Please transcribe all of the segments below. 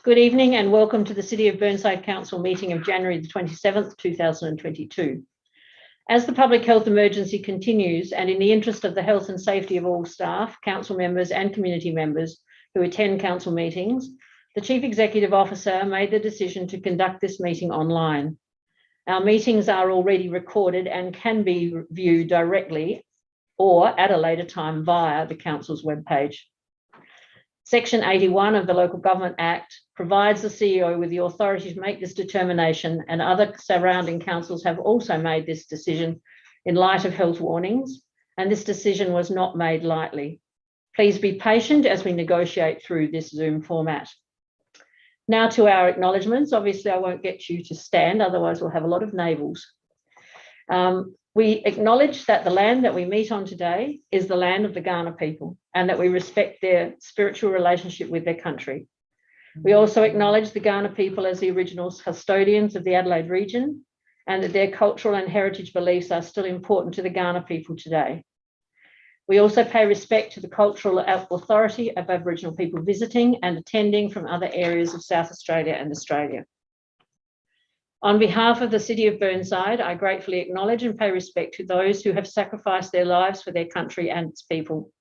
Good evening and welcome to the City of Burnside Council meeting of January the 27th, 2022. As the public health emergency continues and in the interest of the health and safety of all staff, council members and community members who attend council meetings, the Chief Executive Officer made the decision to conduct this meeting online. Our meetings are already recorded and can be viewed directly or at a later time via the council's webpage. Section 81 of the Local Government Act provides the CEO with the authority to make this determination, and other surrounding councils have also made this decision in light of health warnings, and this decision was not made lightly. Please be patient as we negotiate through this Zoom format. Now to our acknowledgements. Obviously, I won't get you to stand, otherwise we'll have a lot of navels. We acknowledge that the land that we meet on today is the land of the Kaurna people and that we respect their spiritual relationship with their country. We also acknowledge the Kaurna people as the original custodians of the Adelaide region and that their cultural and heritage beliefs are still important to the Kaurna people today. We also pay respect to the cultural authority of Aboriginal people visiting and attending from other areas of South Australia and Australia. On behalf of the City of Burnside, I gratefully acknowledge and pay respect to those who have sacrificed their lives for their country and its people.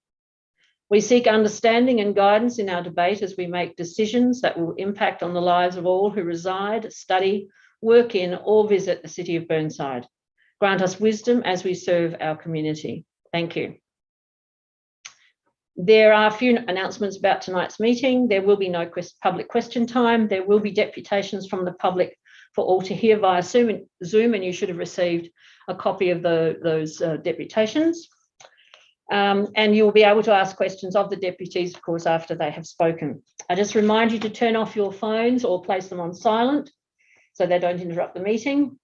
We seek understanding and guidance in our debate as we make decisions that will impact on the lives of all who reside, study, work in, or visit the City of Burnside. Grant us wisdom as we serve our community. Thank you. There are a few announcements about tonight's meeting. There will be no public question time. There will be deputations from the public for all to hear via Zoom, and you should have received a copy of those deputations. And you'll be able to ask questions of the deputies, of course, after they have spoken. I just remind you to turn off your phones or place them on silent so they don't interrupt the meeting.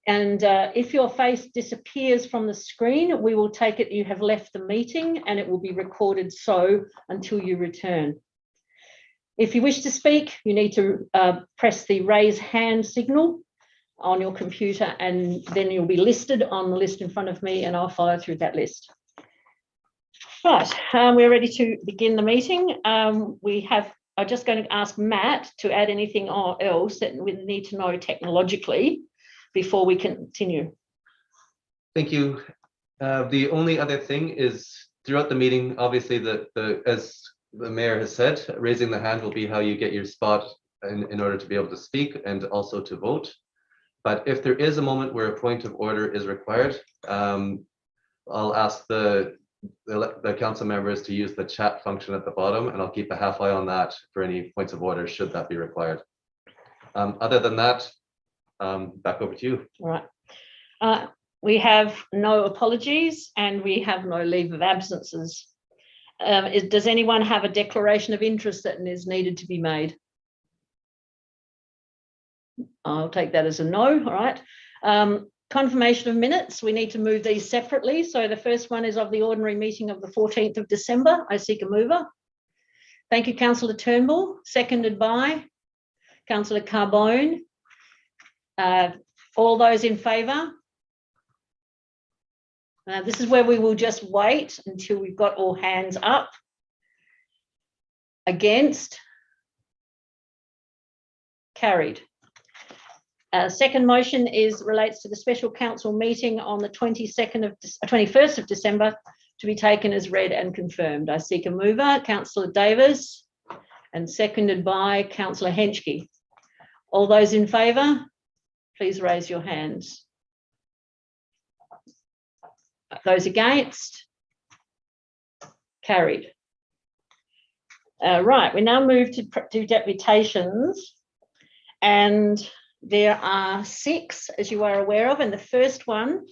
And if your face disappears from the screen, we will take it you have left the meeting and it will be recorded so until you return. If you wish to speak, you need to press the raise hand signal on your computer and then you'll be listed on the list in front of me and I'll follow through that list. Right, we're ready to begin the meeting. I'm just going to ask Matt to add anything else that we need to know technologically before we continue. Thank you. The only other thing is throughout the meeting, obviously, as the Mayor has said, raising the hand will be how you get your spot in order to be able to speak and also to vote. But if there is a moment where a point of order is required, I'll ask the council members to use the chat function at the bottom, and I'll keep a half eye on that for any points of order should that be required. Other than that, back over to you. All right. We have no apologies and we have no leave of absences. Does anyone have a declaration of interest that is needed to be made? I'll take that as a no. All right. Confirmation of minutes. We need to move these separately. So the first one is of the ordinary meeting of the 14th of December. I seek a mover. Thank you, Councillor Turnbull. Seconded by Councillor Carbone. All those in favour? This is where we will just wait until we've got all hands up. Against? Carried. Second motion relates to the special council meeting on the 21st of December to be taken as read and confirmed. I seek a mover, Councillor Davis, and seconded by Councillor Henschke. All those in favour? Please raise your hands. Those against? Carried. Right, we now move to deputations, and there are 6, as you are aware of, and the first one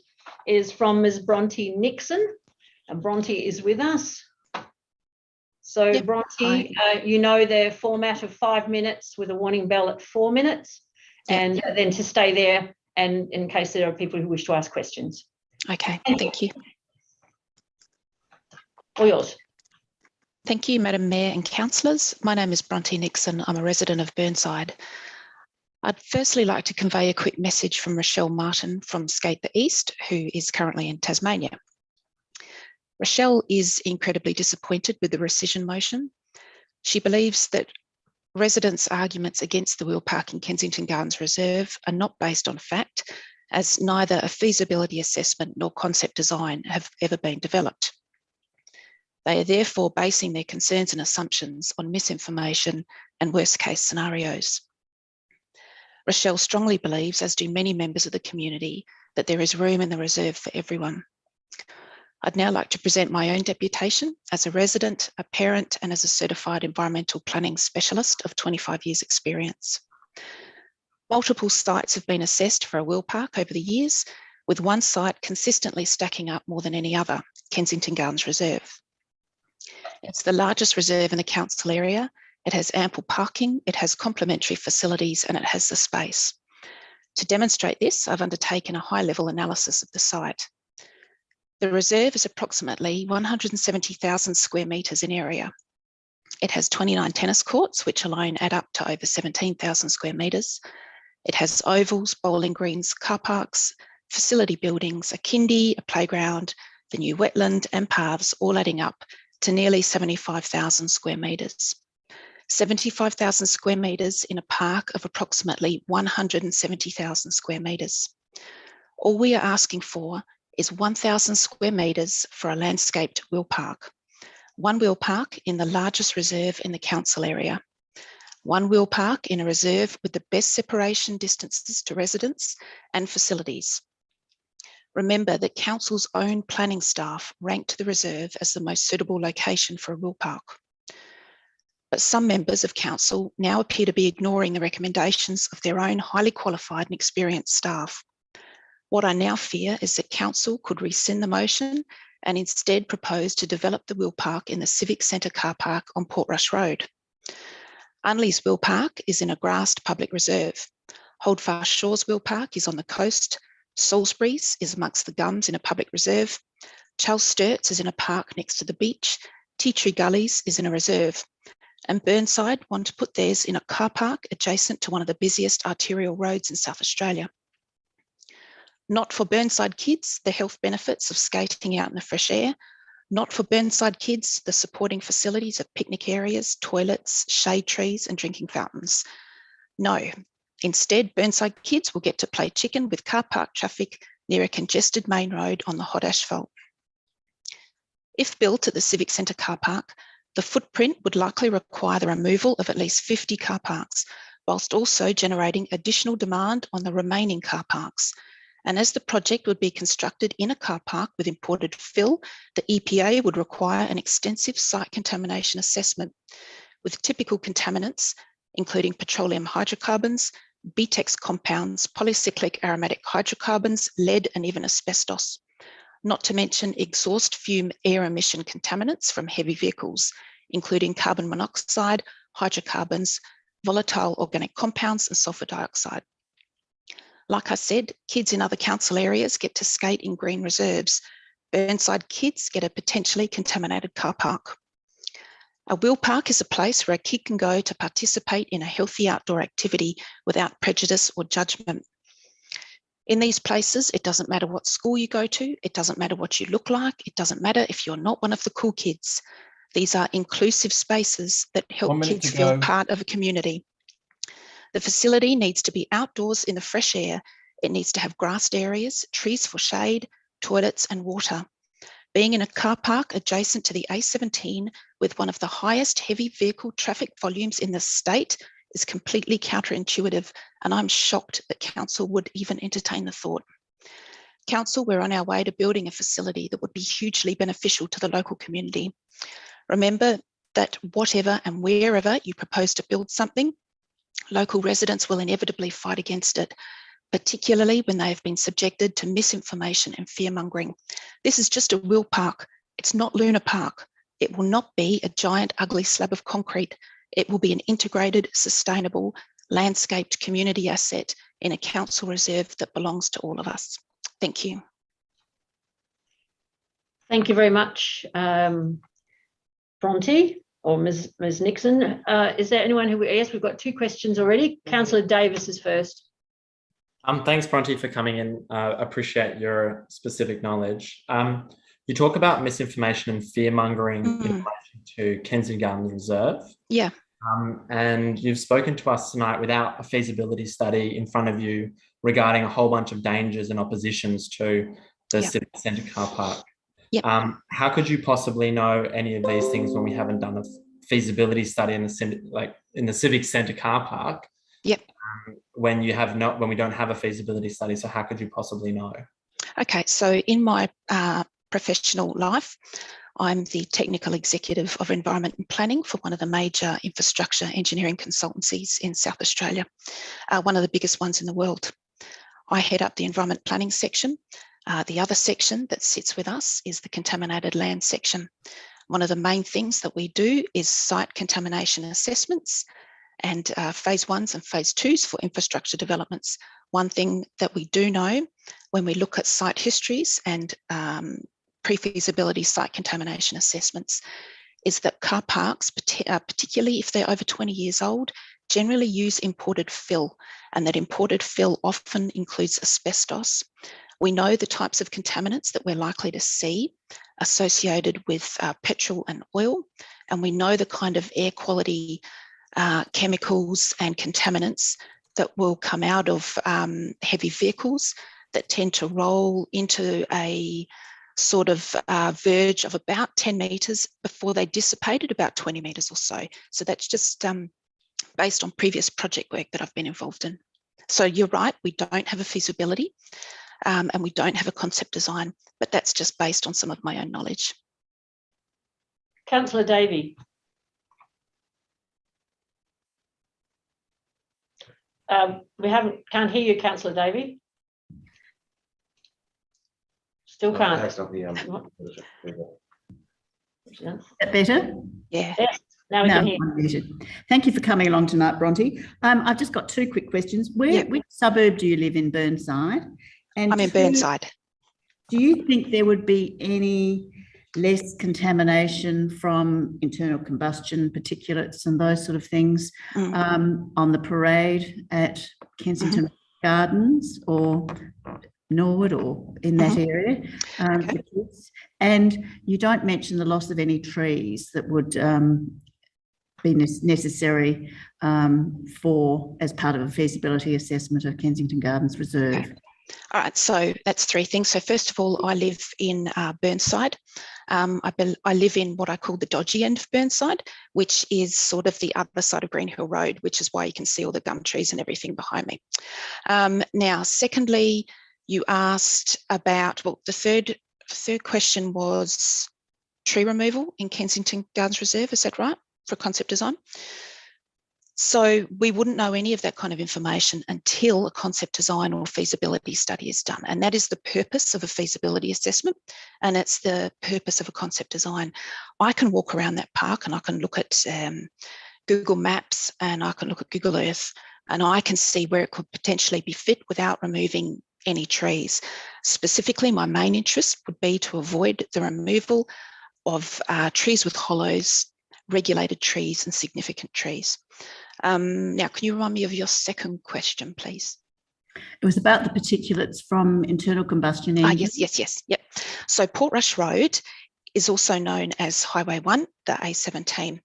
is from Ms. Bronte Nixon, and Bronte is with us. So yep. Bronte, you know the format of 5 minutes with a warning bell at 4 minutes. And then to stay there and in case there are people who wish to ask questions. Okay, thank you. All yours. Thank you, Madam Mayor and councillors. My name is Bronte Nixon. I'm a resident of Burnside. I'd firstly like to convey a quick message from Rochelle Martin from Skate the East, who is currently in Tasmania. Rochelle is incredibly disappointed with the rescission motion. She believes that residents' arguments against the wheel park in Kensington Gardens Reserve are not based on fact, as neither a feasibility assessment nor concept design have ever been developed. They are therefore basing their concerns and assumptions on misinformation and worst-case scenarios. Rochelle strongly believes, as do many members of the community, that there is room in the reserve for everyone. I'd now like to present my own deputation as a resident, a parent, and as a certified environmental planning specialist of 25 years experience. Multiple sites have been assessed for a wheel park over the years, with one site consistently stacking up more than any other, Kensington Gardens Reserve. It's the largest reserve in the council area. It has ample parking, it has complementary facilities, and it has the space. To demonstrate this, I've undertaken a high-level analysis of the site. The reserve is approximately 170,000 square metres in area. It has 29 tennis courts, which alone add up to over 17,000 square metres. It has ovals, bowling greens, car parks, facility buildings, a kindy, a playground, the new wetland, and paths, all adding up to nearly 75,000 square metres. 75,000 square metres in a park of approximately 170,000 square metres. All we are asking for is 1,000 square metres for a landscaped wheel park. One wheel park in the largest reserve in the council area. One wheel park in a reserve with the best separation distances to residents and facilities. Remember that council's own planning staff ranked the reserve as the most suitable location for a wheel park. But some members of council now appear to be ignoring the recommendations of their own highly qualified and experienced staff. What I now fear is that council could rescind the motion and instead propose to develop the wheel park in the Civic Centre car park on Portrush Road. Unley's wheel park is in a grassed public reserve. Holdfast Shores wheel park is on the coast. Salisbury's is amongst the gums in a public reserve. Charles Sturt's is in a park next to the beach. Tea Tree Gullies is in a reserve. And Burnside want to put theirs in a car park adjacent to one of the busiest arterial roads in South Australia. Not for Burnside kids, the health benefits of skating out in the fresh air. Not for Burnside kids, the supporting facilities of picnic areas, toilets, shade trees, and drinking fountains. No, instead, Burnside kids will get to play chicken with car park traffic near a congested main road on the hot asphalt. If built at the Civic Centre car park, the footprint would likely require the removal of at least 50 car parks, whilst also generating additional demand on the remaining car parks. And as the project would be constructed in a car park with imported fill, the EPA would require an extensive site contamination assessment with typical contaminants, including petroleum hydrocarbons, BTEX compounds, polycyclic aromatic hydrocarbons, lead, and even asbestos. Not to mention exhaust fume air emission contaminants from heavy vehicles, including carbon monoxide, hydrocarbons, volatile organic compounds, and sulfur dioxide. Like I said, kids in other council areas get to skate in green reserves. Burnside kids get a potentially contaminated car park. A wheel park is a place where a kid can go to participate in a healthy outdoor activity without prejudice or judgment. In these places, it doesn't matter what school you go to, it doesn't matter what you look like, it doesn't matter if you're not one of the cool kids. These are inclusive spaces that help kids feel part of a community. The facility needs to be outdoors in the fresh air. It needs to have grassed areas, trees for shade, toilets, and water. Being in a car park adjacent to the A17 with one of the highest heavy vehicle traffic volumes in the state is completely counterintuitive, and I'm shocked that council would even entertain the thought. Council, we're on our way to building a facility that would be hugely beneficial to the local community. Remember that whatever and wherever you propose to build something, local residents will inevitably fight against it, particularly when they have been subjected to misinformation and fear-mongering. This is just a wheel park. It's not Luna Park. It will not be a giant, ugly slab of concrete. It will be an integrated, sustainable, landscaped community asset in a council reserve that belongs to all of us. Thank you. Thank you very much, Bronte or Ms. Nixon. Is there anyone who, yes, we've got two questions already. Councillor Davis is first. Thanks, Bronte, for coming in. Appreciate your specific knowledge. You talk about misinformation and fear-mongering in relation to Kensington Gardens Reserve. Yeah. And you've spoken to us tonight without a feasibility study in front of you regarding a whole bunch of dangers and oppositions to the Yep. Civic Centre car park. Yep. How could you possibly know any of these things when we haven't done a feasibility study in the Civic Centre car park? Yep. When we don't have a feasibility study, so how could you possibly know? Okay, so in my professional life, I'm the technical executive of environment and planning for one of the major infrastructure engineering consultancies in South Australia, one of the biggest ones in the world. I head up the environment planning section. The other section that sits with us is the contaminated land section. One of the main things that we do is site contamination assessments and phase 1s and phase 2s for infrastructure developments. One thing that we do know when we look at site histories and pre-feasibility site contamination assessments is that car parks, particularly if they're over 20 years old, generally use imported fill, and that imported fill often includes asbestos. We know the types of contaminants that we're likely to see associated with petrol and oil, and we know the kind of air quality chemicals and contaminants that will come out of heavy vehicles that tend to roll into a sort of verge of about 10 metres before they dissipate at about 20 metres or so. So that's just based on previous project work that I've been involved in. So you're right, we don't have a feasibility and we don't have a concept design, but that's just based on some of my own knowledge. Councillor Davey. Can't hear you, Councillor Davey. Still can't. That's not the Is that better? Yeah. Yes, now we can hear. Thank you for coming along tonight, Bronte. I've just got two quick questions. Which suburb do you live in, Burnside? And I'm in Burnside. Do you think there would be any less contamination from internal combustion, particulates and those sort of things on the parade at Kensington Gardens or Norwood or in that area? Okay. And you don't mention the loss of any trees that would be necessary as part of a feasibility assessment of Kensington Gardens Reserve. Okay. All right, so that's three things. So first of all, I live in Burnside. I live in what I call the dodgy end of Burnside, which is sort of the other side of Green Hill Road, which is why you can see all the gum trees and everything behind me. Now, secondly, you asked about, well, the third question was tree removal in Kensington Gardens Reserve, is that right, for concept design? So we wouldn't know any of that kind of information until a concept design or feasibility study is done. And that is the purpose of a feasibility assessment. And it's the purpose of a concept design. I can walk around that park and I can look at Google Maps and I can look at Google Earth and I can see where it could potentially be fit without removing any trees. Specifically, my main interest would be to avoid the removal of trees with hollows, regulated trees and significant trees. Now, can you remind me of your second question, please? It was about the particulates from internal combustion engines. Yes. Yep. So Portrush Road is also known as Highway 1, the A17.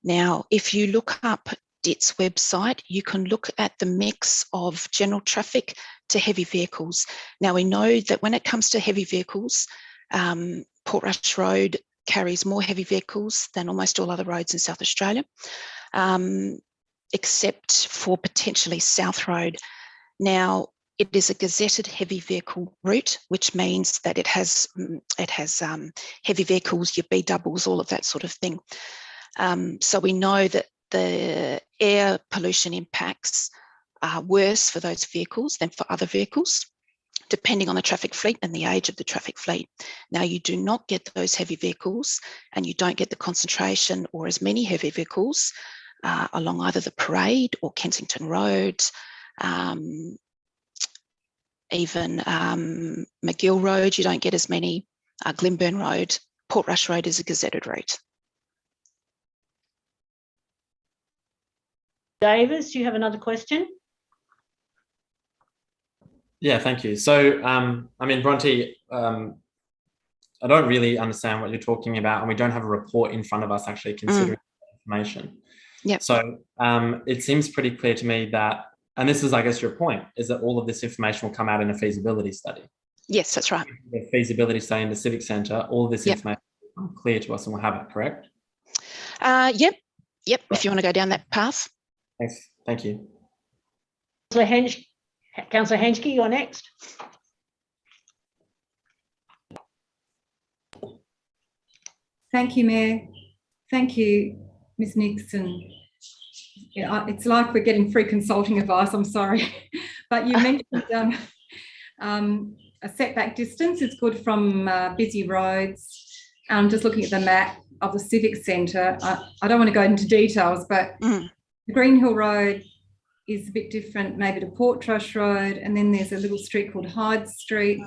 Now, if you look up DIT's website, you can look at the mix of general traffic to heavy vehicles. Now, we know that when it comes to heavy vehicles, Portrush Road carries more heavy vehicles than almost all other roads in South Australia, except for potentially South Road. Now, it is a gazetted heavy vehicle route, which means that it has heavy vehicles, your B doubles, all of that sort of thing. So we know that the air pollution impacts are worse for those vehicles than for other vehicles, depending on the traffic fleet and the age of the traffic fleet. Now, you do not get those heavy vehicles and you don't get the concentration or as many heavy vehicles along either the parade or Kensington Road, even McGill Road, you don't get as many, Glenburn Road. Portrush Road is a gazetted route. Davis, do you have another question? Yeah, thank you. So, I mean, Bronte, I don't really understand what you're talking about, and we don't have a report in front of us actually considering information. Yep. So it seems pretty clear to me that, and this is, I guess, your point, is that all of this information will come out in a feasibility study. Yes, that's right. The feasibility study in the Civic Centre, all of this Yep. information will become clear to us and we'll have it, correct? Yep. Right. If you want to go down that path. Thanks. Thank you. Councillor Henschke, you're next. Thank you, Mayor. Thank you, Ms Nixon. Yeah, it's like we're getting free consulting advice, I'm sorry. But you mentioned a setback distance. It's good from busy roads. I'm just looking at the map of the Civic Centre. I don't want to go into details, but the Green Hill Road is a bit different, maybe to Portrush Road, and then there's a little street called Hyde Street.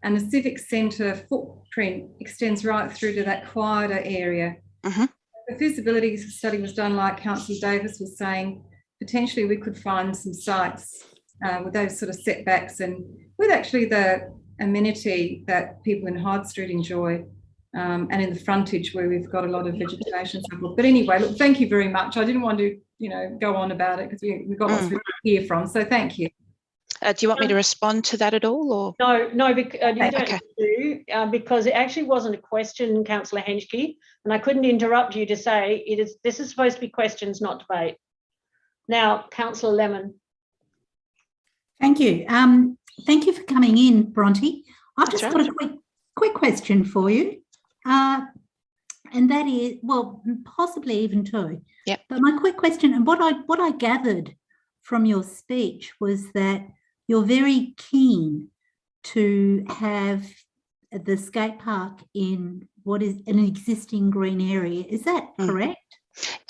And the Civic Centre footprint extends right through to that quieter area. The feasibility study was done, like Councillor Davis was saying, potentially we could find some sites with those sort of setbacks and with actually the amenity that people in Hyde Street enjoy, and in the frontage where we've got a lot of vegetation. But anyway, look, thank you very much. I didn't want to, go on about it because we've got lots to hear from. So thank you. Do you want me to respond to that at all, or No, because you don't okay. do, because it actually wasn't a question, Councillor Henschke, and I couldn't interrupt you to say this is supposed to be questions, not debate. Now, Councillor Lemon. Thank you. Thank you for coming in, Bronte. I've just got a quick question for you, and that is, well, possibly even two. Yep. But my quick question, and what I gathered from your speech was that you're very keen to have the skate park in what is an existing green area. Is that correct?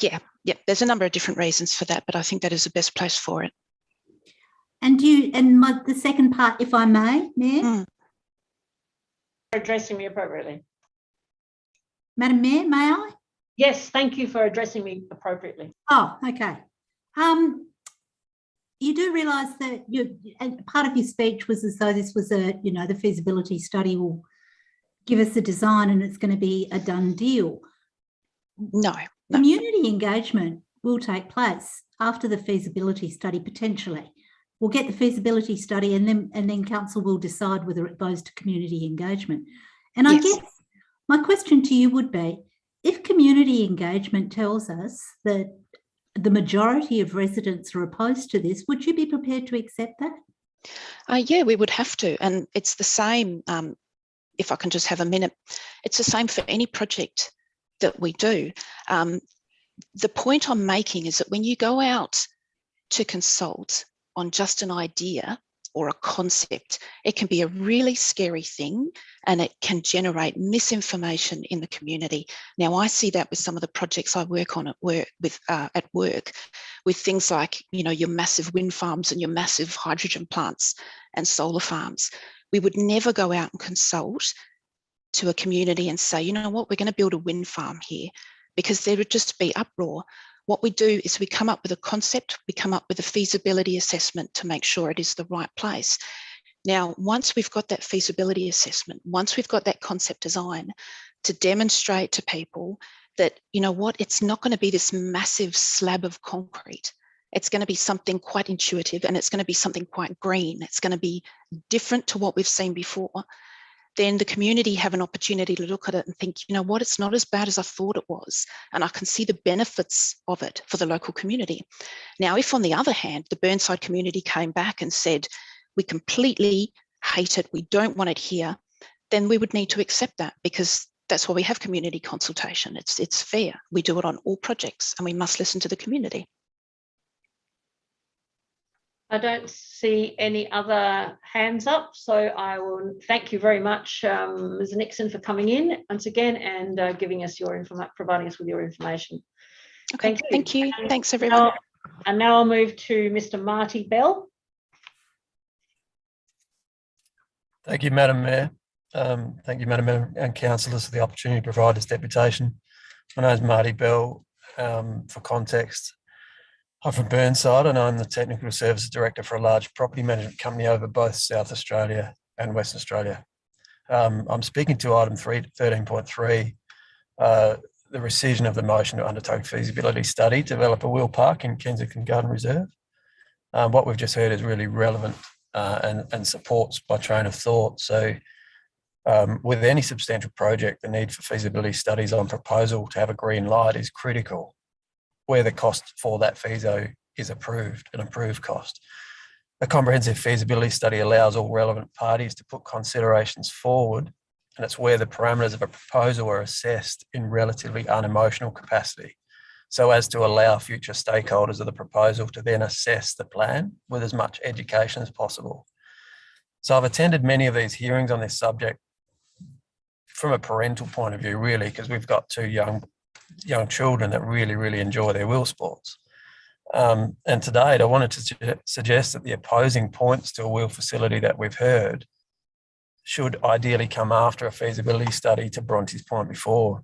Yeah. There's a number of different reasons for that, but I think that is the best place for it. And the second part, if I may, Mayor? Addressing me appropriately. Madam Mayor, may I? Yes, thank you for addressing me appropriately. Oh, okay. You do realise that and part of your speech was as though this was the feasibility study will give us a design and it's going to be a done deal. No. Community engagement will take place after the feasibility study, potentially. We'll get the feasibility study and then council will decide whether it goes to community engagement. And I guess my question to you would be, if community engagement tells us that the majority of residents are opposed to this, would you be prepared to accept that? Yeah, we would have to. And it's the same, if I can just have a minute, it's the same for any project that we do. The point I'm making is that when you go out to consult on just an idea or a concept, it can be a really scary thing and it can generate misinformation in the community. Now, I see that with some of the projects I work on at work, with things like, your massive wind farms and your massive hydrogen plants and solar farms. We would never go out and consult to a community and say, you know what, we're going to build a wind farm here, because there would just be uproar. What we do is we come up with a concept, we come up with a feasibility assessment to make sure it is the right place. Now, once we've got that feasibility assessment, once we've got that concept design, to demonstrate to people that, you know what, it's not going to be this massive slab of concrete. It's going to be something quite intuitive and it's going to be something quite green. It's going to be different to what we've seen before. Then the community have an opportunity to look at it and think, you know what, it's not as bad as I thought it was. And I can see the benefits of it for the local community. Now, if on the other hand, the Burnside community came back and said, we completely hate it, we don't want it here, then we would need to accept that, because that's why we have community consultation. It's fair. We do it on all projects and we must listen to the community. I don't see any other hands up, so I will thank you very much, Ms. Nixon, for coming in once again and giving us providing us with your information. Okay, thank you. Thanks, everyone. And now I'll move to Mr. Marty Bell. Thank you, Madam Mayor. Thank you, Madam Mayor and councillors, for the opportunity to provide this deputation. My name is Marty Bell. For context, I'm from Burnside and I'm the Technical Services Director for a large property management company over both South Australia and Western Australia. I'm speaking to item 13.3, the rescission of the motion to undertake feasibility study to develop a wheel park in Kensington Garden Reserve. What we've just heard is really relevant and supports my train of thought. So with any substantial project, the need for feasibility studies on proposal to have a green light is critical, where the cost for that FESO is approved, an approved cost. A comprehensive feasibility study allows all relevant parties to put considerations forward, and it's where the parameters of a proposal are assessed in relatively unemotional capacity, so as to allow future stakeholders of the proposal to then assess the plan with as much education as possible. So I've attended many of these hearings on this subject from a parental point of view, really, because we've got two young children that really enjoy their wheel sports. And to date, I wanted to suggest that the opposing points to a wheel facility that we've heard should ideally come after a feasibility study, to Bronte's point before.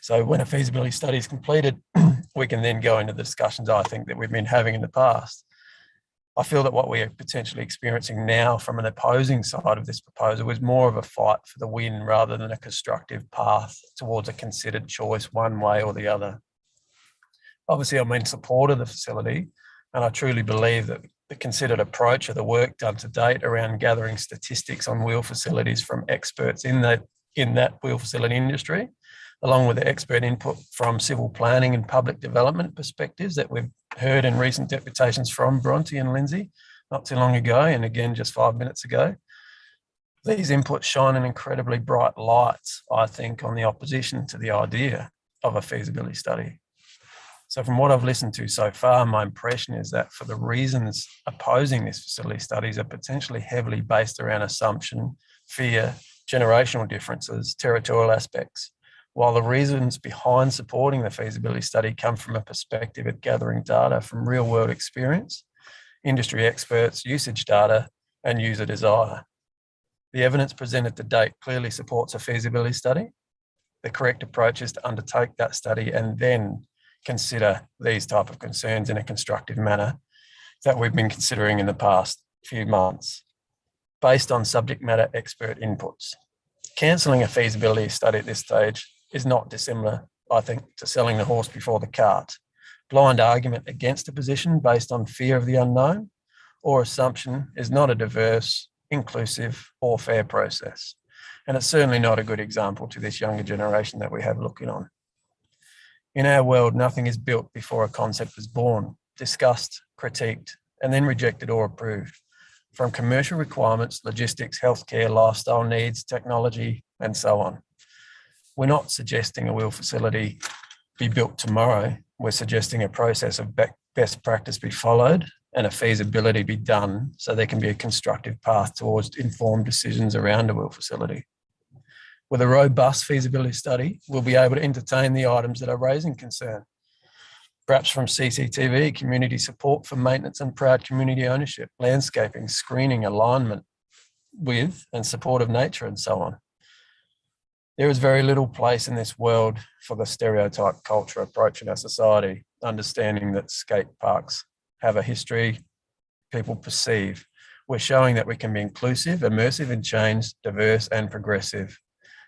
So when a feasibility study is completed, we can then go into the discussions, I think, that we've been having in the past. I feel that what we're potentially experiencing now from an opposing side of this proposal is more of a fight for the win rather than a constructive path towards a considered choice one way or the other. Obviously, I'm in support of the facility, and I truly believe that the considered approach of the work done to date around gathering statistics on wheel facilities from experts in that wheel facility industry, along with the expert input from civil planning and public development perspectives that we've heard in recent deputations from Bronte and Lindsay not too long ago, and again just 5 minutes ago. These inputs shine an incredibly bright light, I think, on the opposition to the idea of a feasibility study. So from what I've listened to so far, my impression is that for the reasons opposing this facility studies are potentially heavily based around assumption, fear, generational differences, territorial aspects, while the reasons behind supporting the feasibility study come from a perspective of gathering data from real world experience, industry experts, usage data, and user desire. The evidence presented to date clearly supports a feasibility study. The correct approach is to undertake that study and then consider these type of concerns in a constructive manner that we've been considering in the past few months, based on subject matter expert inputs. Cancelling a feasibility study at this stage is not dissimilar, I think, to selling the horse before the cart. Blind argument against a position based on fear of the unknown or assumption is not a diverse, inclusive, or fair process. And it's certainly not a good example to this younger generation that we have looking on. In our world, nothing is built before a concept is born, discussed, critiqued, and then rejected or approved. From commercial requirements, logistics, healthcare, lifestyle needs, technology, and so on. We're not suggesting a wheel facility be built tomorrow. We're suggesting a process of best practice be followed and a feasibility be done so there can be a constructive path towards informed decisions around a wheel facility. With a robust feasibility study, we'll be able to entertain the items that are raising concern, perhaps from CCTV, community support for maintenance and proud community ownership, landscaping, screening, alignment with and support of nature, and so on. There is very little place in this world for the stereotype culture approach in our society, understanding that skate parks have a history people perceive. We're showing that we can be inclusive, immersive in change, diverse and progressive.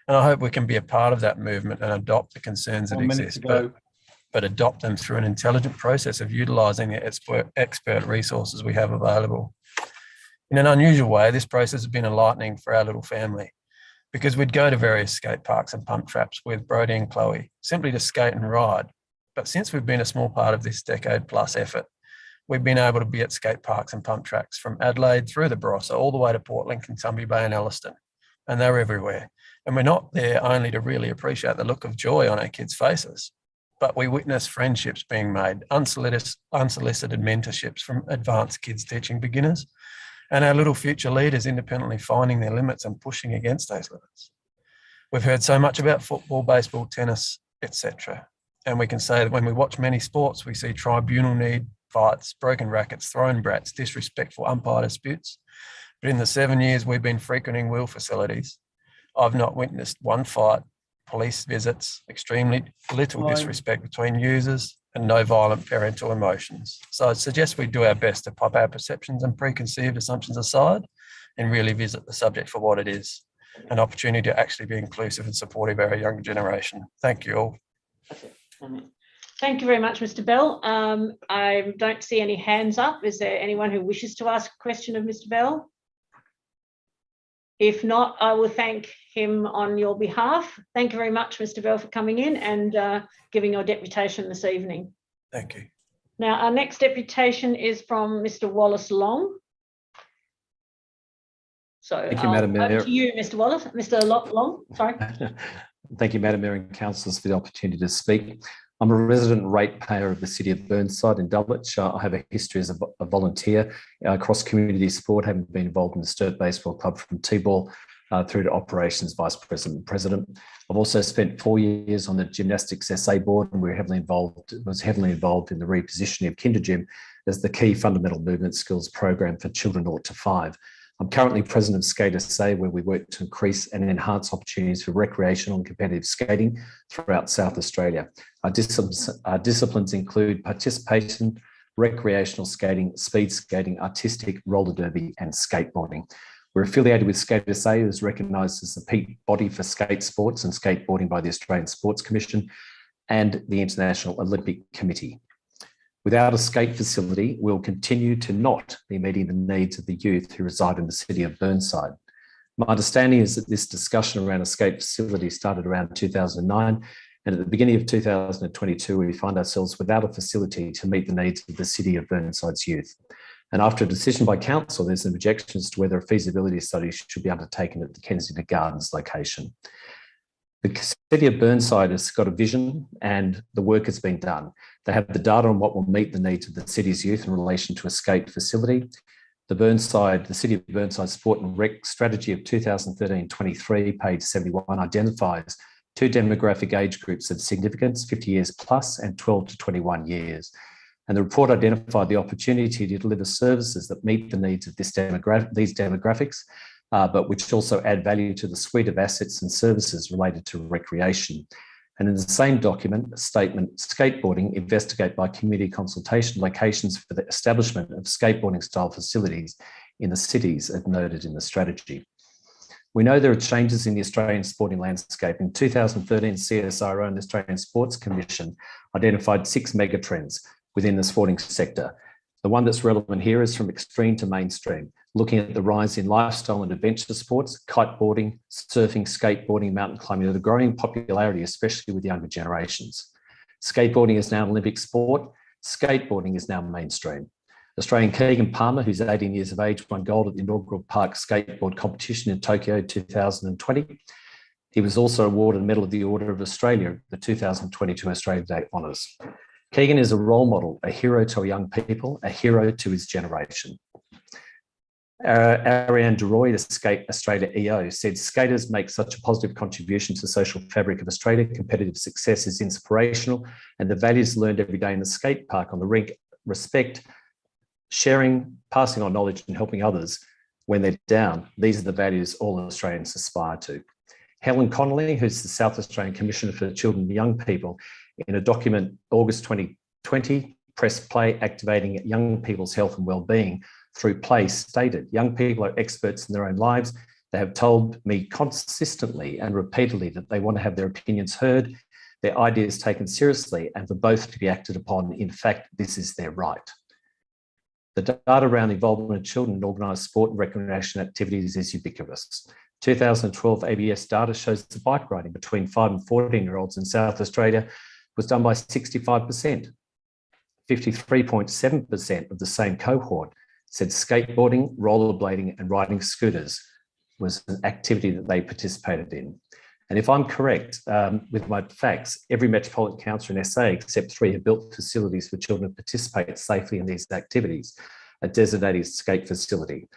And I hope we can be a part of that movement and adopt the concerns that exist, but adopt them through an intelligent process of utilising the expert resources we have available. In an unusual way, this process has been enlightening for our little family, because we'd go to various skate parks and pump traps with Brodie and Chloe, simply to skate and ride. But since we've been a small part of this decade plus effort, we've been able to be at skate parks and pump tracks from Adelaide through the Barossa, all the way to Port Lincoln, Tumby Bay and Elliston. And they're everywhere. And we're not there only to really appreciate the look of joy on our kids' faces, but we witness friendships being made, unsolicited mentorships from advanced kids teaching beginners, and our little future leaders independently finding their limits and pushing against those limits. We've heard so much about football, baseball, tennis, etc. And we can say that when we watch many sports, we see tribunal need, fights, broken rackets, thrown brats, disrespectful umpire disputes. But in the 7 years we've been frequenting wheel facilities, I've not witnessed one fight, police visits, extremely little disrespect between users, and no violent parental emotions. So I suggest we do our best to pop our perceptions and preconceived assumptions aside and really visit the subject for what it is, an opportunity to actually be inclusive and supportive of our younger generation. Thank you all. That's it. Thank you very much, Mr. Bell. I don't see any hands up. Is there anyone who wishes to ask a question of Mr. Bell? If not, I will thank him on your behalf. Thank you very much, Mr. Bell, for coming in and giving your deputation this evening. Thank you. Now, our next deputation is from Mr. Wallace Long. So thank you, Madam Mayor. Over to you, Mr. Wallace. Mr. Long, sorry. Thank you, Madam Mayor and councillors, for the opportunity to speak. I'm a resident ratepayer of the City of Burnside in Dulwich. I have a history as a volunteer across community sport, having been involved in the Sturt Baseball Club from T-ball through to operations vice president and president. I've also spent 4 years on the gymnastics SA board, and was heavily involved in the repositioning of Kinder Gym as the key fundamental movement skills program for children 0 to 5. I'm currently president of Skate SA, where we work to increase and enhance opportunities for recreational and competitive skating throughout South Australia. Our disciplines include participation, recreational skating, speed skating, artistic, roller derby and skateboarding. We're affiliated with Skate SA, who is recognised as the peak body for skate sports and skateboarding by the Australian Sports Commission and the International Olympic Committee. Without a skate facility, we'll continue to not be meeting the needs of the youth who reside in the City of Burnside. My understanding is that this discussion around a skate facility started around 2009, and at the beginning of 2022, we find ourselves without a facility to meet the needs of the City of Burnside's youth. And after a decision by council, there's an objection as to whether a feasibility study should be undertaken at the Kensington Gardens location. The City of Burnside has got a vision and the work has been done. They have the data on what will meet the needs of the city's youth in relation to a skate facility. The City of Burnside Sport and Rec Strategy of 2013-23, page 71, identifies 2 demographic age groups of significance, 50 years plus and 12 to 21 years. And the report identified the opportunity to deliver services that meet the needs of these demographics, but which also add value to the suite of assets and services related to recreation. And in the same document, statement, skateboarding, investigate by community consultation locations for the establishment of skateboarding style facilities in the cities as noted in the strategy. We know there are changes in the Australian sporting landscape. In 2013, CSIRO and the Australian Sports Commission identified 6 megatrends within the sporting sector. The one that's relevant here is from extreme to mainstream, looking at the rise in lifestyle and adventure sports, kiteboarding, surfing, skateboarding, mountain climbing, the growing popularity, especially with younger generations. Skateboarding is now an Olympic sport. Skateboarding is now mainstream. Australian Keegan Palmer, who's 18 years of age, won gold at the inaugural Park Skateboard competition in Tokyo 2020. He was also awarded a Medal of the Order of Australia, the 2022 Australia Day Honours. Keegan is a role model, a hero to our young people, a hero to his generation. Ariane DeRoy, the Skate Australia EO, said skaters make such a positive contribution to the social fabric of Australia. Competitive success is inspirational, and the values learned every day in the skate park, on the rink, respect, sharing, passing on knowledge and helping others when they're down. These are the values all Australians aspire to. Helen Connolly, who's the South Australian Commissioner for Children and Young People, in a document, August 2020, Press Play, Activating Young People's Health and Wellbeing Through Play, stated, young people are experts in their own lives. They have told me consistently and repeatedly that they want to have their opinions heard, their ideas taken seriously, and for both to be acted upon. In fact, this is their right. The data around the involvement of children in organised sport and recreation activities is ubiquitous. 2012 ABS data shows the bike riding between 5 and 14-year-olds in South Australia was done by 65%. 53.7% of the same cohort said skateboarding, rollerblading and riding scooters was an activity that they participated in. And if I'm correct with my facts, every metropolitan council in SA except 3 have built facilities for children to participate safely in these activities, a designated skate facility.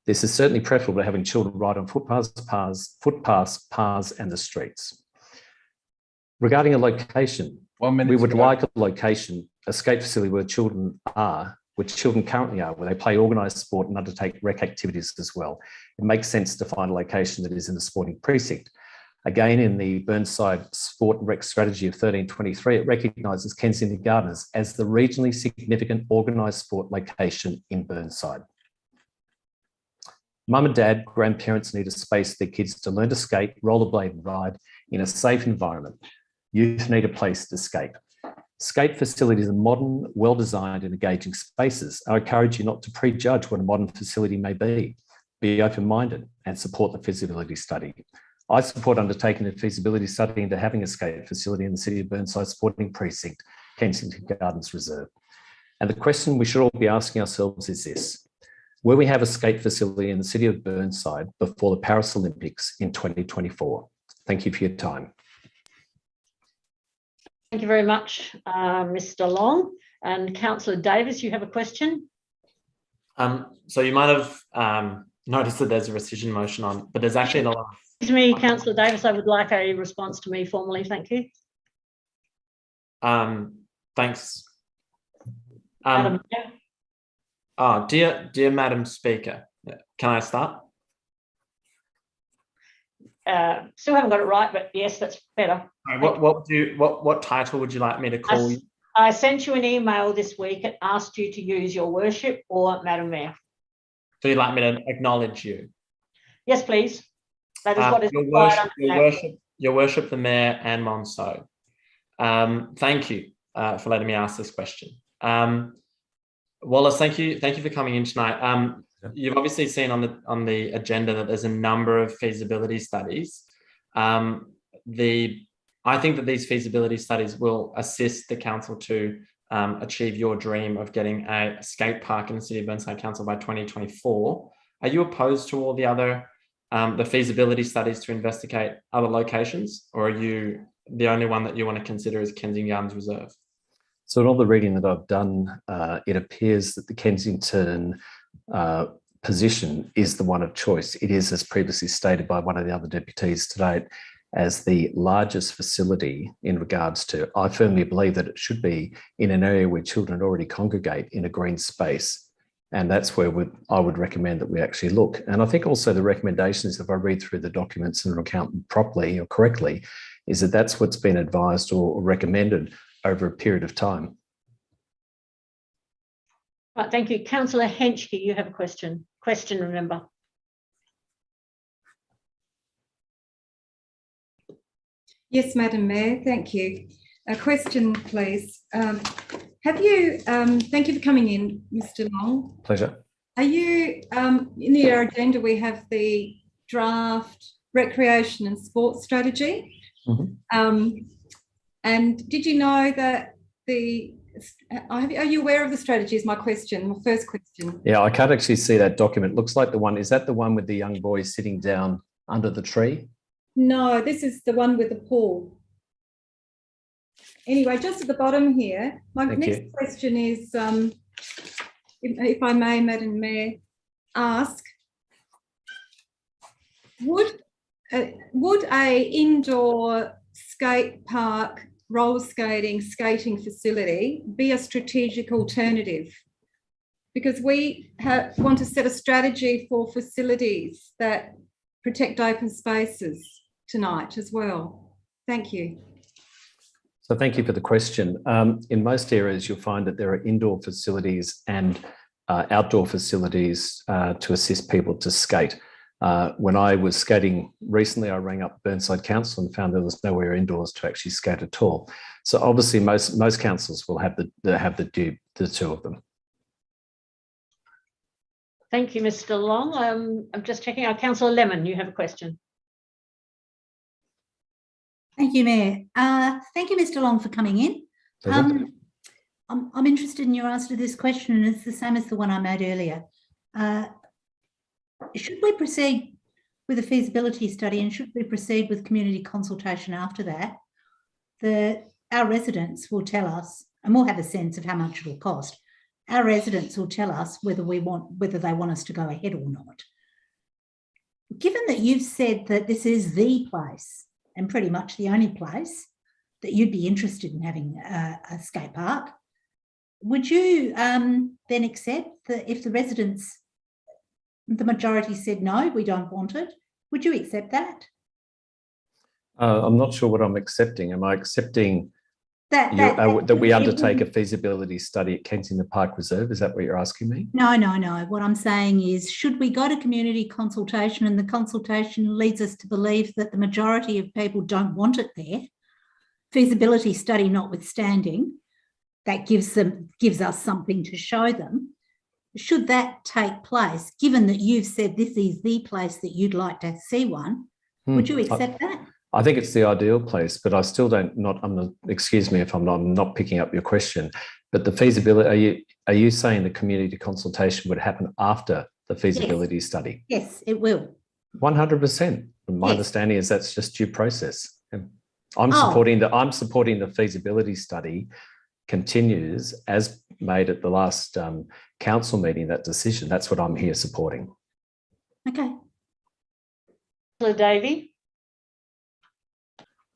This is certainly preferable to having children ride on footpaths, paths and the streets. Regarding a location, we would like a location, a skate facility where children currently are, where they play organised sport and undertake rec activities as well. It makes sense to find a location that is in the sporting precinct. Again, in the Burnside Sport and Rec Strategy of 1323, it recognises Kensington Gardens as the regionally significant organised sport location in Burnside. Mum and dad, grandparents need a space for their kids to learn to skate, rollerblade and ride in a safe environment. Youth need a place to skate. Skate facilities are modern, well-designed and engaging spaces. I encourage you not to prejudge what a modern facility may be. Be open-minded and support the feasibility study. I support undertaking a feasibility study into having a skate facility in the City of Burnside Sporting Precinct, Kensington Gardens Reserve. And the question we should all be asking ourselves is this: will we have a skate facility in the City of Burnside before the Paris Olympics in 2024? Thank you for your time. Thank you very much, Mr. Long. And Councillor Davis, you have a question? So you might have noticed that there's a rescission motion on, but there's actually not. Excuse me, Councillor Davis, I would like a response to me formally, thank you. Thanks. Madam Mayor. Dear Madam Speaker, can I start? Still haven't got it right, but yes, that's better. What title would you like me to call you? I sent you an email this week and asked you to use your worship or Madam Mayor. So you'd like me to acknowledge you? Yes, please. That is what is required. Your worship, the Mayor and Monso. Thank you for letting me ask this question. Wallace, thank you for coming in tonight. You've obviously seen on the agenda that there's a number of feasibility studies. I think that these feasibility studies will assist the council to achieve your dream of getting a skate park in the City of Burnside Council by 2024. Are you opposed to all the other the feasibility studies to investigate other locations, or are you the only one that you want to consider is Kensington Gardens Reserve? So in all the reading that I've done, it appears that the Kensington position is the one of choice. It is, as previously stated by one of the other deputies to date, as the largest facility in regards to, I firmly believe that it should be in an area where children already congregate in a green space. And that's where I would recommend that we actually look. And I think also the recommendations, if I read through the documents and account them properly or correctly, is that that's what's been advised or recommended over a period of time. Right, thank you. Councillor Henschke, you have a question. Question, remember. Yes, Madam Mayor, thank you. A question, please. Have you, thank you for coming in, Mr. Long. Pleasure. Are you, in your agenda, we have the draft recreation and sports strategy. Mm-hmm. And did you know that are you aware of the strategy is my question, my first question. Yeah, I can't actually see that document. Looks like the one, is that the one with the young boys sitting down under the tree? No, this is the one with the pool. Anyway, just at the bottom here, my next question is, if I may, Madam Mayor, ask, would a indoor skate park, roller skating facility be a strategic alternative? Because we want to set a strategy for facilities that protect open spaces tonight as well. Thank you. So thank you for the question. In most areas, you'll find that there are indoor facilities and outdoor facilities to assist people to skate. When I was skating recently, I rang up Burnside Council and found there was nowhere indoors to actually skate at all. So obviously, most councils will have the two of them. Thank you, Mr. Long. I'm just checking out. Councillor Lemon, you have a question. Thank you, Mayor. Thank you, Mr. Long, for coming in. I'm interested in your answer to this question, and it's the same as the one I made earlier. Should we proceed with a feasibility study, and should we proceed with community consultation after that? Our residents will tell us, and we'll have a sense of how much it will cost. Our residents will tell us whether they want us to go ahead or not. Given that you've said that this is the place, and pretty much the only place that you'd be interested in having a skate park, would you then accept that if the residents, the majority said no, we don't want it, would you accept that? I'm not sure what I'm accepting. Am I accepting that we undertake a feasibility study at Kensington Park Reserve? Is that what you're asking me? No. What I'm saying is, should we go to community consultation and the consultation leads us to believe that the majority of people don't want it there, feasibility study notwithstanding, that gives us something to show them. Should that take place, given that you've said this is the place that you'd like to see one, would you accept that? I think it's the ideal place, but I still excuse me if I'm not picking up your question, but the feasibility, are you saying the community consultation would happen after the feasibility study? Yes, it will. 100%. My understanding is that's just due process. I'm supporting the feasibility study continues as made at the last council meeting, that decision. That's what I'm here supporting. Okay. Councillor Davey.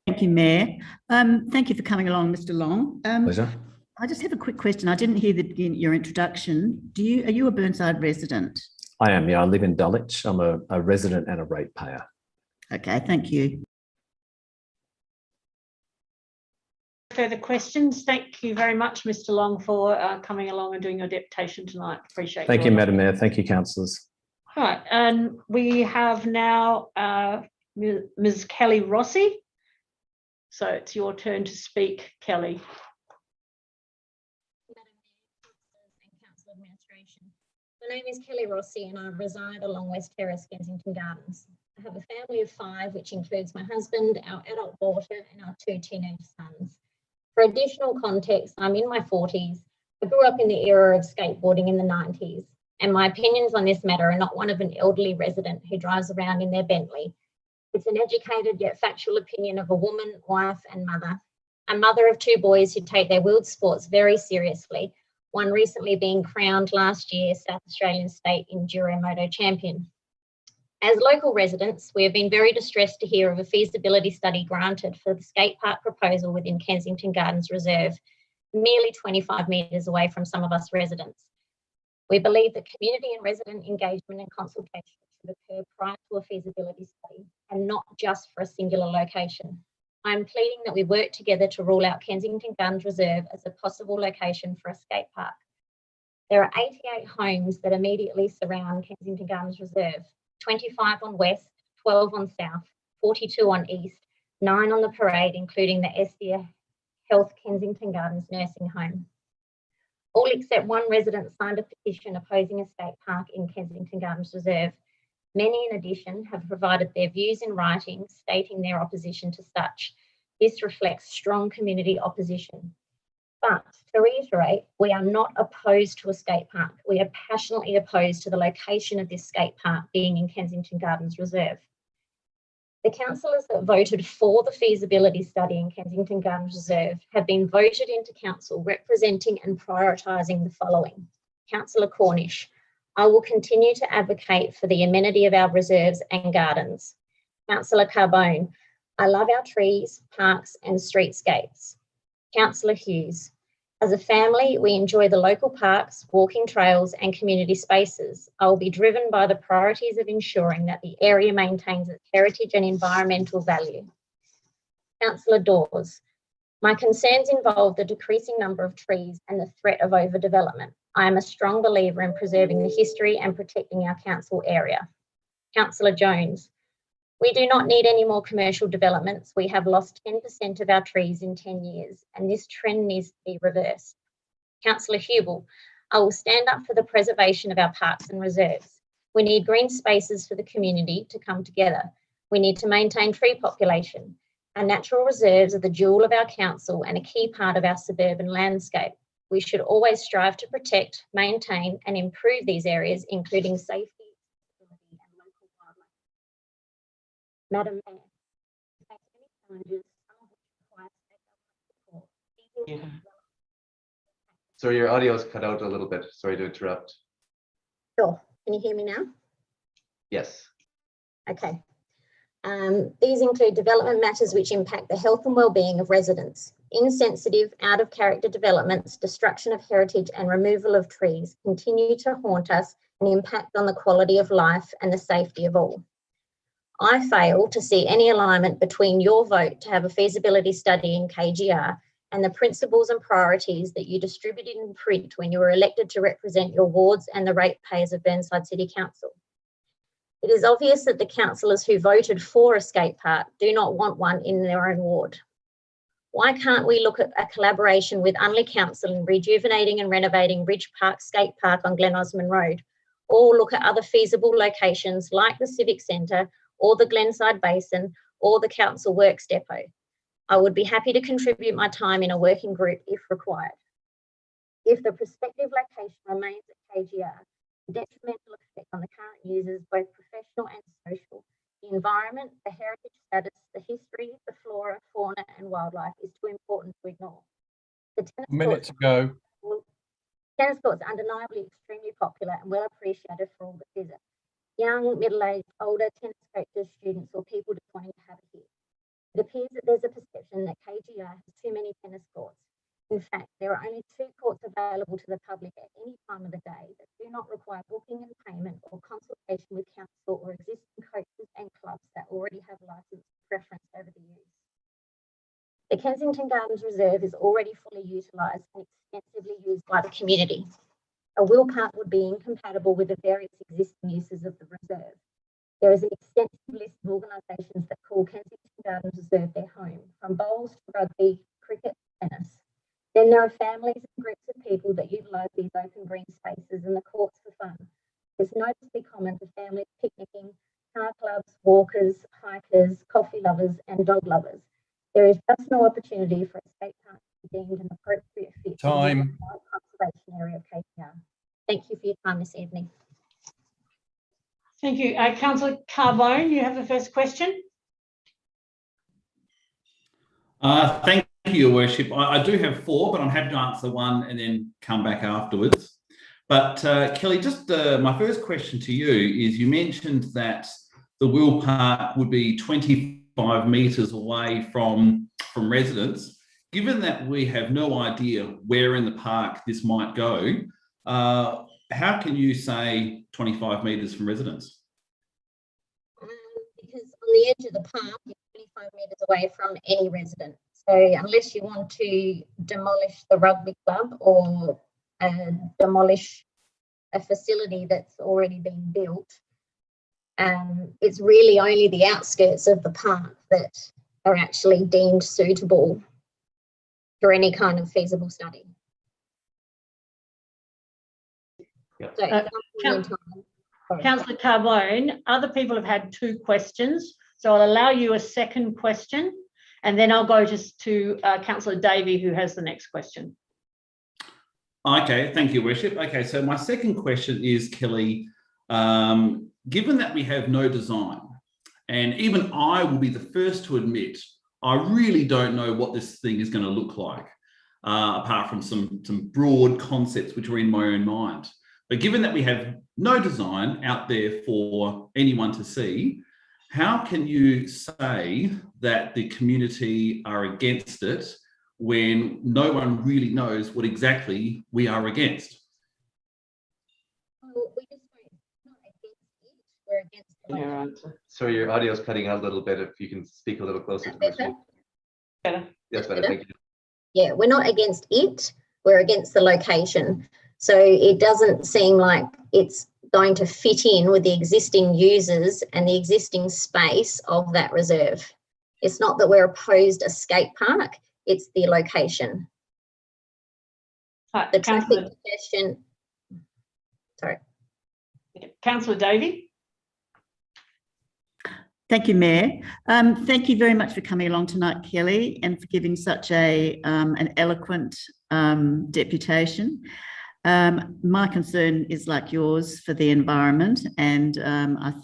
Thank you, Mayor. Thank you for coming along, Mr. Long. Pleasure. I just have a quick question. I didn't hear your introduction. Are you a Burnside resident? I am, yeah. I live in Dulwich. I'm a resident and a ratepayer. Okay, thank you. Further questions? Thank you very much, Mr. Long, for coming along and doing your deputation tonight. Appreciate it. Thank you, Madam Mayor. Thank you, councillors. All right, and we have now Ms. Kelly Rossi. So it's your turn to speak, Kelly. Madam Mayor, and Council Administration. My name is Kelly Rossi and I reside along West Terrace, Kensington Gardens. I have a family of 5, which includes my husband, our adult daughter and our 2 teenage sons. For additional context, I'm in my 40s. I grew up in the era of skateboarding in the 90s, and my opinions on this matter are not one of an elderly resident who drives around in their Bentley. It's an educated yet factual opinion of a woman, wife and mother. A mother of 2 boys who take their wheeled sports very seriously, one recently being crowned last year South Australian State Enduro Moto Champion. As local residents, we have been very distressed to hear of a feasibility study granted for the skate park proposal within Kensington Gardens Reserve, merely 25 metres away from some of us residents. We believe that community and resident engagement and consultation should occur prior to a feasibility study and not just for a singular location. I am pleading that we work together to rule out Kensington Gardens Reserve as a possible location for a skate park. There are 88 homes that immediately surround Kensington Gardens Reserve, 25 on west, 12 on south, 42 on east, 9 on the parade, including the Estia Health Kensington Gardens nursing home. All except one resident signed a petition opposing a skate park in Kensington Gardens Reserve. Many, in addition, have provided their views in writing, stating their opposition to such. This reflects strong community opposition. But to reiterate, we are not opposed to a skate park. We are passionately opposed to the location of this skate park being in Kensington Gardens Reserve. The councillors that voted for the feasibility study in Kensington Gardens Reserve have been voted into council representing and prioritising the following. Councillor Cornish, I will continue to advocate for the amenity of our reserves and gardens. Councillor Carbone, I love our trees, parks and streetscapes. Councillor Hughes, as a family, we enjoy the local parks, walking trails and community spaces. I will be driven by the priorities of ensuring that the area maintains its heritage and environmental value. Councillor Dawes, my concerns involve the decreasing number of trees and the threat of overdevelopment. I am a strong believer in preserving the history and protecting our council area. Councillor Jones, we do not need any more commercial developments. We have lost 10% of our trees in 10 years, and this trend needs to be reversed. Councillor Hubel, I will stand up for the preservation of our parks and reserves. We need green spaces for the community to come together. We need to maintain tree population. Our natural reserves are the jewel of our council and a key part of our suburban landscape. We should always strive to protect, maintain and improve these areas, including safety, accessibility and local wildlife. Madam Mayor, we face many challenges, some of which require state government support. Sorry, your audio is cut out a little bit. Sorry to interrupt. Sure. Can you hear me now? Yes. Okay. These include development matters which impact the health and well-being of residents. Insensitive, out-of-character developments, destruction of heritage and removal of trees continue to haunt us and impact on the quality of life and the safety of all. I fail to see any alignment between your vote to have a feasibility study in KGR and the principles and priorities that you distributed in print when you were elected to represent your wards and the ratepayers of Burnside City Council. It is obvious that the councillors who voted for a skate park do not want one in their own ward. Why can't we look at a collaboration with Unley Council in rejuvenating and renovating Ridge Park Skate Park on Glen Osmond Road, or look at other feasible locations like the Civic Centre or the Glenside Basin or the Council Works Depot? I would be happy to contribute my time in a working group if required. If the prospective location remains at KGR, the detrimental effect on the current users, both professional and social, the environment, the heritage status, the history, the flora, fauna and wildlife is too important to ignore. The tennis courts are undeniably extremely popular and well appreciated for all that visit. Young, middle-aged, older tennis coaches, students or people just wanting to have a hit. It appears that there's a perception that KGR has too many tennis courts. In fact, there are only 2 courts available to the public at any time of the day that do not require booking and payment or consultation with council or existing coaches and clubs that already have licence preference over the use. The Kensington Gardens Reserve is already fully utilised and extensively used by the community. A wheel park would be incompatible with the various existing uses of the reserve. There is an extensive list of organisations that call Kensington Gardens Reserve their home, from bowls to rugby, cricket, tennis. Then there are families and groups of people that utilise these open green spaces and the courts for fun. It's noticeably common for families picnicking, car clubs, walkers, hikers, coffee lovers and dog lovers. There is just no opportunity for a skate park to be deemed an appropriate fit for the conservation area of KPR. Thank you for your time this evening. Thank you. Councillor Carbone, you have the first question. Thank you, Your Worship. I do have 4, but I'm happy to answer one and then come back afterwards. But Kelly, just my first question to you is, you mentioned that the wheel park would be 25 metres away from residents. Given that we have no idea where in the park this might go, how can you say 25 metres from residents? Because on the edge of the park, you're 25 metres away from any resident. So unless you want to demolish the rugby club or demolish a facility that's already been built, it's really only the outskirts of the park that are actually deemed suitable for any kind of feasible study. Yeah. So, Councillor Carbone, other people have had 2 questions, so I'll allow you a second question, and then I'll go to Councillor Davey, who has the next question. Okay, thank you, Worship. Okay, so my second question is, Kelly, given that we have no design, and even I will be the first to admit, I really don't know what this thing is going to look like, apart from some broad concepts which are in my own mind. But given that we have no design out there for anyone to see, how can you say that the community are against it when no one really knows what exactly we are against? Well, we just not against it, we're against the location. Sorry, your audio is cutting out a little bit. If you can speak a little closer to the machine. Better. Yes, better. Thank you. Yeah, we're not against it, we're against the location. So it doesn't seem like it's going to fit in with the existing users and the existing space of that reserve. It's not that we're opposed a skate park, it's the location. The traffic congestion. Sorry. Councillor Davey. Thank you, Mayor. Thank you very much for coming along tonight, Kelly, and for giving such an eloquent deputation. My concern is like yours for the environment, and I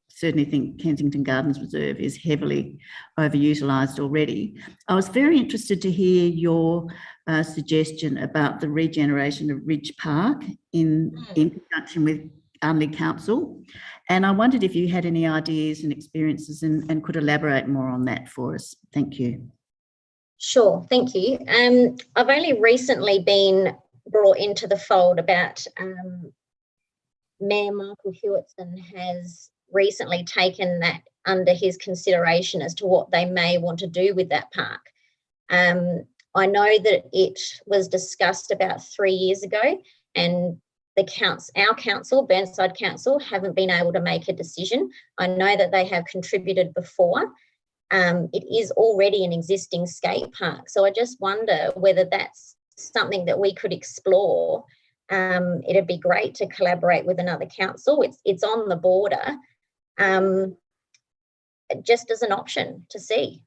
certainly think Kensington Gardens Reserve is heavily overutilised already. I was very interested to hear your suggestion about the regeneration of Ridge Park in conjunction with Unley Council, and I wondered if you had any ideas and experiences and could elaborate more on that for us. Thank you. Sure, thank you. I've only recently been brought into the fold about Mayor Michael Hewitson has recently taken that under his consideration as to what they may want to do with that park. I know that it was discussed about 3 years ago, and our council, Burnside Council, haven't been able to make a decision. I know that they have contributed before, it is already an existing skate park. So I just wonder whether that's something that we could explore. It'd be great to collaborate with another council. It's on the border, just as an option to see.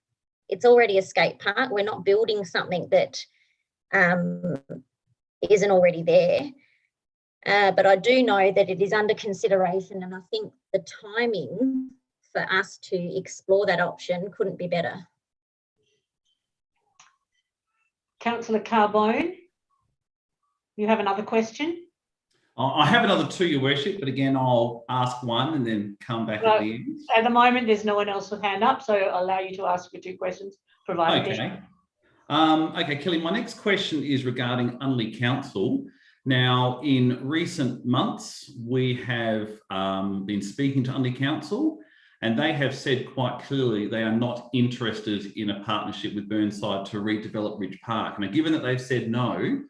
It's already a skate park. We're not building something that isn't already there. But I do know that it is under consideration, and I think the timing for us to explore that option couldn't be better. Councillor Carbone, you have another question? I have another two, Your Worship, but again, I'll ask one and then come back at the end. At the moment, there's no one else with hand up, so I'll allow you to ask your two questions, provided. Okay. Okay, Kelly, my next question is regarding Unley Council. Now, in recent months, we have been speaking to Unley Council, and they have said quite clearly they are not interested in a partnership with Burnside to redevelop Ridge Park. Now, given that they've said no,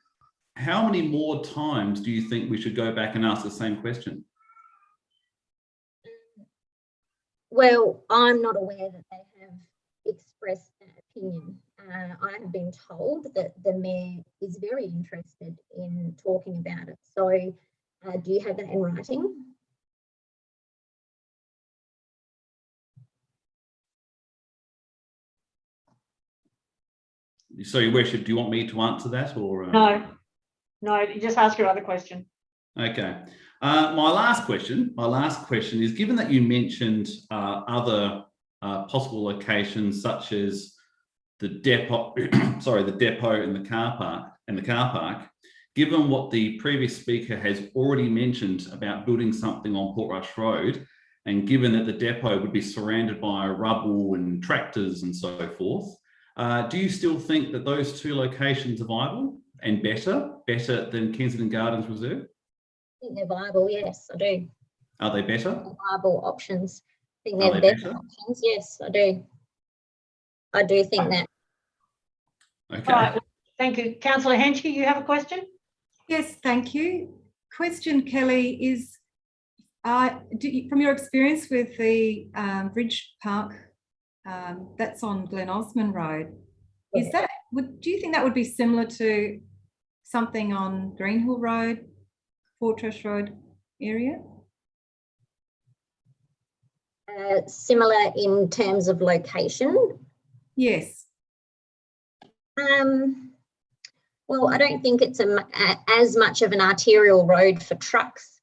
how many more times do you think we should go back and ask the same question? Well, I'm not aware that they have expressed that opinion. I have been told that the Mayor is very interested in talking about it. So do you have that in writing? So, Your Worship, do you want me to answer that, or No, you just ask your other question. Okay. My last question is, given that you mentioned other possible locations such as the depot, the depot and the car park, given what the previous speaker has already mentioned about building something on Portrush Road, and given that the depot would be surrounded by rubble and tractors and so forth, do you still think that those two locations are viable and better than Kensington Gardens Reserve? I think they're viable, yes, I do. Are they better? They're viable options. I think they're better options, yes, I do. I do think that. Okay. All right, thank you. Councillor Henschke, you have a question? Yes, thank you. Question, Kelly, is from your experience with the Ridge Park, that's on Glen Osmond Road, do you think that would be similar to something on Greenhill Road, Portrush Road area? Similar in terms of location? Yes. Well, I don't think it's as much of an arterial road for trucks,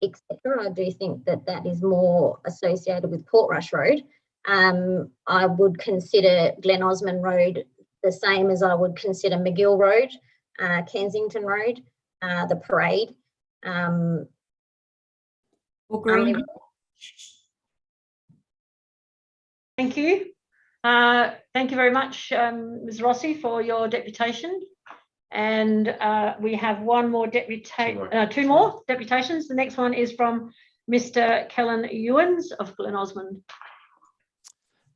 etc. I do think that that is more associated with Portrush Road. I would consider Glen Osmond Road the same as I would consider McGill Road, Kensington Road, the Parade. Or Green. Thank you. Thank you very much, Ms. Rossi, for your deputation. And we have one more two more deputations. The next one is from Mr. Kellen Ewens of Glen Osmond.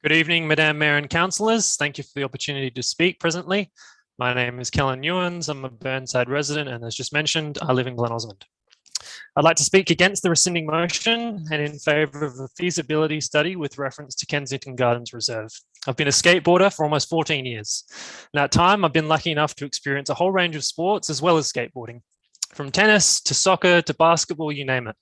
Good evening, Madam Mayor and Councillors. Thank you for the opportunity to speak presently. My name is Kellen Ewens. I'm a Burnside resident, and as just mentioned, I live in Glen Osmond. I'd like to speak against the rescinding motion and in favour of a feasibility study with reference to Kensington Gardens Reserve. I've been a skateboarder for almost 14 years. In that time, I've been lucky enough to experience a whole range of sports as well as skateboarding, from tennis to soccer to basketball, you name it.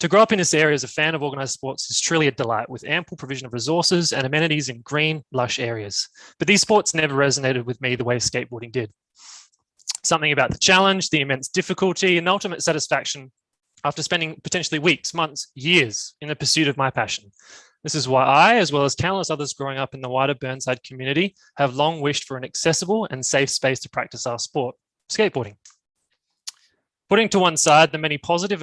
To grow up in this area as a fan of organised sports is truly a delight, with ample provision of resources and amenities in green, lush areas. But these sports never resonated with me the way skateboarding did. Something about the challenge, the immense difficulty, and ultimate satisfaction after spending potentially weeks, months, years in the pursuit of my passion. This is why I, as well as countless others growing up in the wider Burnside community, have long wished for an accessible and safe space to practice our sport, skateboarding. Putting to one side the many positive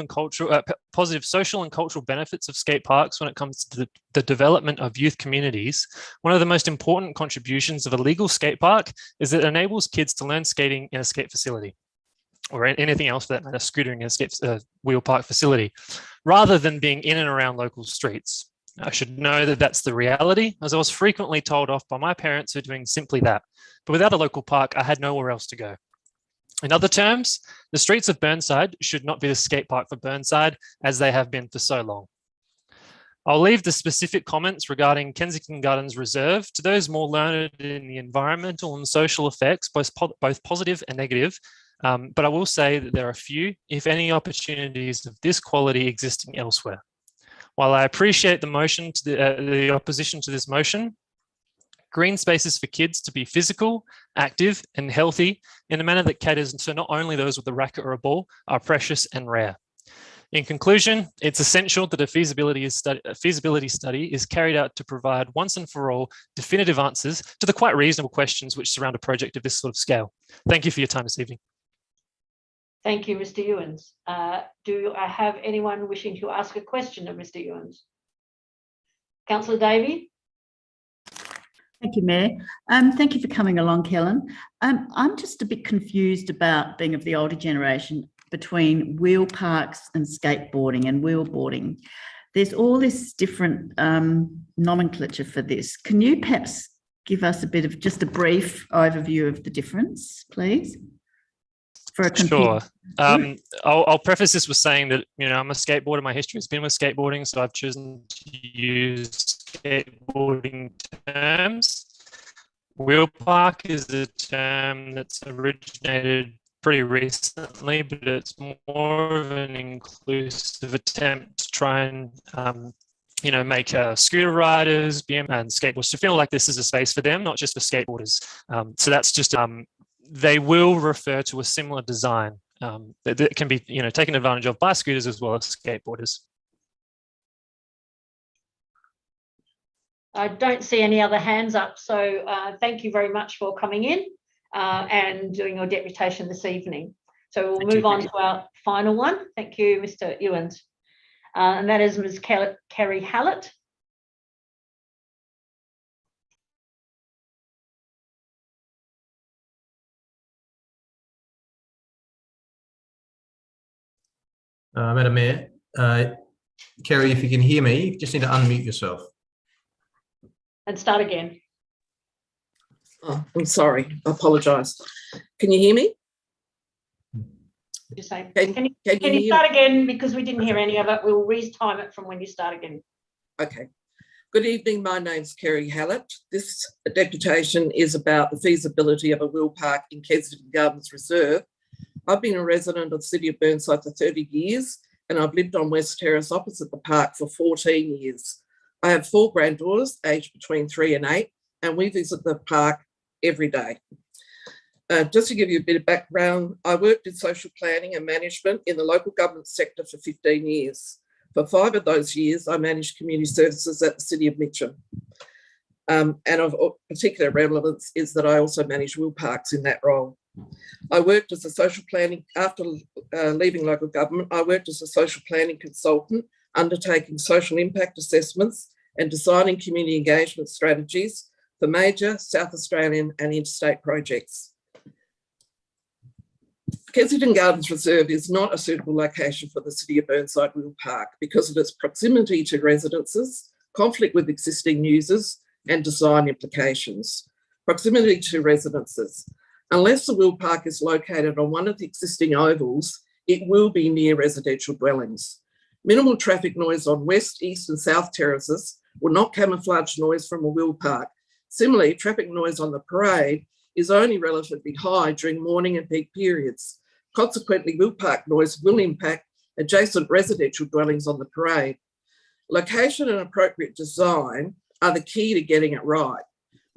social and cultural benefits of skate parks when it comes to the development of youth communities, one of the most important contributions of a legal skate park is that it enables kids to learn skating in a skate facility, or anything else for that matter, scootering in a skate wheel park facility, rather than being in and around local streets. I should know that that's the reality, as I was frequently told off by my parents for doing simply that. But without a local park, I had nowhere else to go. In other terms, the streets of Burnside should not be the skate park for Burnside, as they have been for so long. I'll leave the specific comments regarding Kensington Gardens Reserve to those more learned in the environmental and social effects, both positive and negative. But I will say that there are few, if any, opportunities of this quality existing elsewhere. While I appreciate the motion to the opposition to this motion, green spaces for kids to be physical, active, and healthy in a manner that caters to not only those with a racket or a ball are precious and rare. In conclusion, it's essential that a feasibility study is carried out to provide once and for all definitive answers to the quite reasonable questions which surround a project of this sort of scale. Thank you for your time this evening. Thank you, Mr. Ewens. Do I have anyone wishing to ask a question of Mr. Ewens? Councillor Davey? Thank you, Mayor. Thank you for coming along, Kellen. I'm just a bit confused about being of the older generation between wheel parks and skateboarding and wheelboarding. There's all this different nomenclature for this. Can you perhaps give us a bit of just a brief overview of the difference, please? Sure. I'll preface this with saying that, you know, I'm a skateboarder. My history has been with skateboarding, so I've chosen to use skateboarding terms. Wheel park is a term that's originated pretty recently, but it's more of an inclusive attempt to try and, you know, make scooter riders, BM and skateboarders to feel like this is a space for them, not just for skateboarders. So that's just, they will refer to a similar design that can be, you know, taken advantage of by scooters as well as skateboarders. I don't see any other hands up, so thank you very much for coming in and doing your deputation this evening. So we'll move on to our final one. Thank you, Mr. Ewens. And that is Ms. Kerry Hallett. Madam Mayor, Kerry, if you can hear me, you just need to unmute yourself. And start again. Oh, I'm sorry, I apologise. Can you hear me? Just say, can you start again, because we didn't hear any of it. We'll re-time it from when you start again. Okay. Good evening, my name's Kerry Hallett. This deputation is about the feasibility of a wheel park in Kensington Gardens Reserve. I've been a resident of the City of Burnside for 30 years and I've lived on West Terrace opposite the park for 14 years. I have 4 granddaughters aged between 3 and 8 and we visit the park every day. Just to give you a bit of background, I worked in social planning and management in the local government sector for 15 years. For 5 of those years, I managed community services at the City of Mitcham. And of particular relevance is that I also manage wheel parks in that role. I worked as a social planning, after leaving local government, I worked as a social planning consultant, undertaking social impact assessments and designing community engagement strategies for major South Australian and interstate projects. Kensington Gardens Reserve is not a suitable location for the City of Burnside Wheel Park because of its proximity to residences, conflict with existing users and design implications. Proximity to residences. Unless the wheel park is located on one of the existing ovals, it will be near residential dwellings. Minimal traffic noise on west, east and south terraces will not camouflage noise from a wheel park. Similarly, traffic noise on the parade is only relatively high during morning and peak periods. Consequently, wheel park noise will impact adjacent residential dwellings on the parade. Location and appropriate design are the key to getting it right.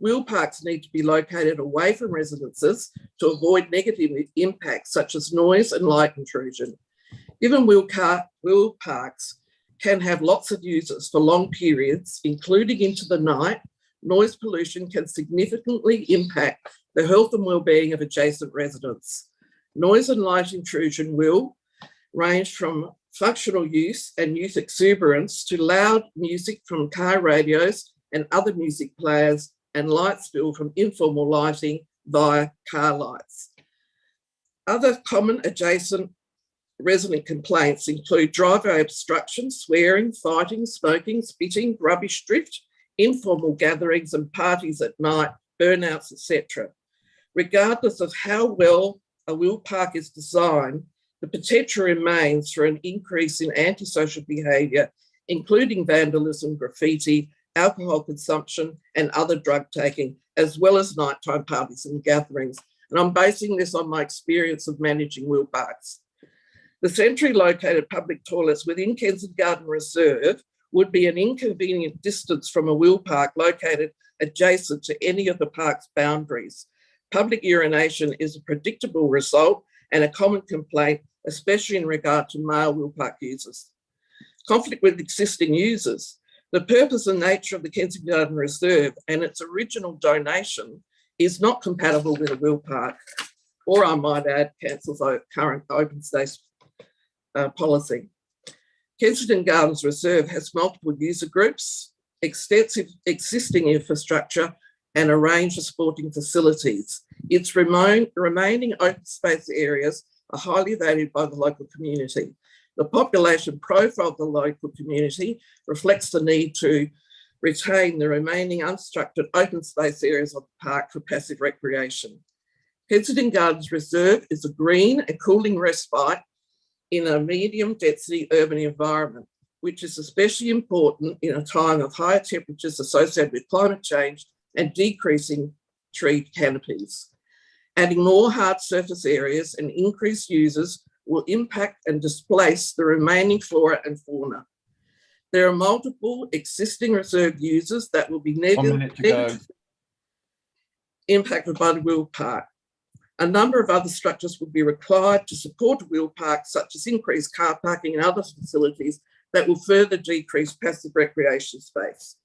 Wheel parks need to be located away from residences to avoid negative impacts such as noise and light intrusion. Given wheel parks can have lots of users for long periods, including into the night, noise pollution can significantly impact the health and well-being of adjacent residents. Noise and light intrusion will range from functional use and youth exuberance to loud music from car radios and other music players and light spill from informal lighting via car lights. Other common adjacent resident complaints include driveway obstruction, swearing, fighting, smoking, spitting, rubbish drift, informal gatherings and parties at night, burnouts, etc. Regardless of how well a wheel park is designed, the potential remains for an increase in antisocial behaviour including vandalism, graffiti, alcohol consumption, and other drug taking, as well as nighttime parties and gatherings. And I'm basing this on my experience of managing wheel parks. The centrally located public toilets within Kensington Garden Reserve would be an inconvenient distance from a wheel park located adjacent to any of the park's boundaries. Public urination is a predictable result and a common complaint, especially in regard to male wheel park users. Conflict with existing users. The purpose and nature of the Kensington Garden Reserve and its original donation is not compatible with a wheel park, or I might add, Council's current open space policy. Kensington Gardens Reserve has multiple user groups, extensive existing infrastructure, and a range of sporting facilities. Its remaining open space areas are highly valued by the local community. The population profile of the local community reflects the need to retain the remaining unstructured open space areas of the park for passive recreation. Kensington Gardens Reserve is a green and cooling respite in a medium density urban environment, which is especially important in a time of higher temperatures associated with climate change and decreasing tree canopies. Adding more hard surface areas and increased users will impact and displace the remaining flora and fauna. There are multiple existing reserve users that will be negatively impacted by the wheel park. A number of other structures will be required to support a wheel park, such as increased car parking and other facilities that will further decrease passive recreation space.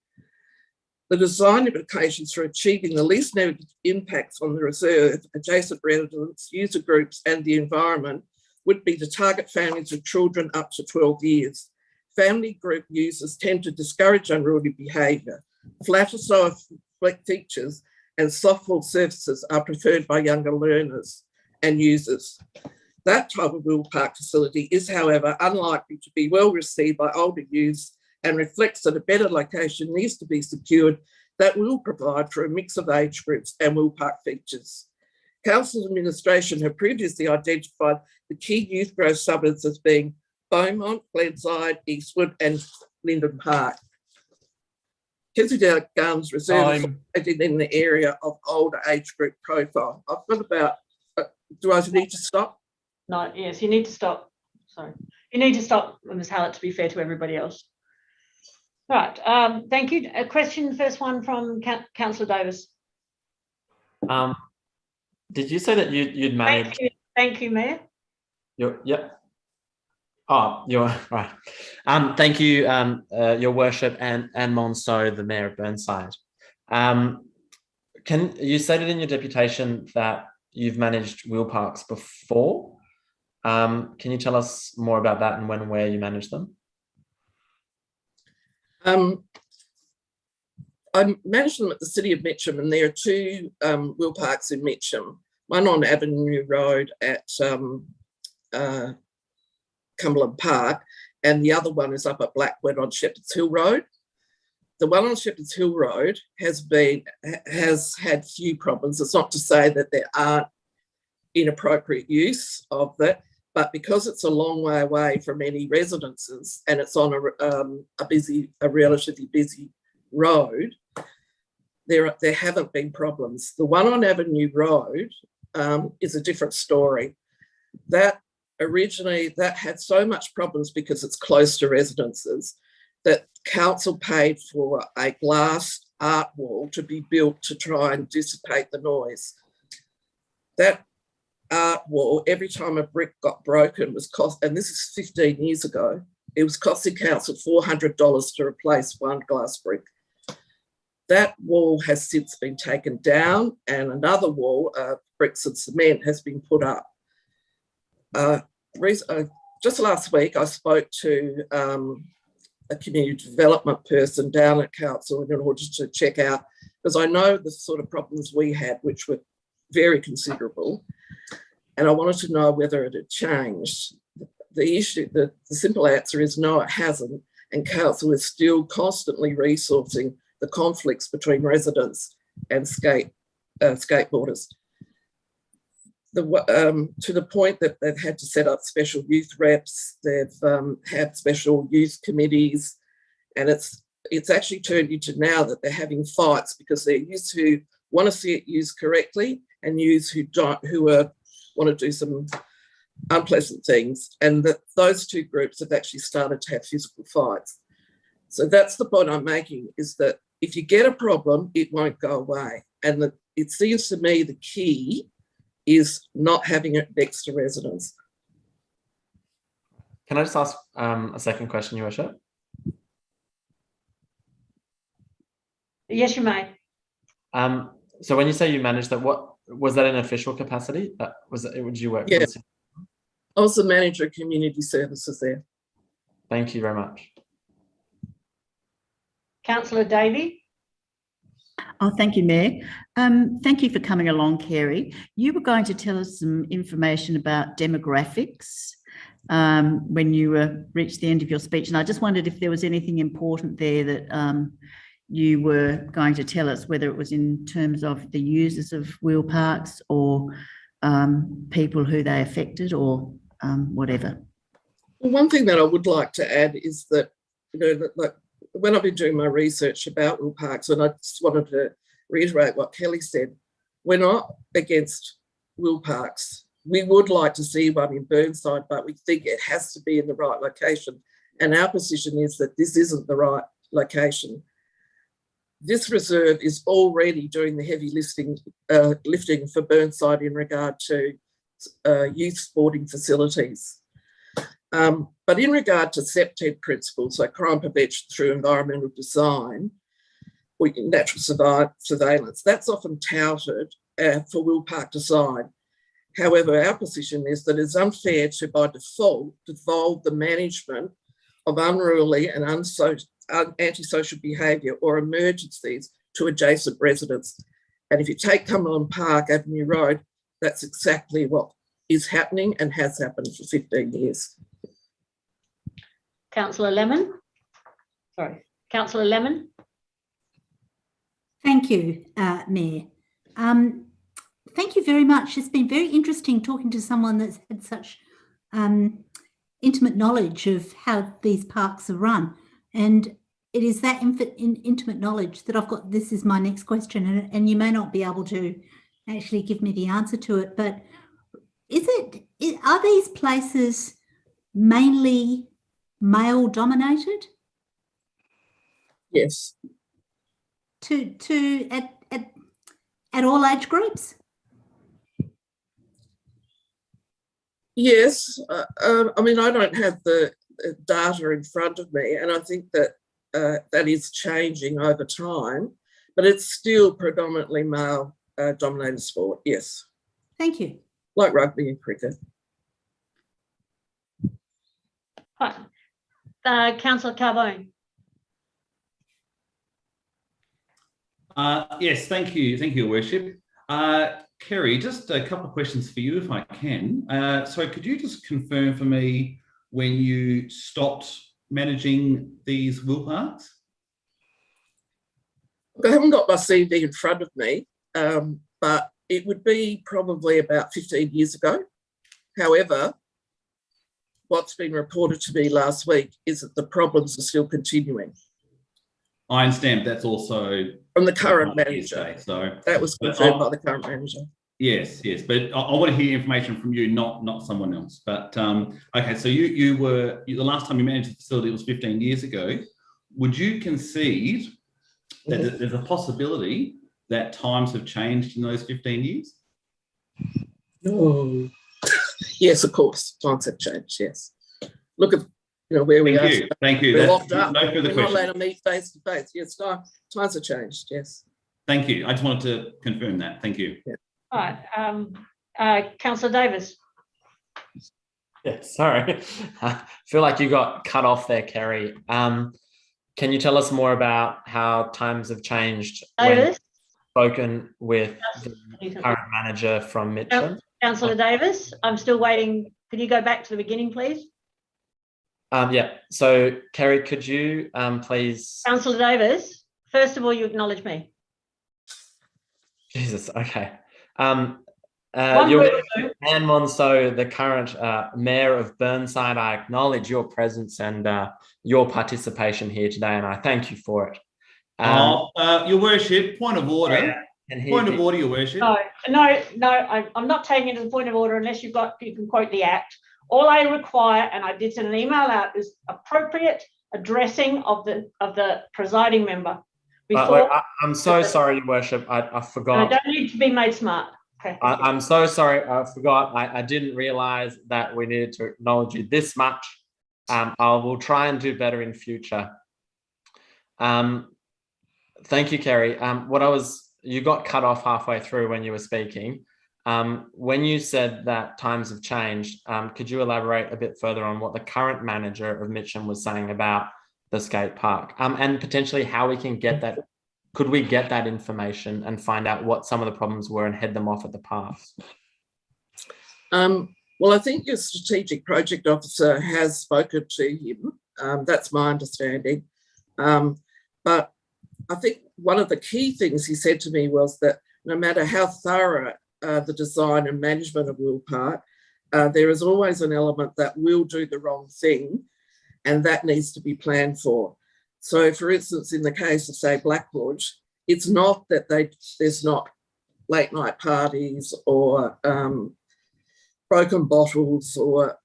The design implications for achieving the least negative impacts on the reserve, adjacent residents, user groups, and the environment would be to target families with children up to 12 years. Family group users tend to discourage unruly behaviour. Flat or soft features and soft-wall surfaces are preferred by younger learners and users. That type of wheel park facility is, however, unlikely to be well received by older youths and reflects that a better location needs to be secured that will provide for a mix of age groups and wheel park features. Council administration have previously identified the key youth growth suburbs as being Beaumont, Glenside, Eastwood and Linden Park. Kensington Gardens Reserve is located in the area of older age group profile. I've got about, do I need to stop? No, yes, you need to stop. Sorry. You need to stop, Ms. Hallett, to be fair to everybody else. Right, thank you. A question, first one from Councillor Davis. Did you say that you'd managed? Thank you, Mayor. Yep. Oh, you're right. Thank you, Your Worship, and Monceau, the Mayor of Burnside. You stated in your deputation that you've managed wheel parks before. Can you tell us more about that and when and where you managed them? I managed them at the City of Mitcham, and there are two wheel parks in Mitcham, one on Avenue Road at Cumberland Park, and the other one is up at Blackwood on Shepherd's Hill Road. The one on Shepherd's Hill Road has had few problems. It's not to say that there aren't inappropriate use of that, but because it's a long way away from any residences and it's on a relatively busy road, there haven't been problems. The one on Avenue Road is a different story. That originally had so much problems because it's close to residences that council paid for a glass art wall to be built to try and dissipate the noise. That art wall, every time a brick got broken, was and this is 15 years ago, it was costing council $400 to replace one glass brick. That wall has since been taken down and another wall, bricks and cement, has been put up. Just last week, I spoke to a community development person down at council in order to check out, because I know the sort of problems we had, which were very considerable, and I wanted to know whether it had changed. The simple answer is no, it hasn't, and council is still constantly resourcing the conflicts between residents and skateboarders. To the point that they've had to set up special youth reps, they've had special youth committees, And it's actually turned into now that they're having fights because they're youths who want to see it used correctly and youths who want to do some unpleasant things, and that those two groups have actually started to have physical fights. So that's the point I'm making, is that if you get a problem, it won't go away. And it seems to me the key is not having it next to residents. Can I just ask a second question, Your Worship? Yes, you may. So when you say you managed that, what was that in official capacity? Would you work? Yeah, I was the manager of community services there. Thank you very much. Councillor Davey. Oh, thank you, Mayor. Thank you for coming along, Kerry. You were going to tell us some information about demographics when you reached the end of your speech, and I just wondered if there was anything important there that you were going to tell us, whether it was in terms of the users of wheel parks or people who they affected or whatever. Well, one thing that I would like to add is that, like when I've been doing my research about wheel parks, and I just wanted to reiterate what Kelly said, we're not against wheel parks. We would like to see one in Burnside, but we think it has to be in the right location. And our position is that this isn't the right location. This reserve is already doing the heavy lifting for Burnside in regard to youth sporting facilities. But in regard to SEPTED principles, like crime prevention through environmental design, or natural surveillance, that's often touted for Will Park design. However, our position is that it's unfair to, by default, devolve the management of unruly and antisocial behaviour or emergencies to adjacent residents. And if you take Cumberland Park Avenue Road, that's exactly what is happening and has happened for 15 years. Councillor Lemon. Sorry, Councillor Lemon. Thank you, Mayor. Thank you very much. It's been very interesting talking to someone that's had such intimate knowledge of how these parks are run. And it is that intimate knowledge that I've got. This is my next question, and you may not be able to actually give me the answer to it, but are these places mainly male dominated? Yes. At all age groups? Yes. I mean, I don't have the data in front of me, and I think that that is changing over time, but it's still predominantly male dominated sport. Yes. Thank you. Like rugby and cricket. Hi. Councillor Carbone. Yes, thank you, Your Worship. Kerry, just a couple of questions for you, if I can. So could you just confirm for me when you stopped managing these wheel parks? I haven't got my CV in front of me, but it would be probably about 15 years ago. However, what's been reported to me last week is that the problems are still continuing. I understand that's also from the current manager. So that was confirmed by the current manager. Yes, but I want to hear information from you, not someone else. But okay, so you were the last time you managed the facility was 15 years ago. Would you concede that there's a possibility that times have changed in those 15 years? No. Yes, of course, times have changed. Yes. Look at where we are. Thank you. We're locked up. No further questions. We're not allowed to meet face to face. Yes, times have changed. Yes. Thank you. I just wanted to confirm that. Thank you. Yeah. All right, Councillor Davis. Yeah, sorry. I feel like you got cut off there, Kerry. Can you tell us more about how times have changed when spoken with the current manager from Mitcham? Councillor Davis, I'm still waiting. Could you go back to the beginning, please? Yeah. So, Kerry, could you please? Councillor Davis, first of all, you acknowledge me. Jesus. Okay. Anne Monceau, the current Mayor of Burnside, I acknowledge your presence and your participation here today, and I thank you for it. Your Worship, point of order. Point of order, Your Worship. I'm not taking it as a point of order unless you can quote the Act. All I require, and I did send an email out, is appropriate addressing of the presiding member. I'm so sorry, Your Worship. I forgot. I don't need to be made smart. Okay. I'm so sorry. I forgot. I didn't realise that we needed to acknowledge you this much. I will try and do better in future. Thank you, Kerry. You got cut off halfway through when you were speaking. When you said that times have changed, could you elaborate a bit further on what the current manager of Mitcham was saying about the skate park, and potentially how we can get that? Could we get that information and find out what some of the problems were and head them off at the pass? Well, I think your strategic project officer has spoken to him. That's my understanding. But I think one of the key things he said to me was that no matter how thorough the design and management of Will Park, there is always an element that will do the wrong thing, and that needs to be planned for. So, for instance, in the case of, say, Blackwood, it's not that there's not late night parties or broken bottles or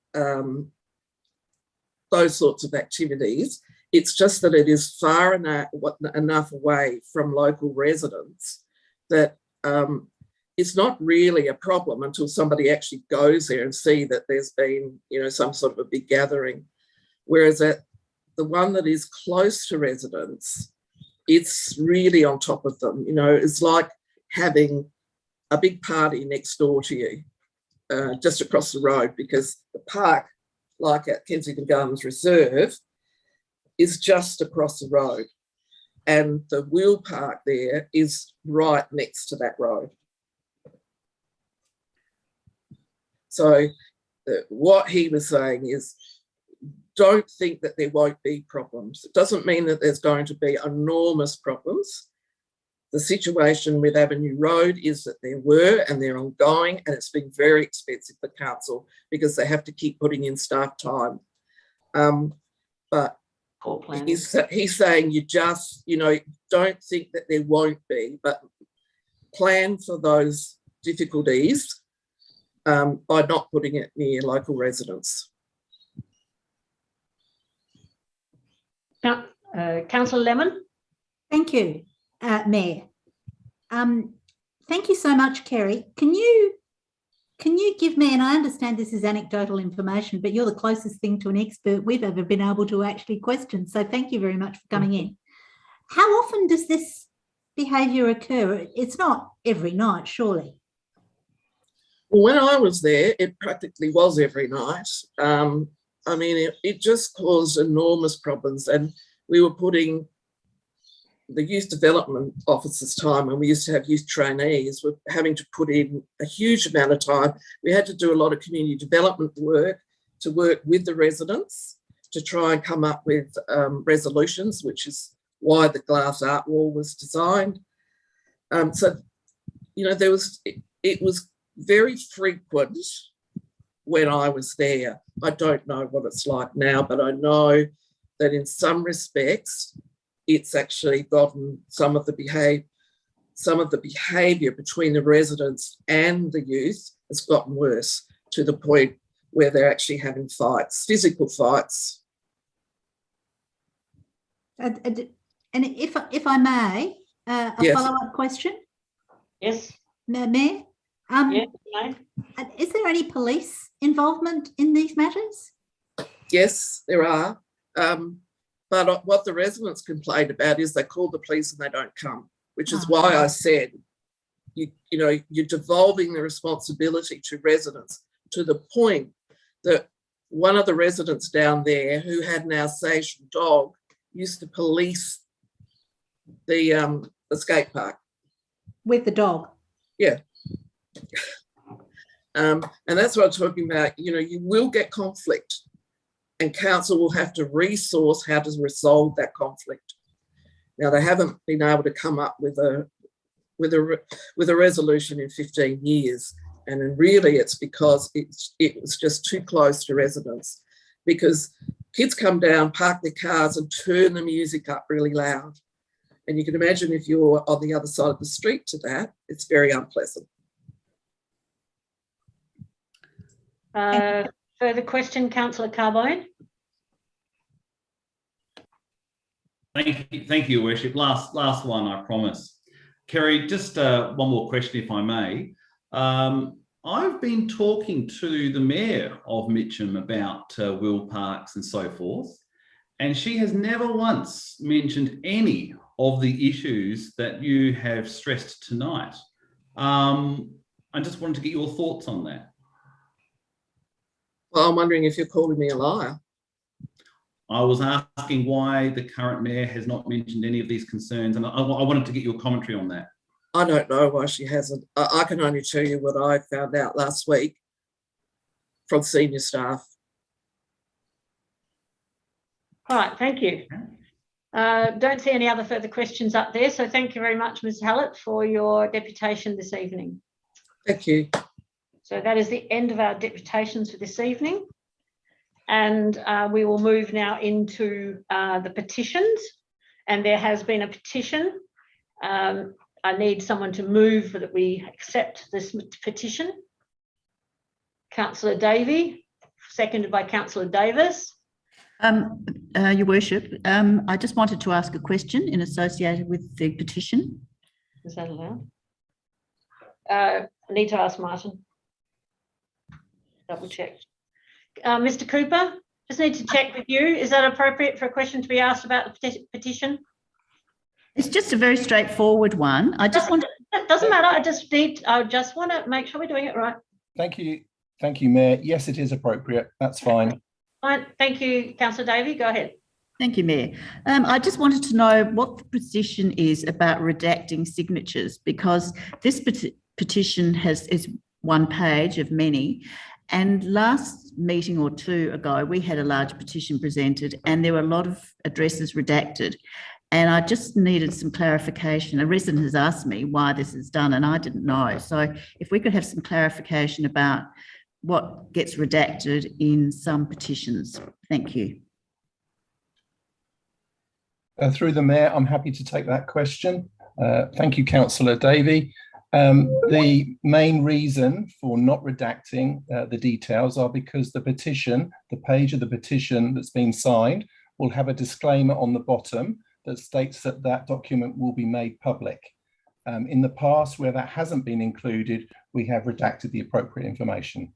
those sorts of activities. It's just that it is far enough away from local residents that it's not really a problem until somebody actually goes there and see that there's been, some sort of a big gathering. Whereas at the one that is close to residents, it's really on top of them. It's like having a big party next door to you, just across the road, because the park, like at Kensington Gardens Reserve, is just across the road. And the Wheel Park there is right next to that road. So what he was saying is, don't think that there won't be problems. It doesn't mean that there's going to be enormous problems. The situation with Avenue Road is that there were, and they're ongoing, and it's been very expensive for council because they have to keep putting in staff time. But he's saying you just, don't think that there won't be, but plan for those difficulties by not putting it near local residents. Councillor Lemon. Thank you, Mayor. Thank you so much, Kerry. Can you give me, and I understand this is anecdotal information, but you're the closest thing to an expert we've ever been able to actually question. So thank you very much for coming in. How often does this behaviour occur? It's not every night, surely. Well, when I was there, it practically was every night. It just caused enormous problems, and we were putting the youth development officers' time, and we used to have youth trainees, were having to put in a huge amount of time. We had to do a lot of community development work to work with the residents to try and come up with resolutions, which is why the glass art wall was designed. It was very frequent when I was there. I don't know what it's like now, but I know that in some respects, it's actually gotten some of the behaviour between the residents and the youth has gotten worse, to the point where they're actually having fights, physical fights. And if I may, Yes. follow-up question? Yes. Mayor? Yes, no. Is there any police involvement in these matters? Yes, there are. But what the residents complained about is they call the police and they don't come, which is why I said, you're devolving the responsibility to residents, to the point that one of the residents down there who had an Alsatian dog used to police the skate park. With the dog? Yeah. And that's what I'm talking about. You will get conflict, and council will have to resource how to resolve that conflict. Now, they haven't been able to come up with a resolution in 15 years And then really it's because it was just too close to residents, because kids come down, park their cars and turn the music up really loud. And you can imagine if you're on the other side of the street to that, it's very unpleasant. Further question, Councillor Carbone? Thank you, Worship. Last one, I promise. Kerry, just one more question, if I may. I've been talking to the Mayor of Mitcham about wheel parks and so forth, and she has never once mentioned any of the issues that you have stressed tonight. I just wanted to get your thoughts on that. Well, I'm wondering if you're calling me a liar. I was asking why the current Mayor has not mentioned any of these concerns, and I wanted to get your commentary on that. I don't know why she hasn't. I can only tell you what I found out last week from senior staff. All right, thank you. Don't see any other further questions up there, so thank you very much, Ms. Hallett, for your deputation this evening. Thank you. So that is the end of our deputations for this evening. And we will move now into the petitions. And there has been a petition. I need someone to move that we accept this petition. Councillor Davey, seconded by Councillor Davis. Your Worship, I just wanted to ask a question in associated with the petition. Is that allowed? I need to ask Martin. Double check. Mr. Cooper, just need to check with you. Is that appropriate for a question to be asked about the petition? It's just a very straightforward one. I just want. It doesn't matter. I just want to make sure we're doing it right. Thank you, Mayor. Yes, it is appropriate. That's fine. Fine. Thank you, Councillor Davey. Go ahead. Thank you, Mayor. I just wanted to know what the position is about redacting signatures, because this petition is one page of many. And last meeting or two ago, we had a large petition presented and there were a lot of addresses redacted. And I just needed some clarification. A resident has asked me why this is done and I didn't know. So if we could have some clarification about what gets redacted in some petitions. Thank you. Through the Mayor, I'm happy to take that question. Thank you, Councillor Davey. The main reason for not redacting the details are because the petition, the page of the petition that's been signed, will have a disclaimer on the bottom that states that that document will be made public. In the past, where that hasn't been included, we have redacted the appropriate information.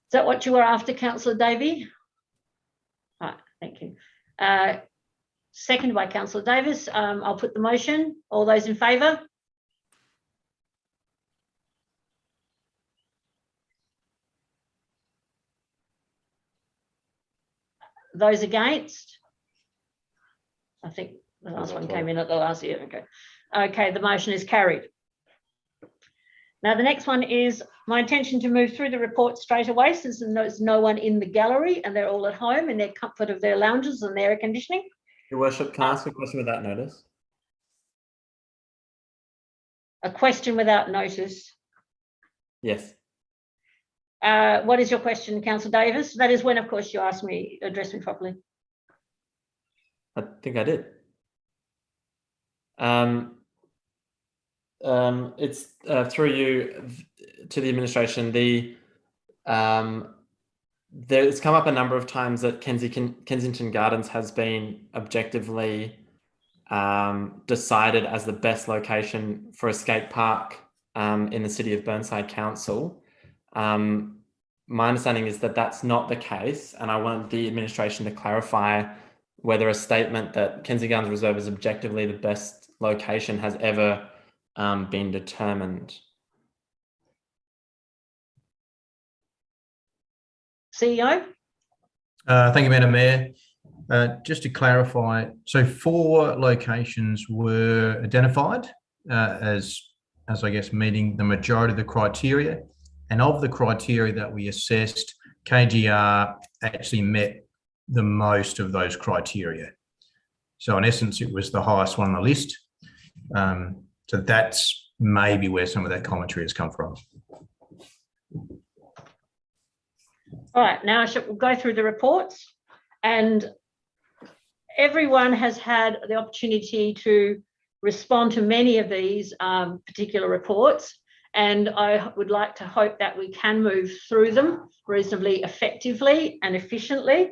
Is that what you were after, Councillor Davey? All right, thank you. Seconded by Councillor Davis. I'll put the motion. All those in favour? Those against? I think the last one came in at the last year. Okay. Okay, the motion is carried. Now, the next one is my intention to move through the report straight away, since there's no one in the gallery and they're all at home in their comfort of their lounges and their air conditioning. Your Worship, can I ask a question without notice? A question without notice? Yes. What is your question, Councillor Davis? That is when, of course, you ask me, address me properly. I think I did. It's through you to the administration. It's come up a number of times that Kensington Gardens has been objectively decided as the best location for a skate park in the City of Burnside Council. My understanding is that that's not the case, and I want the administration to clarify whether a statement that Kensington Gardens Reserve is objectively the best location has ever been determined. CEO? Thank you, Madam Mayor. Just to clarify, so 4 locations were identified as I guess meeting the majority of the criteria, and of the criteria that we assessed, KGR actually met the most of those criteria. So in essence, it was the highest one on the list. So that's maybe where some of that commentary has come from. All right, now we'll go through the reports, and everyone has had the opportunity to respond to many of these particular reports, and I would like to hope that we can move through them reasonably effectively and efficiently.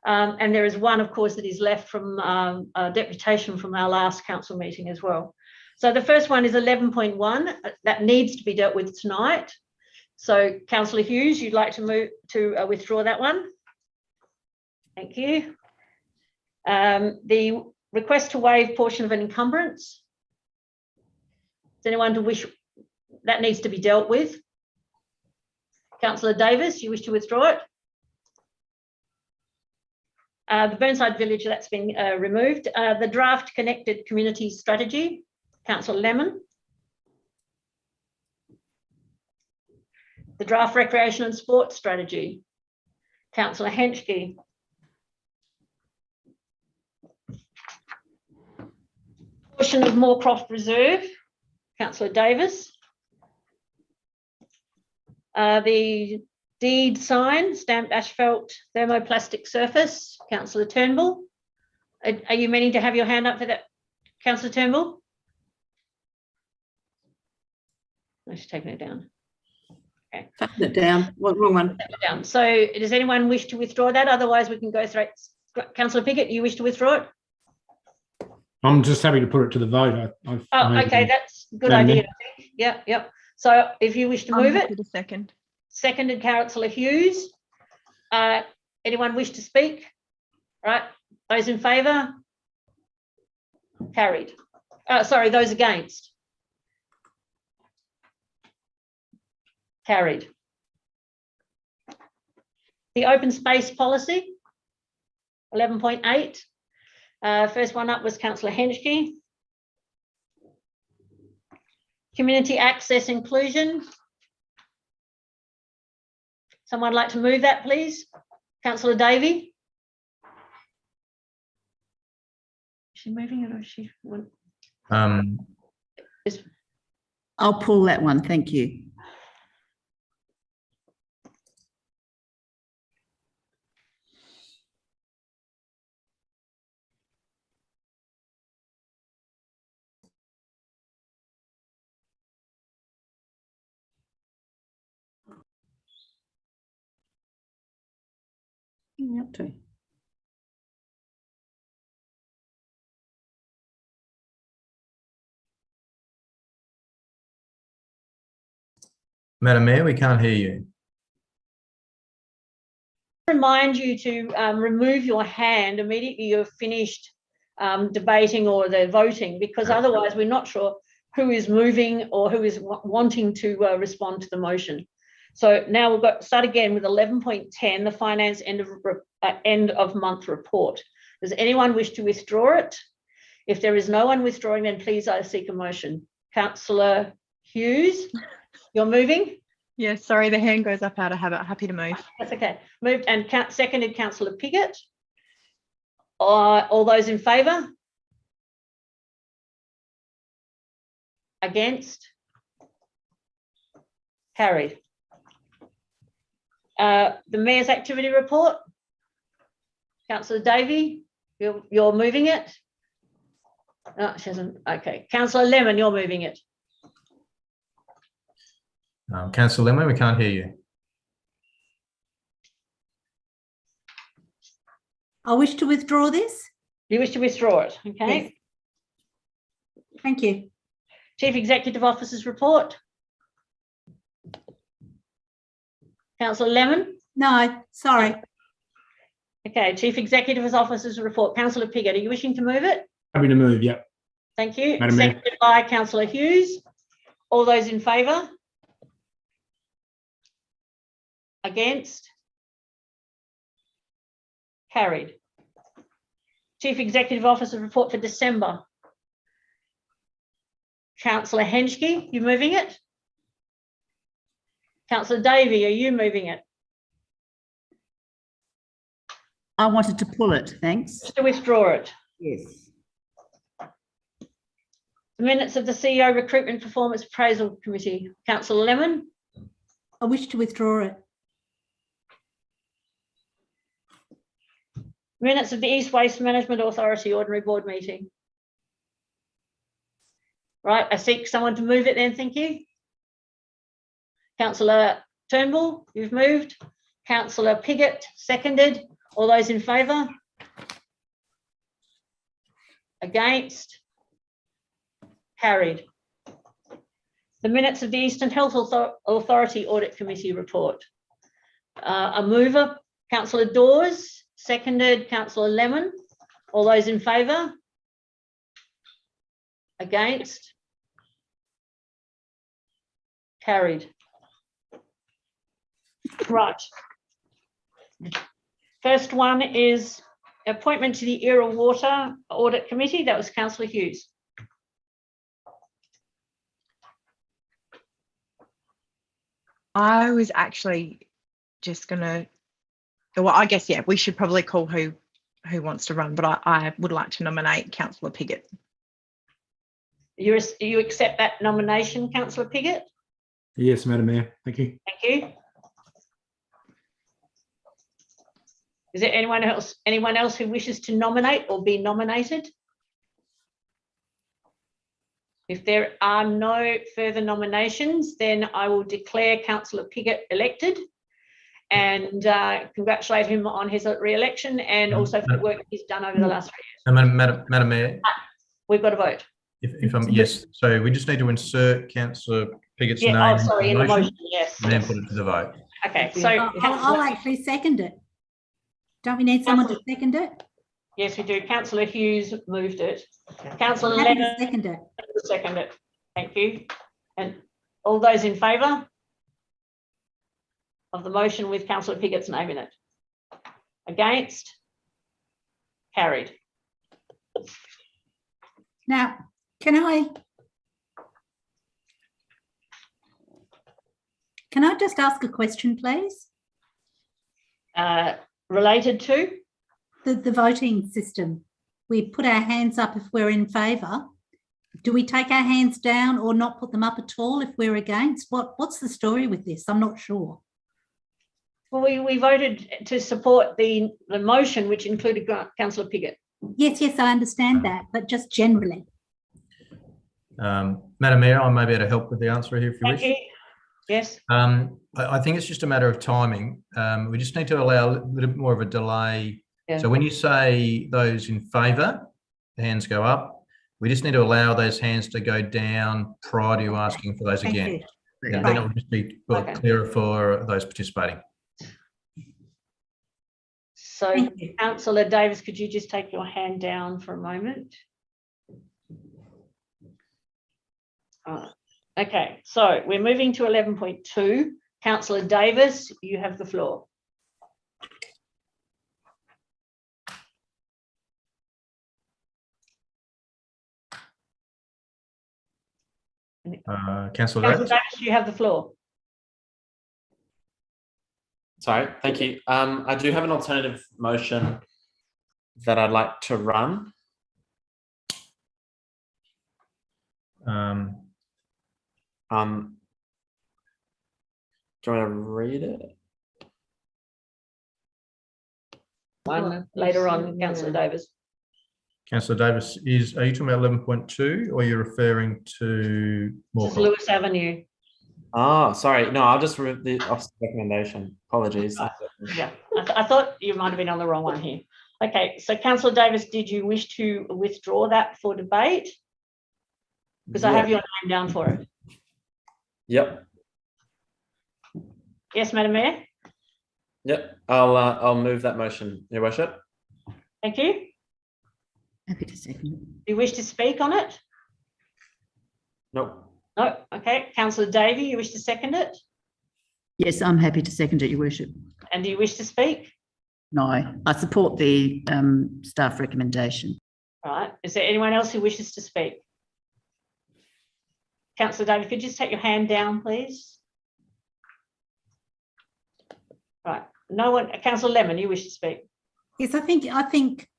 And there is one, of course, that is left from a deputation from our last council meeting as well. So the first one is 11.1 that needs to be dealt with tonight. So Councillor Hughes, you'd like to move to withdraw that one? Thank you. The request to waive portion of an encumbrance. Does anyone to wish that needs to be dealt with? Councillor Davis, you wish to withdraw it? The Burnside Village, that's been removed. The draft connected community strategy, Councillor Lemon. The draft recreation and sports strategy, Councillor Henschke. Portion of Moorcroft Reserve, Councillor Davis. The deed sign, stamped asphalt thermoplastic surface, Councillor Turnbull. Are you meaning to have your hand up for that, Councillor Turnbull? No, she's taking it down. Okay. Taking it down. What, wrong one? Down. So does anyone wish to withdraw that? Otherwise, we can go straight. Councillor Pickett, you wish to withdraw it? I'm just happy to put it to the vote. Okay, that's a good idea. I think. Yep. So if you wish to move it. Second. Seconded, Councillor Hughes. Anyone wish to speak? Right. Those in favour? Carried. Sorry, those against? Carried. The open space policy, 11.8. First one up was Councillor Henschke. Community access inclusion. Someone like to move that, please? Councillor Davey. Is she moving it or is she? I'll pull that one. Thank you. Up to. Madam Mayor, we can't hear you. Remind you to remove your hand immediately you've finished debating or the voting, because otherwise we're not sure who is moving or who is wanting to respond to the motion. So now we'll start again with 11.10, the finance end of month report. Does anyone wish to withdraw it? If there is no one withdrawing, then please I seek a motion. Councillor Hughes, you're moving? Yeah, sorry, the hand goes up out of habit. Happy to move. That's okay. Moved and seconded, Councillor Piggott. All those in favour? Against? Carried. The Mayor's activity report. Councillor Davey, you're moving it? No, she hasn't. Okay. Councillor Lemon, you're moving it. Councillor Lemon, we can't hear you. I wish to withdraw this. You wish to withdraw it, okay? Yes. Thank you. Chief Executive Officer's report. Councillor Lemon? No, sorry. Okay, Chief Executive Officer's report. Councillor Piggott, are you wishing to move it? Happy to move, yep. Thank you. Madam Mayor. Seconded by Councillor Hughes. All those in favour? Against? Carried. Chief Executive Officer's report for December. Councillor Henschke, you moving it? Councillor Davey, are you moving it? I wanted to pull it, thanks. To withdraw it? Yes. The minutes of the CEO Recruitment Performance Appraisal Committee. Councillor Lemon. I wish to withdraw it. Minutes of the East Waste Management Authority Ordinary Board meeting. Right, I seek someone to move it then, thank you. Councillor Turnbull, you've moved. Councillor Piggott, seconded. All those in favour? Against? Carried. The minutes of the Eastern Health Authority Audit Committee report. A mover, Councillor Dawes, seconded, Councillor Lemon. All those in favour? Against? Carried. Right. First one is appointment to the Era Water Audit Committee. That was Councillor Hughes. I was actually just going to, well, I guess, yeah, we should probably call who wants to run, but I would like to nominate Councillor Piggott. You accept that nomination, Councillor Piggott? Yes, Madam Mayor. Thank you. Thank you. Is there anyone else who wishes to nominate or be nominated? If there are no further nominations, then I will declare Councillor Piggott elected and congratulate him on his re-election and also for the work he's done over the last 3 years. Madam Mayor. We've got to vote. If I'm yes, so we just need to insert Councillor Piggott's name. Oh, sorry, in the motion, yes. And then put it to the vote. Okay, so I'll actually second it. Don't we need someone to second it? Yes, we do. Councillor Hughes moved it. Councillor Happy to Lennon second it. second it. Thank you. And all those in favour of the motion with Councillor Piggott's name in it? Against? Carried. Now, can I just ask a question, please? Related to? The voting system. We put our hands up if we're in favour. Do we take our hands down or not put them up at all if we're against? What's the story with this? I'm not sure. Well, we voted to support the motion, which included Councillor Piggott. Yes, I understand that, but just generally. Madam Mayor, I may be able to help with the answer here if you wish. Thank you. Yes. I think it's just a matter of timing. We just need to allow a little bit more of a delay. Yeah. So when you say those in favour, the hands go up. We just need to allow those hands to go down prior to asking for those again. And then it will just be clearer for those participating. So, Councillor Davis, could you just take your hand down for a moment? Okay, so we're moving to 11.2. Councillor Davis, you have the floor. Councillor Davis, you have the floor. Sorry, thank you. I do have an alternative motion that I'd like to run. Do you want to read it? Later on, Councillor Davis. Councillor Davis, are you talking about 11.2 or you're referring to This is Lewis Avenue. Oh, sorry. No, I'll just remove the opposite recommendation. Apologies. Yeah, I thought you might have been on the wrong one here. Okay, so Councillor Davis, did you wish to withdraw that for debate? Because I have your name down for it. Yep. Yes, Madam Mayor. Yep. I'll move that motion, Your Worship. Thank you. Happy to second it. Do you wish to speak on it? Nope. No. Okay. Councillor Davey, you wish to second it? Yes, I'm happy to second it, Your Worship. And do you wish to speak? No, I support the staff recommendation. Right. Is there anyone else who wishes to speak? Councillor Davey, could you just take your hand down, please? Right. No one. Councillor Lemon, you wish to speak? Yes, I think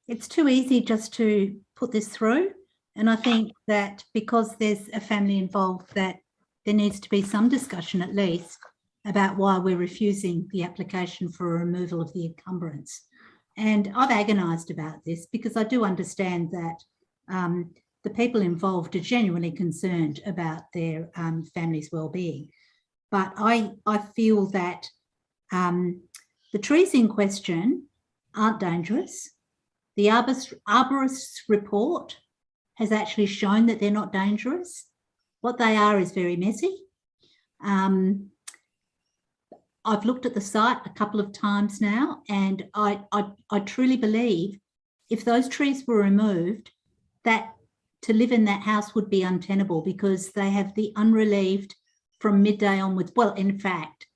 it's too easy just to put this through. And I think that because there's a family involved, that there needs to be some discussion at least about why we're refusing the application for a removal of the encumbrance. And I've agonised about this because I do understand that the people involved are genuinely concerned about their family's well-being. But I feel that the trees in question aren't dangerous. The arborist's report has actually shown that they're not dangerous. What they are is very messy. I've looked at the site a couple of times now, and I truly believe if those trees were removed, that to live in that house would be untenable because they have the unrelieved from midday onwards. Well, in fact,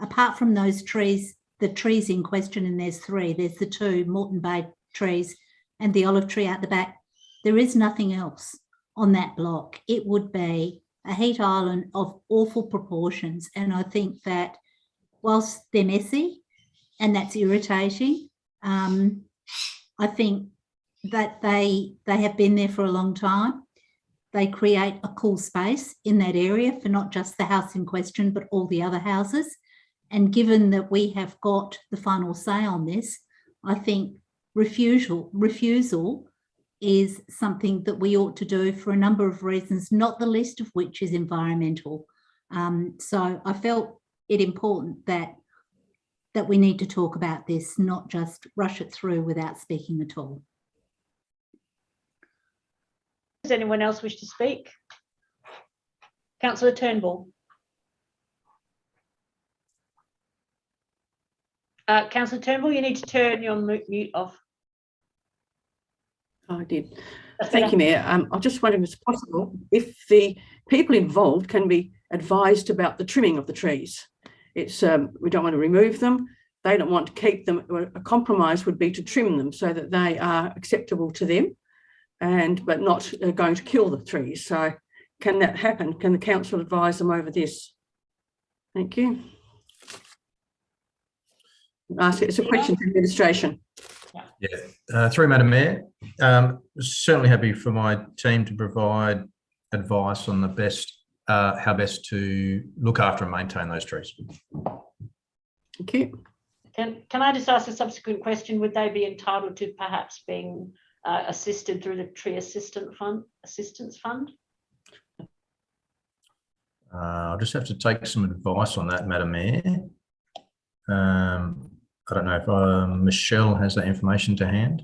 apart from those trees, the trees in question, and there's three, there's the two Moreton Bay trees and the olive tree out the back, there is nothing else on that block. It would be a heat island of awful proportions. And I think that whilst they're messy and that's irritating, I think that they have been there for a long time. They create a cool space in that area for not just the house in question, but all the other houses. And given that we have got the final say on this, I think refusal is something that we ought to do for a number of reasons, not the least of which is environmental. So I felt it important that we need to talk about this, not just rush it through without speaking at all. Does anyone else wish to speak? Councillor Turnbull. Councillor Turnbull, you need to turn your mute off. I did. Thank you, Mayor. I'm just wondering if it's possible if the people involved can be advised about the trimming of the trees. It's we don't want to remove them. They don't want to keep them. A compromise would be to trim them so that they are acceptable to them, but not going to kill the trees. So can that happen? Can the council advise them over this? Thank you. It's a question for administration. Yeah, through Madam Mayor, certainly happy for my team to provide advice on the best, how best to look after and maintain those trees. Thank you. Can I just ask a subsequent question? Would they be entitled to perhaps being assisted through the Tree Assistance Fund? I'll just have to take some advice on that, Madam Mayor. I don't know if Michelle has that information to hand.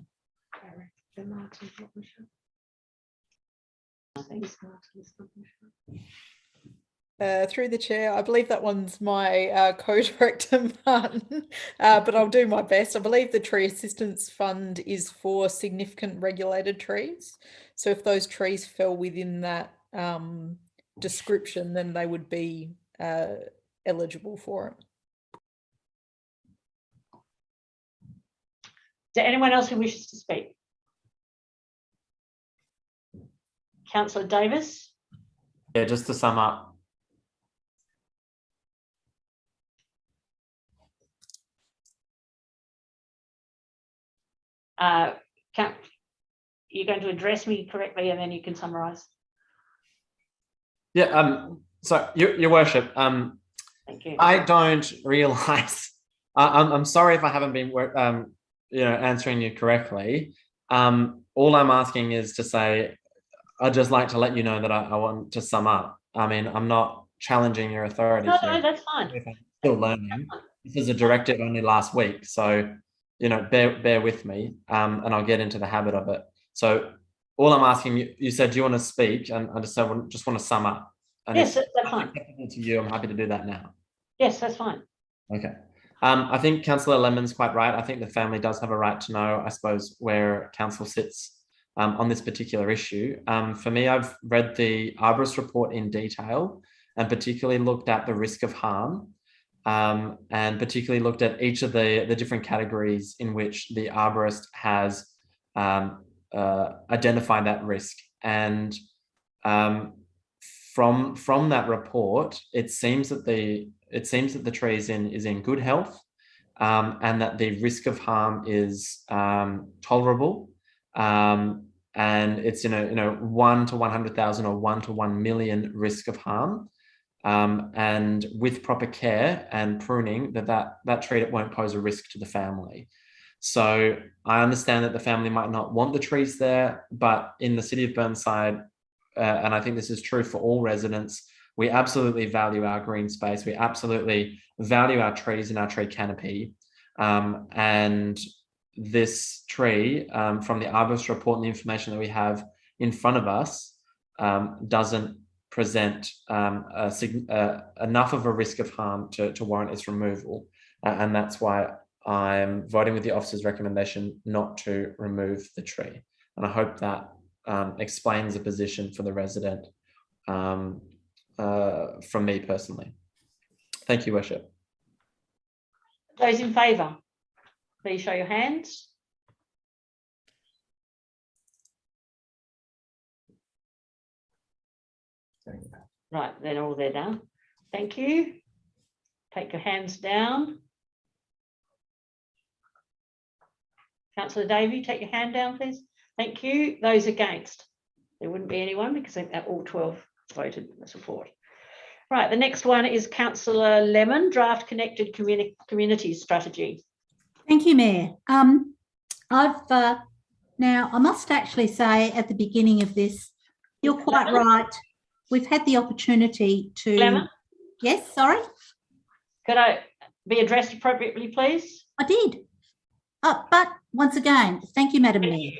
Through the chair, I believe that one's my co-director, Martin, but I'll do my best. I believe the Tree Assistance Fund is for significant regulated trees. So if those trees fell within that description, then they would be eligible for it. Is there anyone else who wishes to speak? Councillor Davis? Yeah, just to sum up. You're going to address me correctly and then you can summarise. Yeah, so Your Worship, thank you. I don't realise, I'm sorry if I haven't been answering you correctly. All I'm asking is to say, I'd just like to let you know that I want to sum up. I mean, I'm not challenging your authority. No, that's fine. I'm still learning. This is a directive only last week, so bear with me, and I'll get into the habit of it. So all I'm asking you said, do you want to speak? And I just want to sum up. And yes, that's fine. To you, I'm happy to do that now. Yes, that's fine. Okay. I think Councillor Lemon's quite right. I think the family does have a right to know, I suppose, where council sits on this particular issue. For me, I've read the arborist report in detail and particularly looked at the risk of harm and particularly looked at each of the different categories in which the arborist has identified that risk. And from that report, it seems that the tree is in good health, and that the risk of harm is tolerable. and it's in a 1 to 100,000 or 1 to 1 million risk of harm. And with proper care and pruning, that tree won't pose a risk to the family. So I understand that the family might not want the trees there, but in the city of Burnside, and I think this is true for all residents, we absolutely value our green space. We absolutely value our trees and our tree canopy. And this tree, from the arborist report and the information that we have in front of us, doesn't present enough of a risk of harm to warrant its removal. And that's why I'm voting with the officer's recommendation not to remove the tree. And I hope that explains the position for the resident from me personally. Thank you, Worship. Those in favour, please show your hands. Right, then all they're done. Thank you. Take your hands down. Councillor Davey, take your hand down, please. Thank you. Those against? There wouldn't be anyone because I think that all 12 voted support. Right, the next one is Councillor Lemon, Draft Connected Communities Strategy. Thank you, Mayor. Now, I must actually say at the beginning of this, you're quite right. We've had the opportunity to... Lemon? Yes, sorry? Could I be addressed appropriately, please? I did. But once again, thank you, Madam Mayor.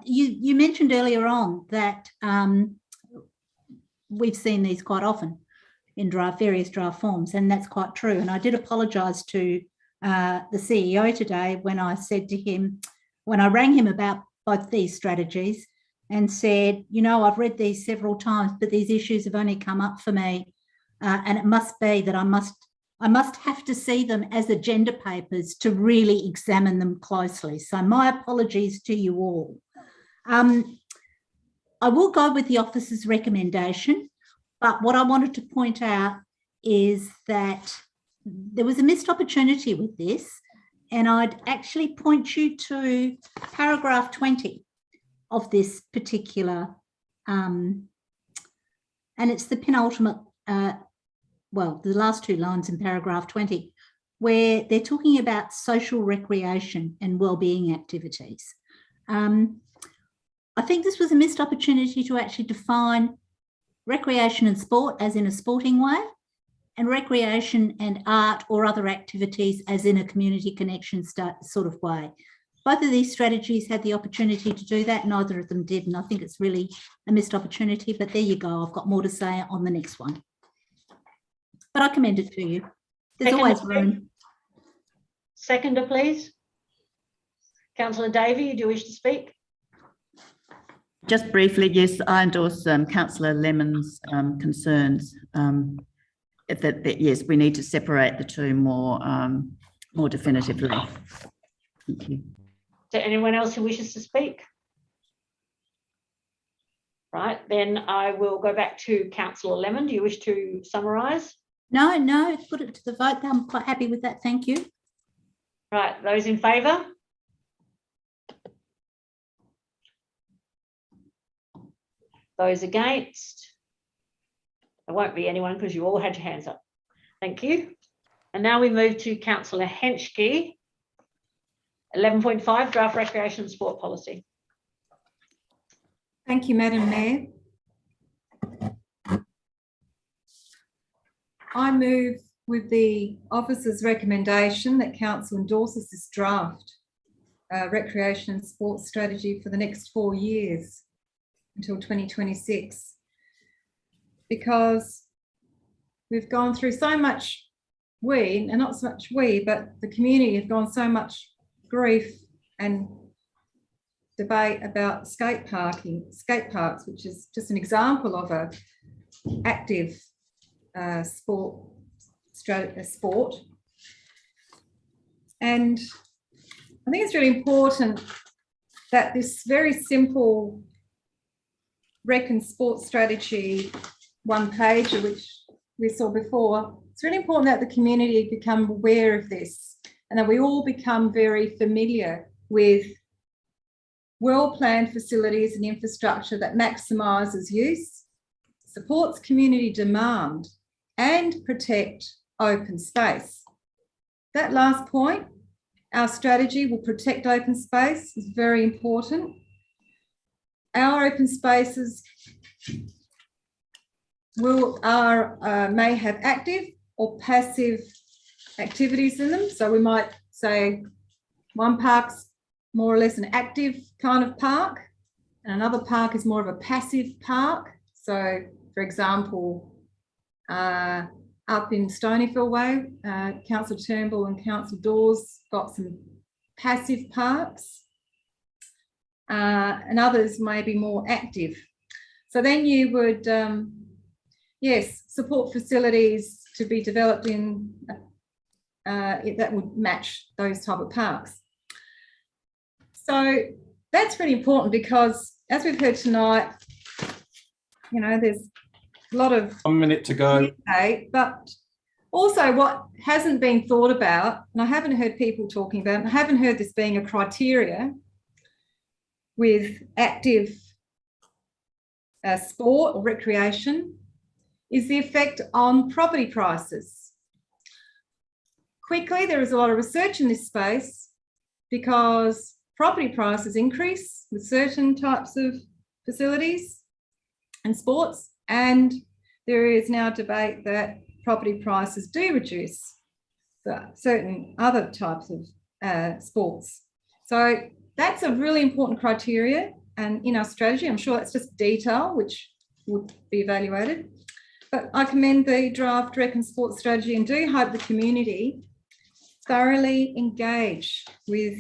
You mentioned earlier on that we've seen these quite often in various draft forms, and that's quite true. And I did apologise to the CEO today when I said to him, when I rang him about both these strategies and said, you know, I've read these several times, but these issues have only come up for me, and it must be that I must have to see them as agenda papers to really examine them closely. So my apologies to you all. I will go with the officer's recommendation, but what I wanted to point out is that there was a missed opportunity with this, and I'd actually point you to paragraph 20 of this particular, and it's the penultimate, well, the last two lines in paragraph 20, where they're talking about social recreation and wellbeing activities. I think this was a missed opportunity to actually define recreation and sport as in a sporting way, and recreation and art or other activities as in a community connection sort of way. Both of these strategies had the opportunity to do that, neither of them did, and I think it's really a missed opportunity, but there you go. I've got more to say on the next one. But I commend it to you. There's always room. Seconder, please. Councillor Davey, do you wish to speak? Just briefly, yes, I endorse Councillor Lemon's concerns that yes, we need to separate the two more definitively. Thank you. Is there anyone else who wishes to speak? Right, then I will go back to Councillor Lemon. Do you wish to summarise? No, put it to the vote. I'm quite happy with that. Thank you. Right, those in favour? Those against? There won't be anyone because you all had your hands up. Thank you. And now we move to Councillor Henschke, 11.5, Draft Recreation and Sport Policy. Thank you, Madam Mayor. I move with the officer's recommendation that Council endorses this draft recreation and sports strategy for the next 4 years until 2026, because we've gone through so much, and not so much we, but the community have gone so much grief and debate about skate parks, which is just an example of a active sport. And I think it's really important that this very simple rec and sports strategy one page, which we saw before, it's really important that the community become aware of this and that we all become very familiar with well-planned facilities and infrastructure that maximises use, supports community demand, and protect open space. That last point, our strategy will protect open space, is very important. Our open spaces may have active or passive activities in them. So we might say one park's more or less an active kind of park, and another park is more of a passive park. So, for example, up in Stonyfield Way, Councillor Turnbull and Councillor Dawes got some passive parks, and others may be more active. So then you would, yes, support facilities to be developed in that would match those type of parks. So that's really important because, as we've heard tonight, you know, there's a lot of 1 minute to go. But also what hasn't been thought about, and I haven't heard people talking about, and I haven't heard this being a criteria with active sport or recreation, is the effect on property prices. Quickly, there is a lot of research in this space because property prices increase with certain types of facilities and sports, and there is now debate that property prices do reduce for certain other types of sports. So that's a really important criteria, and in our strategy, I'm sure that's just detail which would be evaluated. But I commend the draft rec and sports strategy and do hope the community thoroughly engage with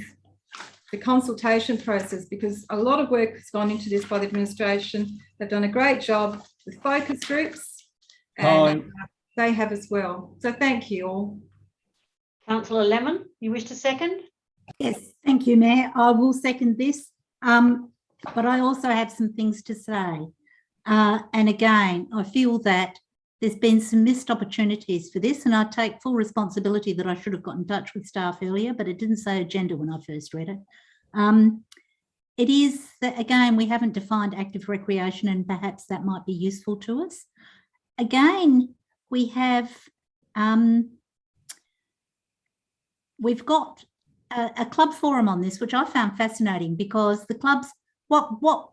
the consultation process, because a lot of work has gone into this by the administration. They've done a great job with focus groups, and they have as well. So thank you all. Councillor Lemon, you wish to second? Yes, thank you, Mayor. I will second this, but I also have some things to say. And again, I feel that there's been some missed opportunities for this, and I take full responsibility that I should have got in touch with staff earlier, but it didn't say agenda when I first read it. It is that, again, we haven't defined active recreation, and perhaps that might be useful to us. Again, we have, we've got a club forum on this, which I found fascinating, because the clubs, what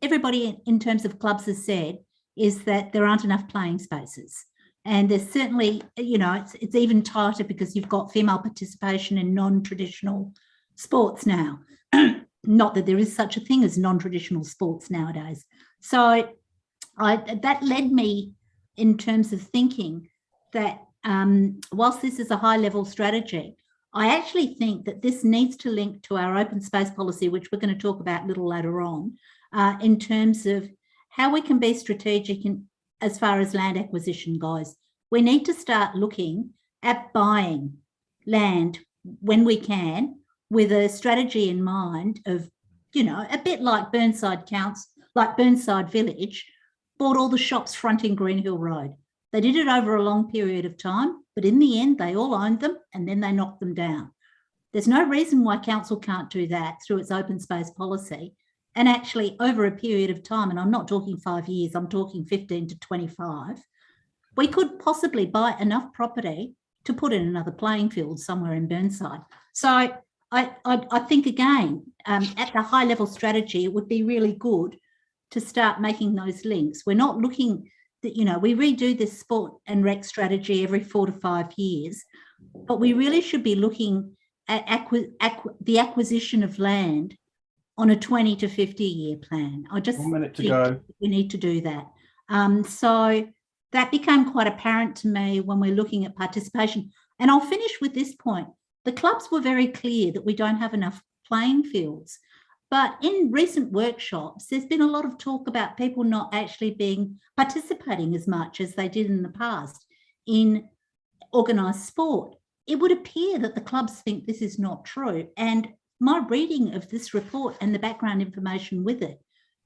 everybody in terms of clubs has said is that there aren't enough playing spaces. And there's certainly, you know, it's even tighter because you've got female participation in non-traditional sports now. Not that there is such a thing as non-traditional sports nowadays. So that led me in terms of thinking that whilst this is a high-level strategy, I actually think that this needs to link to our open space policy, which we're going to talk about a little later on, in terms of how we can be strategic as far as land acquisition goes. We need to start looking at buying land when we can, with a strategy in mind of, you know, a bit like Burnside Council, like Burnside Village, bought all the shops fronting Greenhill Road. They did it over a long period of time, but in the end, they all owned them and then they knocked them down. There's no reason why council can't do that through its open space policy. And actually, over a period of time, and I'm not talking 5 years, I'm talking 15 to 25, we could possibly buy enough property to put in another playing field somewhere in Burnside. So I think, again, at the high level strategy, it would be really good to start making those links. We're not looking that, you know, we redo this sport and rec strategy every 4 to 5 years, but we really should be looking at the acquisition of land on a 20 to 50 year plan. I just 1 minute to go. We need to do that. So that became quite apparent to me when we're looking at participation. And I'll finish with this point. The clubs were very clear that we don't have enough playing fields. But in recent workshops, there's been a lot of talk about people not actually participating as much as they did in the past in organised sport. It would appear that the clubs think this is not true. And my reading of this report and the background information with it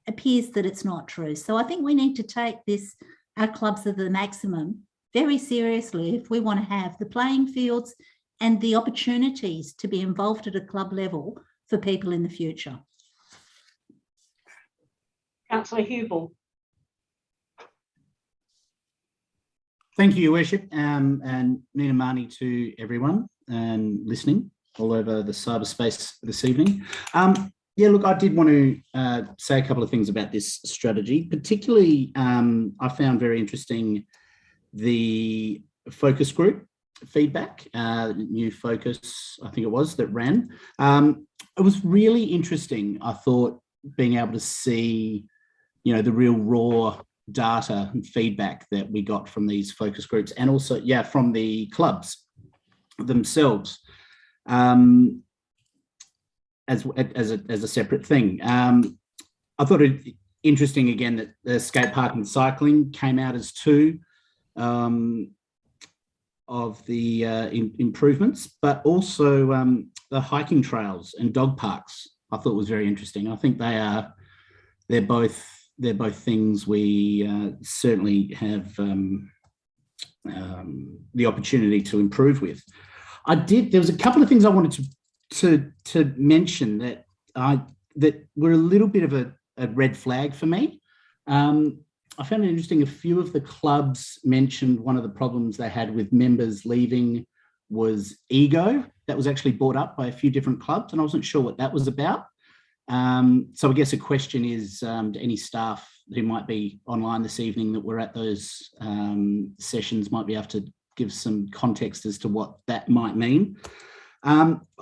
appears that it's not true. So I think we need to take this, our clubs are the maximum, very seriously if we want to have the playing fields and the opportunities to be involved at a club level for people in the future. Councillor Hughes. Thank you, Your Worship, and Nina Marnie to everyone listening all over the cyberspace this evening. Yeah, look, I did want to say a couple of things about this strategy. Particularly, I found very interesting the focus group feedback, new focus, I think it was, that ran. It was really interesting, I thought, being able to see, you know, the real raw data and feedback that we got from these focus groups, and also, yeah, from the clubs themselves, as a separate thing. I thought it interesting again that the skate park and cycling came out as two of the improvements, but also the hiking trails and dog parks I thought was very interesting. I think they're both things we certainly have the opportunity to improve with. There was a couple of things I wanted to mention that were a little bit of a red flag for me. I found it interesting. A few of the clubs mentioned one of the problems they had with members leaving was ego. That was actually brought up by a few different clubs, and I wasn't sure what that was about. So I guess a question is to any staff who might be online this evening that were at those sessions might be able to give some context as to what that might mean.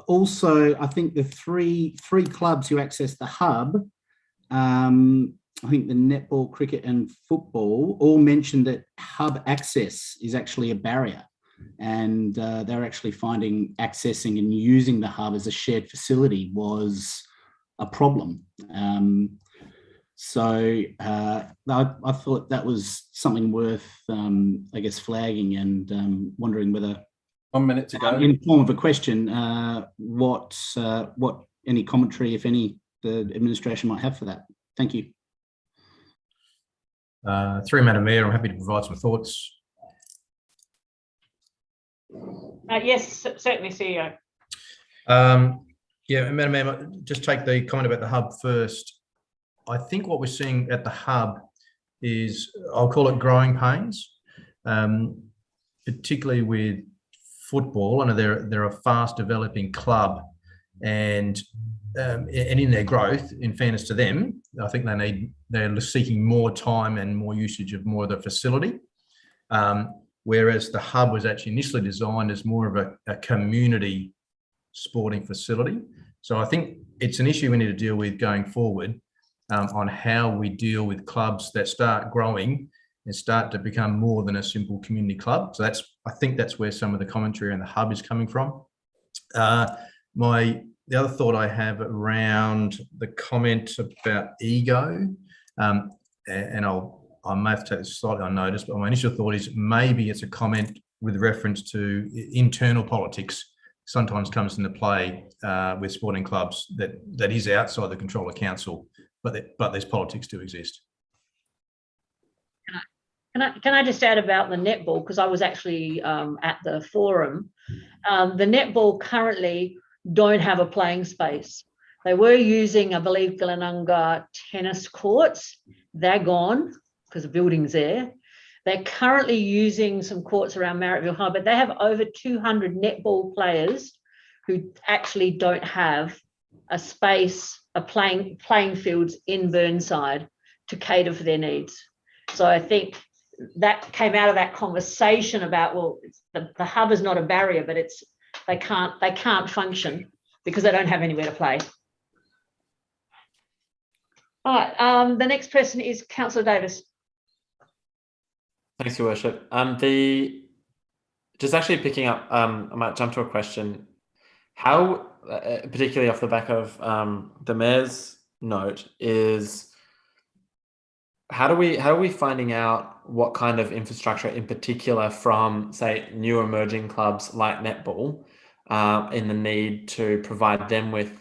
Also, I think the three clubs who access the hub, I think the netball, cricket and football all mentioned that hub access is actually a barrier, and they're actually finding accessing and using the hub as a shared facility was a problem. So I thought that was something worth, I guess, flagging, and wondering whether, 1 minute to go, in form of a question, what any commentary, if any, the administration might have for that. Thank you. Through Madam Mayor, I'm happy to provide some thoughts. Yes, certainly, CEO. Yeah, Madam Mayor, just take the comment about the hub first. I think what we're seeing at the hub is, I'll call it growing pains, particularly with football. I know they're a fast developing club, and in their growth, in fairness to them, I think they're seeking more time and more usage of more of the facility. Whereas the hub was actually initially designed as more of a community sporting facility. So I think it's an issue we need to deal with going forward, on how we deal with clubs that start growing and start to become more than a simple community club. So I think that's where some of the commentary on the hub is coming from. The other thought I have around the comment about ego, and I may have to take this slightly unnoticed, but my initial thought is maybe it's a comment with reference to internal politics sometimes comes into play with sporting clubs that is outside the control of council, but these politics do exist. Can I just add about the netball, because I was actually at the forum. The netball currently don't have a playing space. They were using, I believe, Glenunga tennis courts. They're gone because the building's there. They're currently using some courts around Marrickville High, but they have over 200 netball players who actually don't have a space, playing fields in Burnside to cater for their needs. So I think that came out of that conversation about, well, the hub is not a barrier, but they can't function because they don't have anywhere to play. All right, the next person is Councillor Davis. Thanks, Your Worship. Just actually picking up, I might jump to a question. How, particularly off the back of the Mayor's note, is how are we finding out what kind of infrastructure in particular from, say, new emerging clubs like netball, in the need to provide them with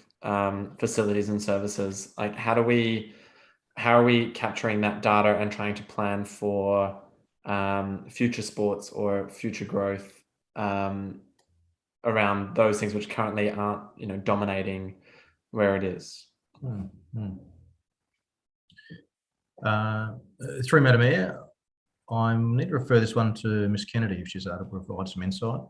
facilities and services? Like, how are we capturing that data and trying to plan for future sports or future growth around those things which currently aren't, dominating where it is? Through Madam Mayor, I need to refer this one to Ms Kennedy if she's able to provide some insight.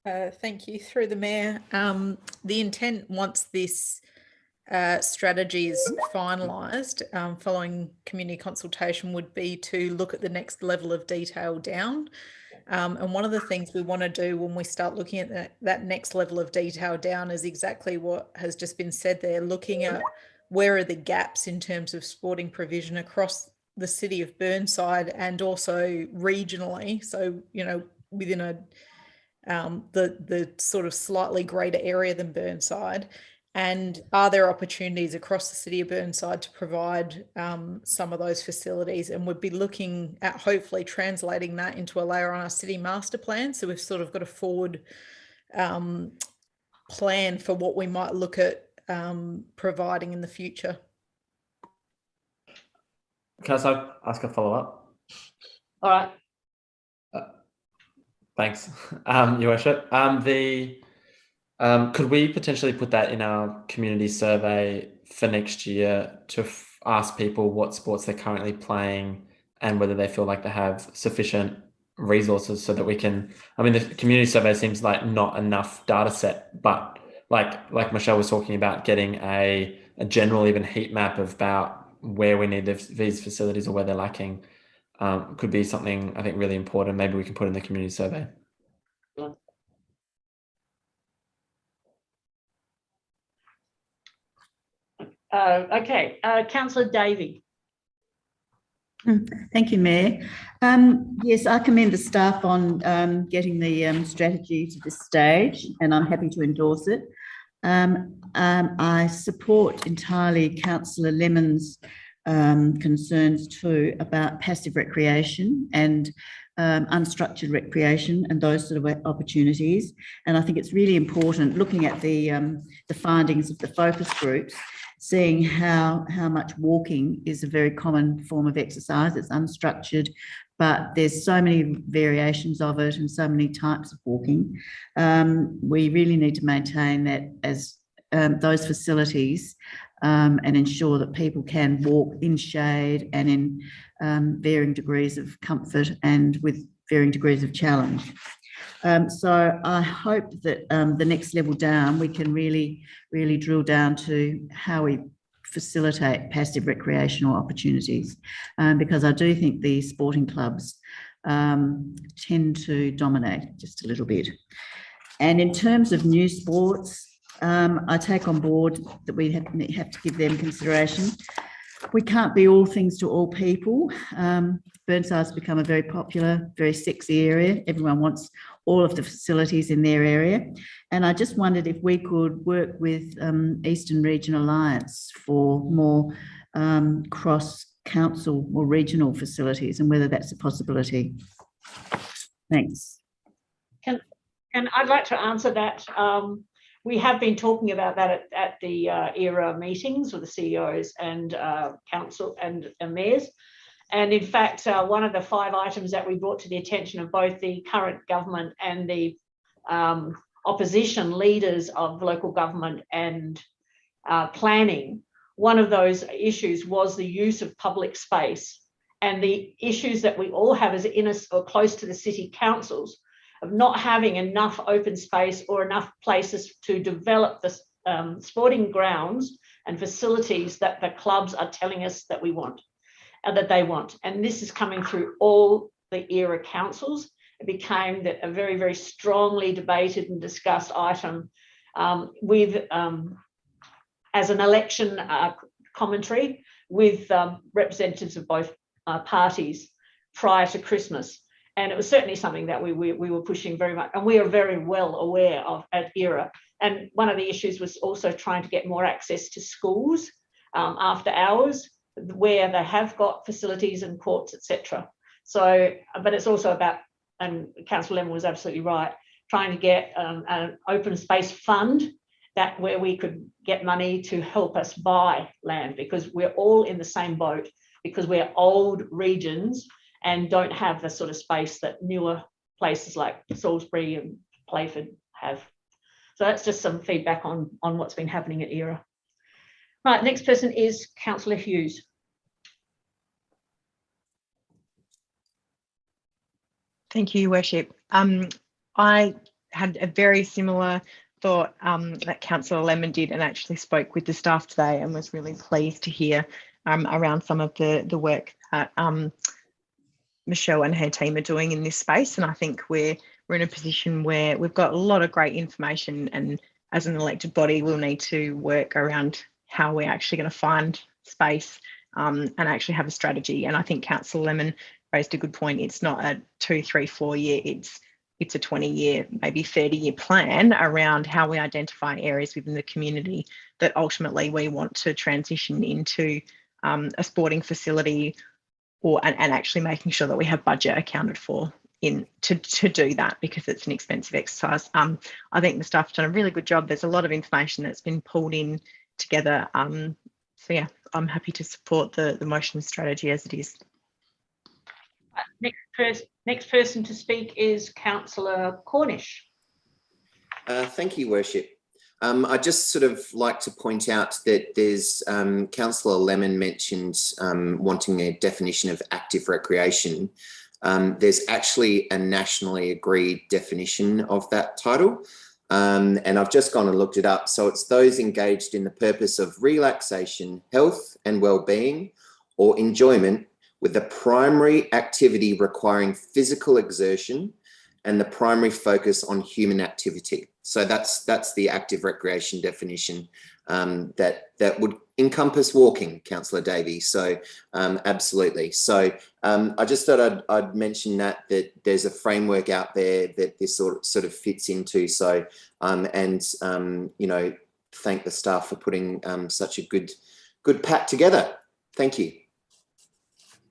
Thank you. Through the Mayor, the intent once this strategy is finalised, following community consultation, would be to look at the next level of detail down. And one of the things we want to do when we start looking at that next level of detail down is exactly what has just been said there, looking at where are the gaps in terms of sporting provision across the city of Burnside and also regionally. So, you know, within the sort of slightly greater area than Burnside. And are there opportunities across the city of Burnside to provide some of those facilities? And we'd be looking at hopefully translating that into a layer on our city master plan. So we've sort of got a forward plan for what we might look at providing in the future. Can I ask a follow-up? All right. Thanks, Your Worship. Could we potentially put that in our community survey for next year to ask people what sports they're currently playing and whether they feel like they have sufficient resources so that we can, I mean, the community survey seems like not enough data set, but like Michelle was talking about, getting a general even heat map of about where we need these facilities or where they're lacking could be something I think really important. Maybe we can put in the community survey. Okay, Councillor Davey. Thank you, Mayor. Yes, I commend the staff on getting the strategy to this stage, and I'm happy to endorse it. I support entirely Councillor Lemon's concerns too about passive recreation and unstructured recreation and those sort of opportunities. And I think it's really important looking at the findings of the focus groups, seeing how much walking is a very common form of exercise. It's unstructured, but there's so many variations of it and so many types of walking. We really need to maintain that as those facilities and ensure that people can walk in shade and in varying degrees of comfort and with varying degrees of challenge. So I hope that the next level down, we can really drill down to how we facilitate passive recreational opportunities, because I do think the sporting clubs tend to dominate just a little bit. And in terms of new sports, I take on board that we have to give them consideration. We can't be all things to all people. Burnside's become a very popular, very sexy area. Everyone wants all of the facilities in their area. And I just wondered if we could work with Eastern Region Alliance for more cross-council or regional facilities and whether that's a possibility. Thanks. I'd like to answer that. We have been talking about that at the ERA meetings with the CEOs and council and mayors. And in fact, one of the 5 items that we brought to the attention of both the current government and the opposition leaders of local government and planning, one of those issues was the use of public space and the issues that we all have as in or close to the city councils of not having enough open space or enough places to develop the sporting grounds and facilities that the clubs are telling us that we want, that they want. And this is coming through all the ERA councils. It became a very, very strongly debated and discussed item with as an election commentary with representatives of both parties prior to Christmas. And it was certainly something that we were pushing very much, and we are very well aware of at ERA. And one of the issues was also trying to get more access to schools after hours, where they have got facilities and courts, etc. So, but it's also about, and Councillor Lemon was absolutely right, trying to get an open space fund that where we could get money to help us buy land, because we're all in the same boat, because we're old regions and don't have the sort of space that newer places like Salisbury and Playford have. So that's just some feedback on what's been happening at ERA. Right, next person is Councillor Hughes. Thank you, Your Worship. I had a very similar thought that Councillor Lemon did, and actually spoke with the staff today and was really pleased to hear around some of the work that Michelle and her team are doing in this space. And I think we're in a position where we've got a lot of great information, and as an elected body, we'll need to work around how we're actually going to find space and actually have a strategy. And I think Councillor Lemon raised a good point. It's not a 2, 3, 4 year, it's a 20-year, maybe 30-year plan around how we identify areas within the community that ultimately we want to transition into a sporting facility, and actually making sure that we have budget accounted for to do that, because it's an expensive exercise. I think the staff have done a really good job. There's a lot of information that's been pulled in together. So yeah, I'm happy to support the motion strategy as it is. Next person to speak is Councillor Cornish. Thank you, Worship. I just sort of like to point out that there's Councillor Lemon mentioned wanting a definition of active recreation. There's actually a nationally agreed definition of that title. And I've just gone and looked it up. So it's those engaged in the purpose of relaxation, health and well-being, or enjoyment, with the primary activity requiring physical exertion and the primary focus on human activity. So that's the active recreation definition that would encompass walking, Councillor Davey. So absolutely. So I just thought I'd mention that there's a framework out there that this sort of fits into. So you know, thank the staff for putting such a good pack together. Thank you.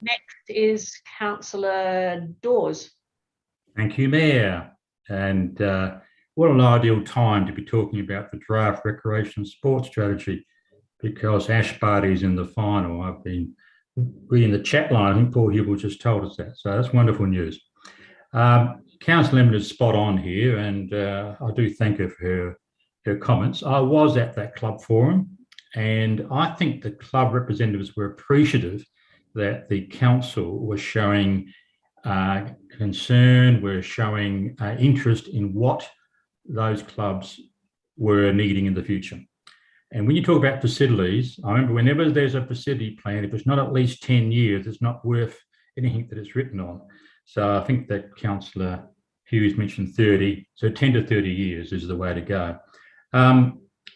Next is Councillor Dawes. Thank you, Mayor. And what an ideal time to be talking about the draft recreation and sports strategy, because Ash Barty's in the final. I've been reading the chat line. I think Paul Hubel just told us that. So that's wonderful news. Councillor Lemon is spot on here, and I do thank her for her comments. I was at that club forum, and I think the club representatives were appreciative that the council was showing concern, were showing interest in what those clubs were needing in the future. And when you talk about facilities, I remember whenever there's a facility plan, if it's not at least 10 years, it's not worth anything that it's written on. So I think that Councillor Hughes mentioned 30, so 10 to 30 years is the way to go.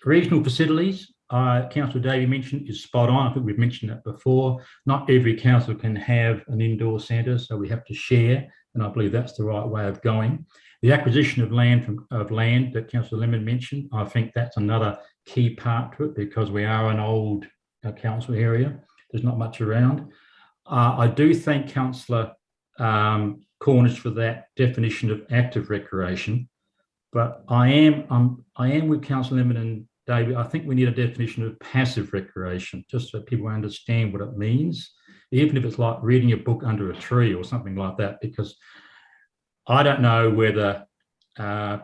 Regional facilities, Councillor Davey mentioned, is spot on. I think we've mentioned that before. Not every council can have an indoor centre, so we have to share, and I believe that's the right way of going. The acquisition of land that Councillor Lemon mentioned, I think that's another key part to it, because we are an old council area. There's not much around. I do thank Councillor Cornish for that definition of active recreation, but I am with Councillor Lemon and David. I think we need a definition of passive recreation, just so people understand what it means, even if it's like reading a book under a tree or something like that, because I don't know whether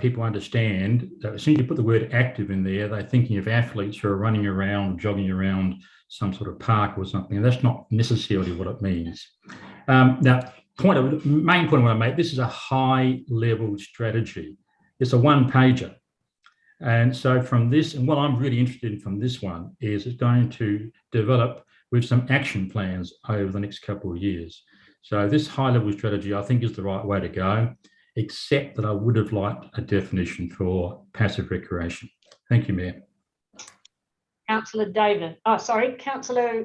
people understand that as soon as you put the word active in there, they're thinking of athletes who are running around, jogging around some sort of park or something, and that's not necessarily what it means. Now, main point I want to make, this is a high-level strategy. It's a one-pager. And so from this, and what I'm really interested in from this one is it's going to develop with some action plans over the next couple of years. So this high-level strategy, I think, is the right way to go, except that I would have liked a definition for passive recreation. Thank you, Mayor. Councillor David. Oh, sorry, Councillor,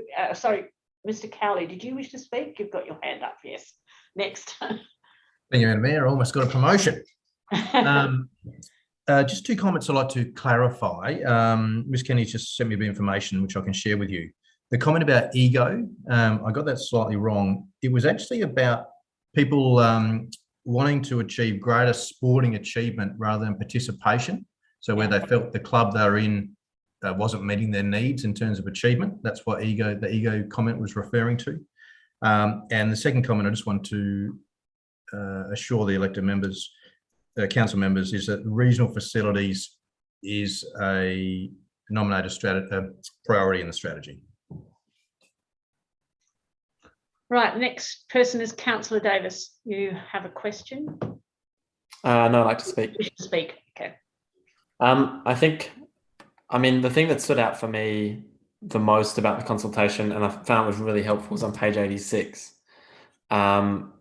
Mr. Cowley, did you wish to speak? You've got your hand up, yes. Next. Thank you, Madam Mayor. I almost got a promotion. Just two comments I'd like to clarify. Ms. Kenny's just sent me a bit of information which I can share with you. The comment about ego, I got that slightly wrong. It was actually about people wanting to achieve greater sporting achievement rather than participation. So where they felt the club they were in wasn't meeting their needs in terms of achievement. That's what the ego comment was referring to. And the second comment I just want to assure the elected members, council members, is that regional facilities is a nominated priority in the strategy. Right, next person is Councillor Davis. You have a question? No, I'd like to speak. You should speak. Okay. I mean, the thing that stood out for me the most about the consultation, and I found it was really helpful, was on page 86, and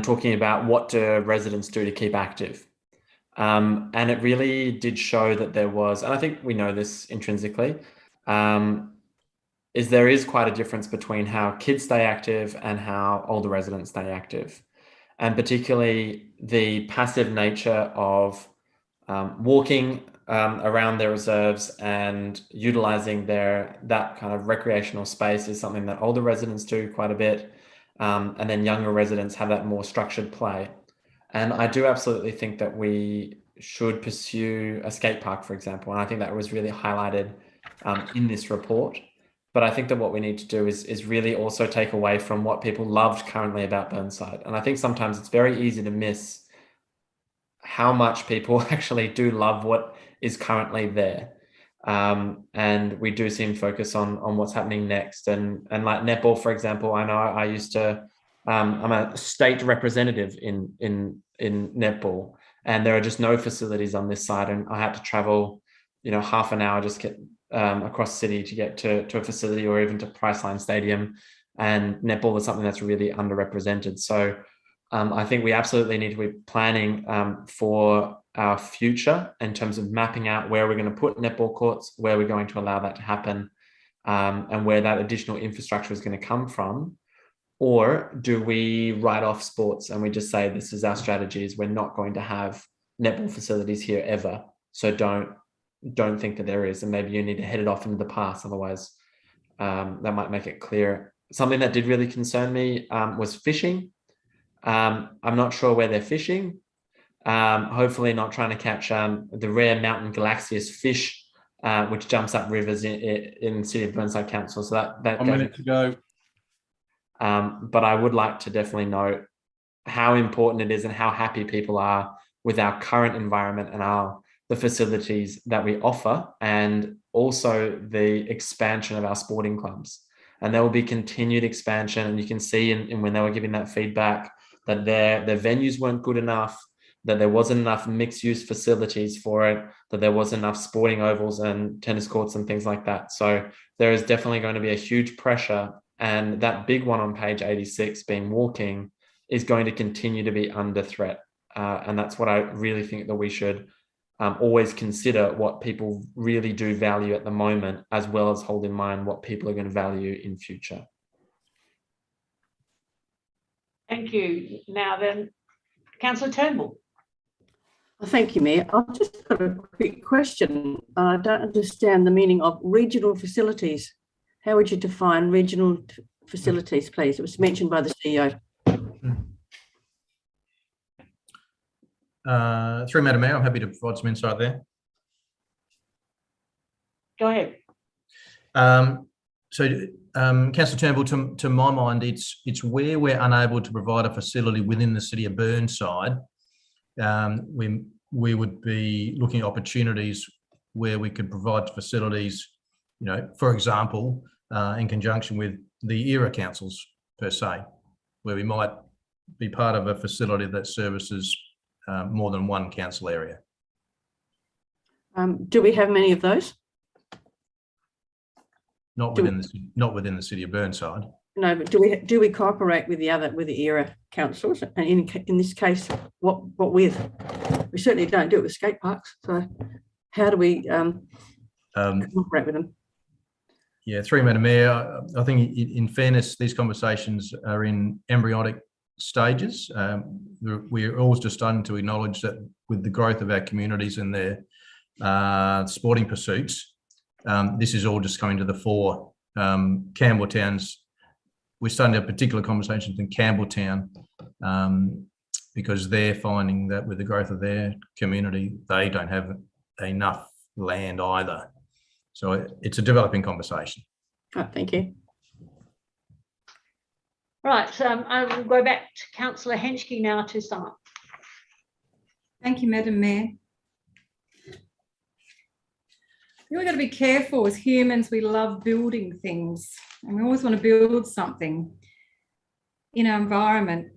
talking about what do residents do to keep active. And it really did show that there was, and I think we know this intrinsically, is there is quite a difference between how kids stay active and how older residents stay active. And particularly the passive nature of walking around their reserves and utilising that kind of recreational space is something that older residents do quite a bit. And then younger residents have that more structured play. And I do absolutely think that we should pursue a skate park, for example. And I think that was really highlighted in this report. But I think that what we need to do is really also take away from what people loved currently about Burnside. And I think sometimes it's very easy to miss how much people actually do love what is currently there. And we do seem focus on what's happening next. And like netball, for example, I know I used to, I'm a state representative in netball, and there are just no facilities on this side. And I had to travel, half an hour just get across the city to get to a facility, or even to Priceline Stadium. And netball is something that's really underrepresented. So I think we absolutely need to be planning for our future in terms of mapping out where we're going to put netball courts, where we're going to allow that to happen, and where that additional infrastructure is going to come from. Or do we write off sports and we just say, this is our strategies, we're not going to have netball facilities here ever, so don't think that there is, and maybe you need to head it off into the past, otherwise that might make it clear. Something that did really concern me was fishing. I'm not sure where they're fishing. Hopefully not trying to catch the rare mountain galaxious fish, which jumps up rivers in the City of Burnside Council. So that 1 minute to go. But I would like to definitely note how important it is and how happy people are with our current environment and the facilities that we offer, and also the expansion of our sporting clubs. And there will be continued expansion. And you can see in when they were giving that feedback that their venues weren't good enough, that there wasn't enough mixed-use facilities for it, that there wasn't enough sporting ovals and tennis courts and things like that. So there is definitely going to be a huge pressure. And that big one on page 86, being walking, is going to continue to be under threat. And that's what I really think that we should always consider, what people really do value at the moment, as well as hold in mind what people are going to value in future. Thank you. Now then, Councillor Turnbull. Thank you, Mayor. I've just got a quick question. I don't understand the meaning of regional facilities. How would you define regional facilities, please? It was mentioned by the CEO. Through Madam Mayor, I'm happy to provide some insight there. Go ahead. Councillor Turnbull, to my mind, it's where we're unable to provide a facility within the City of Burnside. We would be looking at opportunities where we could provide facilities, for example, in conjunction with the era councils per se, where we might be part of a facility that services more than one council area. Do we have many of those? Not within the City of Burnside. No, but do we cooperate with the era councils? And in this case, what with? We certainly don't do it with skate parks. So how do we cooperate with them? Yeah, through Madam Mayor, I think in fairness, these conversations are in embryonic stages. We're always just starting to acknowledge that with the growth of our communities and their sporting pursuits, this is all just coming to the fore. Campbelltown's, we're starting to have particular conversations in Campbelltown because they're finding that with the growth of their community, they don't have enough land either. So it's a developing conversation. Oh, thank you. Right, I will go back to Councillor Henschke now to sum up. Thank you, Madam Mayor. We've got to be careful as humans. We love building things and we always want to build something in our environment.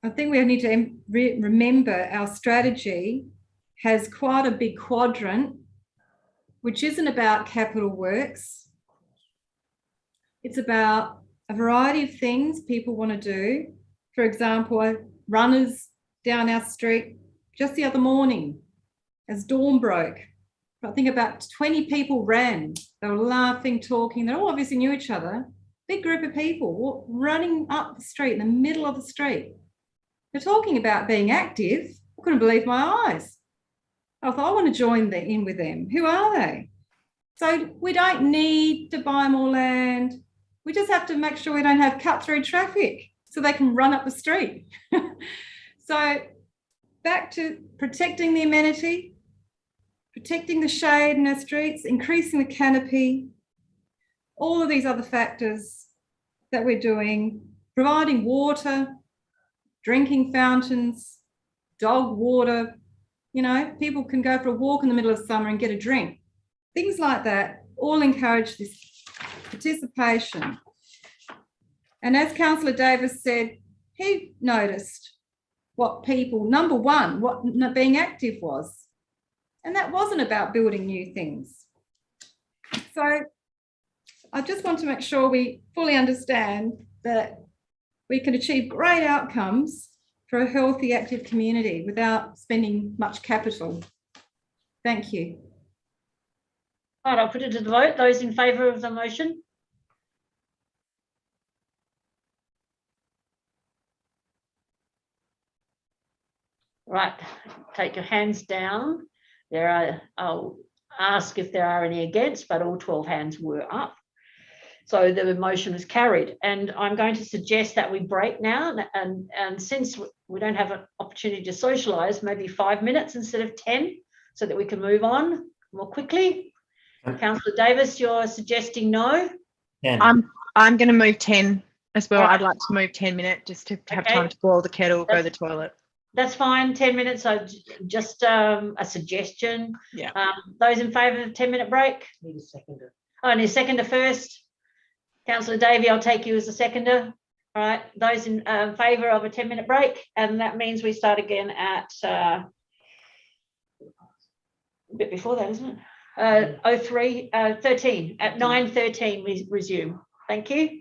I think we need to remember our strategy has quite a big quadrant, which isn't about capital works. It's about a variety of things people want to do. For example, runners down our street just the other morning as dawn broke. I think about 20 people ran. They were laughing, talking. They all obviously knew each other. Big group of people running up the street in the middle of the street. They're talking about being active. I couldn't believe my eyes. I thought, I want to join in with them. Who are they? So we don't need to buy more land. We just have to make sure we don't have cut-through traffic so they can run up the street. So back to protecting the amenity, protecting the shade in our streets, increasing the canopy, all of these other factors that we're doing, providing water, drinking fountains, dog water, you know, people can go for a walk in the middle of summer and get a drink. Things like that all encourage this participation. And as Councillor Davis said, he noticed what people, number one, what being active was. And that wasn't about building new things. So I just want to make sure we fully understand that we can achieve great outcomes for a healthy, active community without spending much capital. Thank you. All right, I'll put it to the vote. Those in favour of the motion? Right, take your hands down. I'll ask if there are any against, but all 12 hands were up. So the motion is carried. And I'm going to suggest that we break now. And since we don't have an opportunity to socialise, maybe 5 minutes instead of 10, so that we can move on more quickly. Councillor Davis, you're suggesting no? I'm going to move 10 as well. Right. I'd like to move 10 minutes just to have time to boil the kettle, go to the toilet. That's fine, 10 minutes. So just a suggestion. Yeah. Those in favour of a 10-minute break? Need a seconder. Oh, I need a seconder first. Councillor Davey, I'll take you as a seconder. All right, those in favour of a 10-minute break, and that means we start again at a bit before that, isn't it? 13, at 9:13 we resume. Thank you.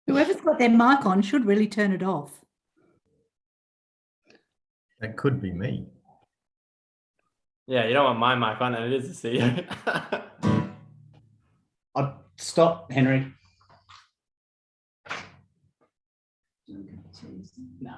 Whoever's got their mic on should really turn it off. That could be me. Yeah, you don't want my mic on, and it is the CEO. I'll stop, Henry. No.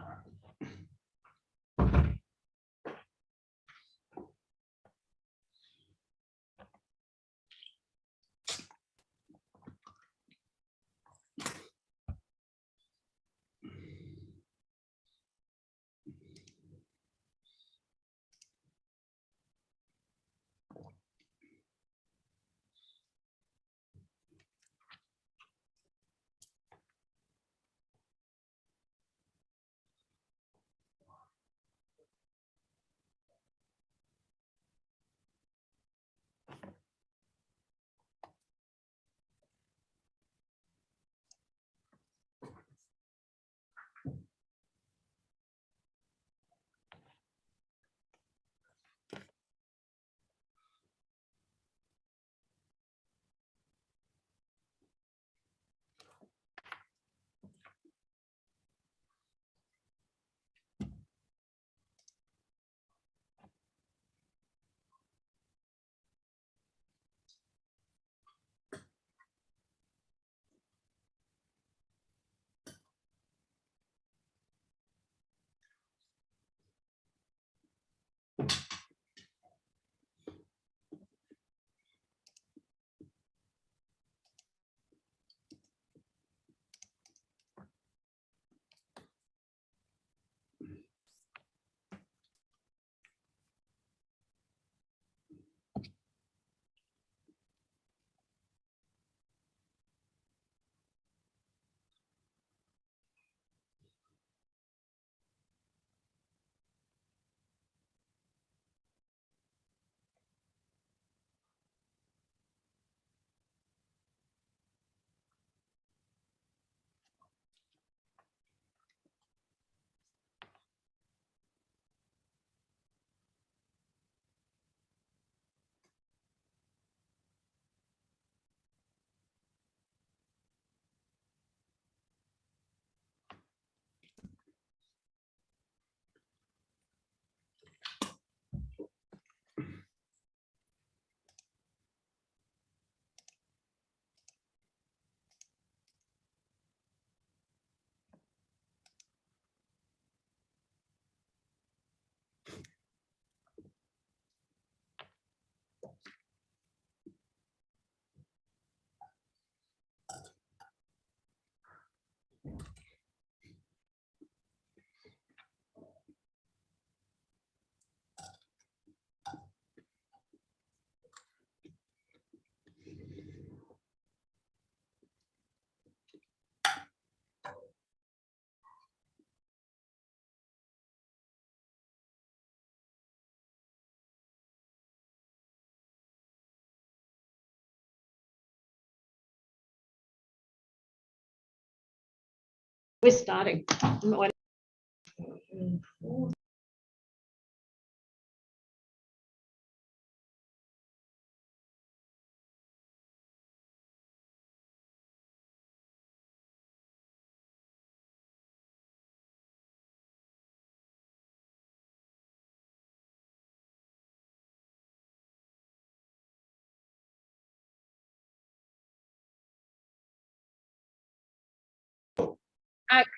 We're starting.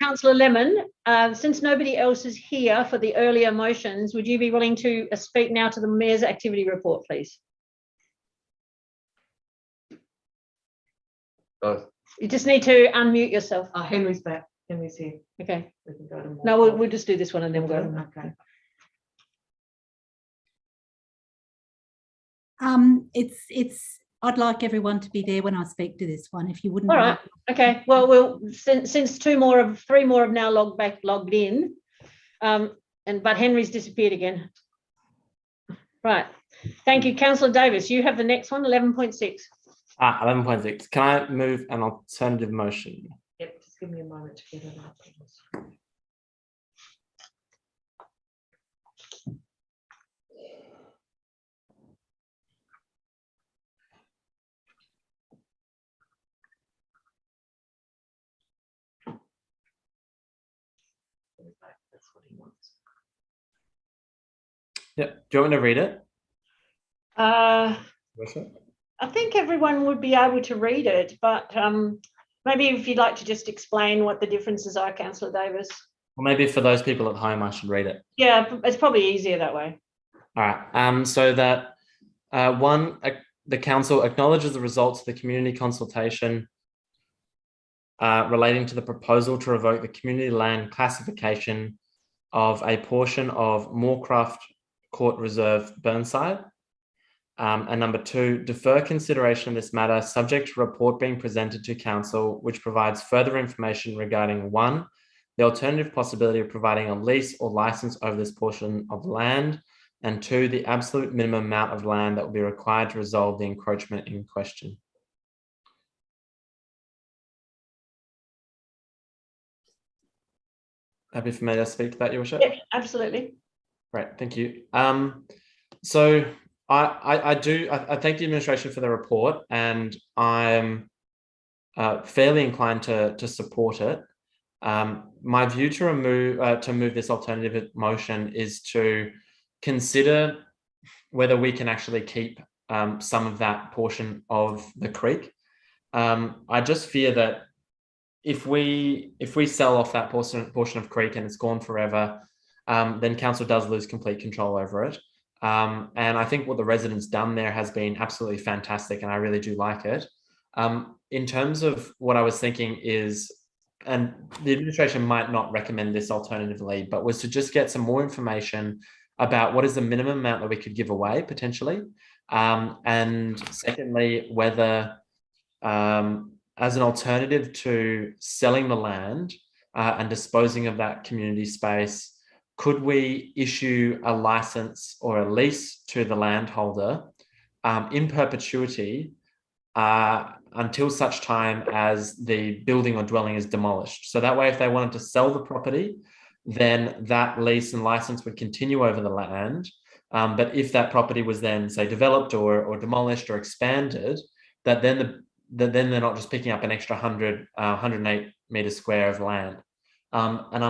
Councillor Lemon, since nobody else is here for the earlier motions, would you be willing to speak now to the Mayor's activity report, please? You just need to unmute yourself. Henry's back. Henry's here. Okay. We can go to more. No, we'll just do this one and then we'll go. Okay. I'd like everyone to be there when I speak to this one, if you wouldn't. All right. Okay. Well, we'll since three more have now logged in, but Henry's disappeared again. Right. Thank you, Councillor Davis. You have the next one, 11.6. 11.6. Can I move an alternative motion? Yep, just give me a moment to get it up. That's what he wants. Yeah. Do you want me to read it? I think everyone would be able to read it, but maybe if you'd like to just explain what the differences are, Councillor Davis. Well, maybe for those people at home, I should read it. Yeah, it's probably easier that way. All right. So that the council acknowledges the results of the community consultation relating to the proposal to revoke the community land classification of a portion of Moorcroft Court Reserve Burnside. And number 2, defer consideration of this matter subject to a report being presented to council, which provides further information regarding 1, the alternative possibility of providing a lease or license over this portion of land, and 2, the absolute minimum amount of land that will be required to resolve the encroachment in question. Happy for me to speak to that, Your Worship? Yeah, absolutely. Great, thank you. So I thank the administration for the report, and I'm fairly inclined to support it. My view to move this alternative motion is to consider whether we can actually keep some of that portion of the creek. I just fear that if we sell off that portion of creek and it's gone forever, then council does lose complete control over it. And I think what the residents done there has been absolutely fantastic, and I really do like it. In terms of what I was thinking is, and the administration might not recommend this alternatively, but was to just get some more information about what is the minimum amount that we could give away potentially. And secondly, whether as an alternative to selling the land and disposing of that community space, could we issue a license or a lease to the landholder in perpetuity until such time as the building or dwelling is demolished? So that way, if they wanted to sell the property, then that lease and license would continue over the land. But if that property was then, say, developed or demolished or expanded, that then they're not just picking up an extra 108 meters square of land. And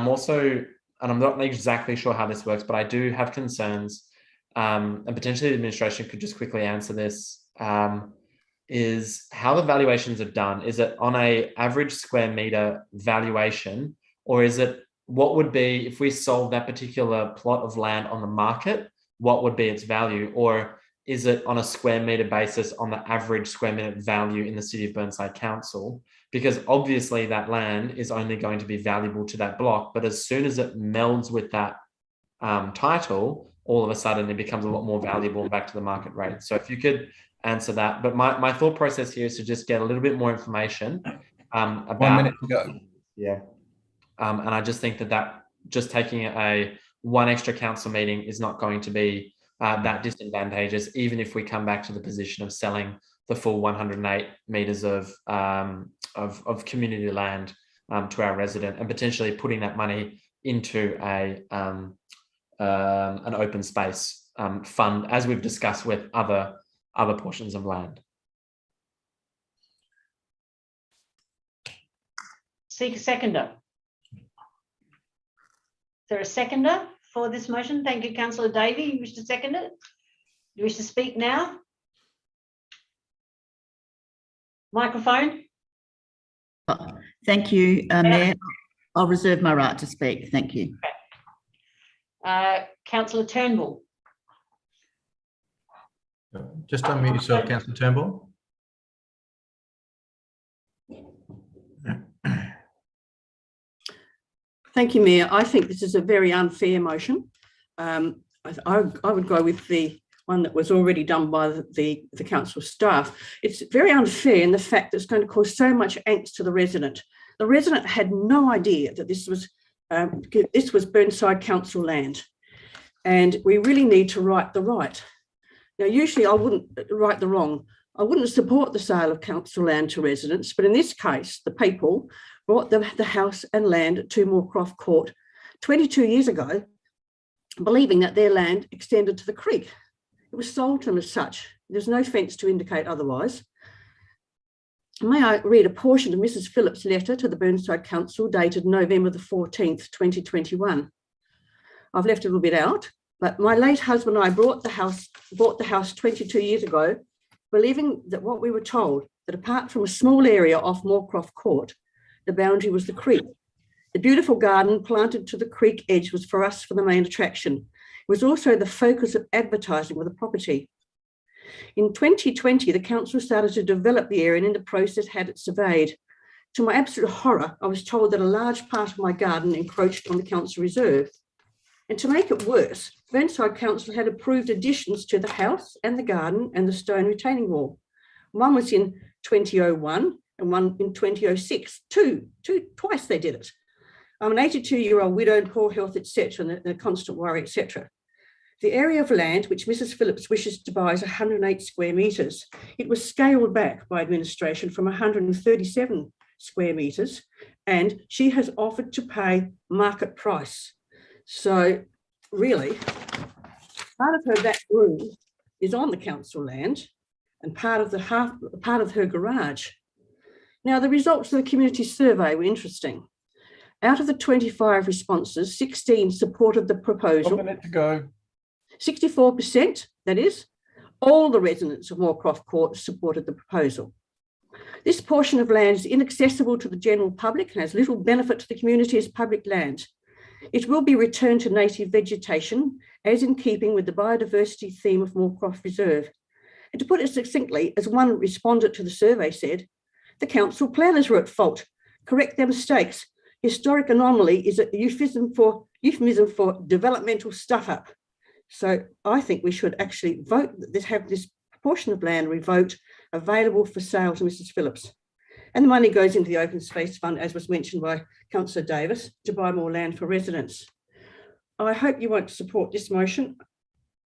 I'm not exactly sure how this works, but I do have concerns, and potentially the administration could just quickly answer this, is how the valuations are done. Is it on a average square meter valuation, or is it what would be, if we sold that particular plot of land on the market, what would be its value? Or is it on a square meter basis on the average square meter value in the City of Burnside Council? Because obviously that land is only going to be valuable to that block, but as soon as it melds with that title, all of a sudden it becomes a lot more valuable back to the market rate. So if you could answer that. But my thought process here is to just get a little bit more information about— 1 minute to go. Yeah. And I just think that just taking one extra council meeting is not going to be that disadvantageous, even if we come back to the position of selling the full 108 meters of community land to our resident, and potentially putting that money into an open space fund, as we've discussed with other portions of land. Seek a seconder. Is there a seconder for this motion? Thank you, Councillor Davey. You wish to second it? You wish to speak now? Microphone. Thank you, Mayor. I'll reserve my right to speak. Thank you. Councillor Turnbull. Just unmute yourself, Councillor Turnbull. Thank you, Mayor. I think this is a very unfair motion. I would go with the one that was already done by the council staff. It's very unfair in the fact that it's going to cause so much angst to the resident. The resident had no idea that this was Burnside Council land, and we really need to right the right. Now, usually I wouldn't right the wrong. I wouldn't support the sale of council land to residents, but in this case, the people bought the house and land at 2 Moorcroft Court 22 years ago, believing that their land extended to the creek. It was sold to them as such. There's no fence to indicate otherwise. May I read a portion of Mrs. Phillips' letter to the Burnside Council dated November the 14th, 2021. I've left a little bit out, but my late husband and I bought the house 22 years ago, believing that what we were told, that apart from a small area off Moorcroft Court, the boundary was the creek. The beautiful garden planted to the creek edge was for us for the main attraction. It was also the focus of advertising with the property. In 2020, the council started to develop the area and in the process had it surveyed. To my absolute horror, I was told that a large part of my garden encroached on the council reserve. And to make it worse, Burnside Council had approved additions to the house and the garden and the stone retaining wall. One was in 2001 and one in 2006. Twice they did it. I'm an 82-year-old widowed, poor health, etc., and a constant worry, etc. The area of land which Mrs. Phillips wishes to buy is 108 square metres. It was scaled back by administration from 137 square metres, and she has offered to pay market price. So really, part of her back room is on the council land and part of her garage. Now, the results of the community survey were interesting. Out of the 25 responses, 16 supported the proposal. 1 minute to go. 64%, that is, all the residents of Moorcroft Court supported the proposal. This portion of land is inaccessible to the general public and has little benefit to the community as public land. It will be returned to native vegetation, as in keeping with the biodiversity theme of Moorcroft Reserve. And to put it succinctly, as one respondent to the survey said, the council planners were at fault. Correct their mistakes. Historic anomaly is a euphemism for developmental stuff up. So I think we should actually have this portion of land revoked, available for sale to Mrs. Phillips. And the money goes into the Open Space Fund, as was mentioned by Councillor Davis, to buy more land for residents. I hope you won't support this motion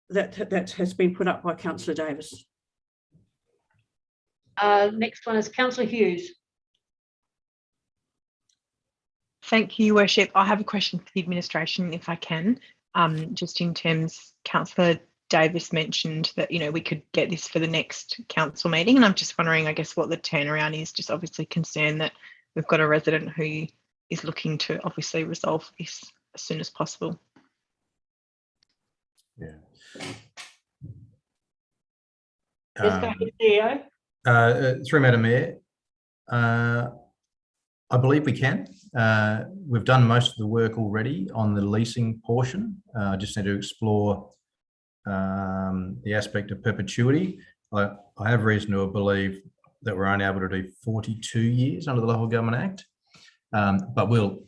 that has been put up by Councillor Davis. Next one is Councillor Hughes. Thank you, Your Worship. I have a question for the administration, if I can. Just in terms, Councillor Davis mentioned that, we could get this for the next council meeting, and I'm just wondering, I guess, what the turnaround is. Just obviously concerned that we've got a resident who is looking to obviously resolve this as soon as possible. Yeah. Yes, go ahead, CEO. Through Madam Mayor, I believe we can. We've done most of the work already on the leasing portion. I just need to explore the aspect of perpetuity. I have reason to believe that we're only able to do 42 years under the Local Government Act, but we'll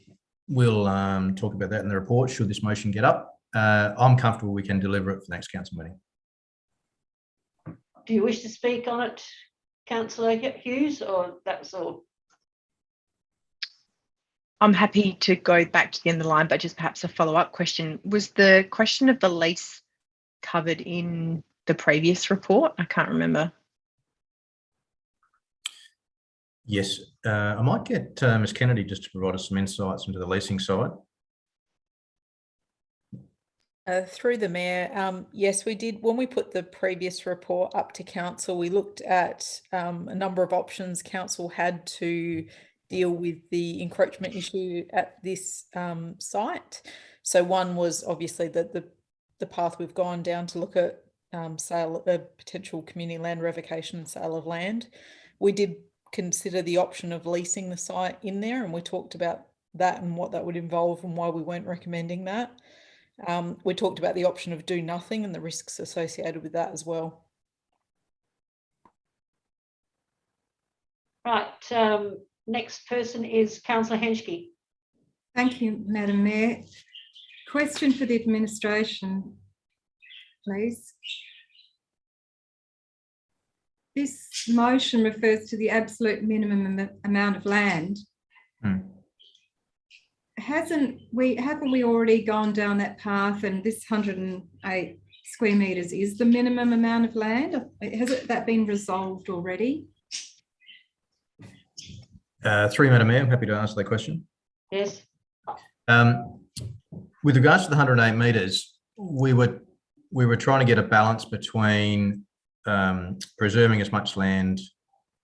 talk about that in the report should this motion get up. I'm comfortable we can deliver it for the next council meeting. Do you wish to speak on it, Councillor Hughes, or that's all? I'm happy to go back to the end of the line, but just perhaps a follow-up question. Was the question of the lease covered in the previous report? I can't remember. Yes, I might get Ms Kennedy just to provide us some insights into the leasing side. Through the Mayor, yes, we did. When we put the previous report up to council, we looked at a number of options council had to deal with the encroachment issue at this site. So one was obviously the path we've gone down to look at potential community land revocation and sale of land. We did consider the option of leasing the site in there, and we talked about that and what that would involve and why we weren't recommending that. We talked about the option of do nothing and the risks associated with that as well. Right, next person is Councillor Henschke. Thank you, Madam Mayor. Question for the administration, please. This motion refers to the absolute minimum amount of land. Haven't we already gone down that path, and this 108 square metres is the minimum amount of land? Has that been resolved already? Through you, Madam Mayor, I'm happy to answer that question. Yes. With regards to the 108 metres, we were trying to get a balance between preserving as much land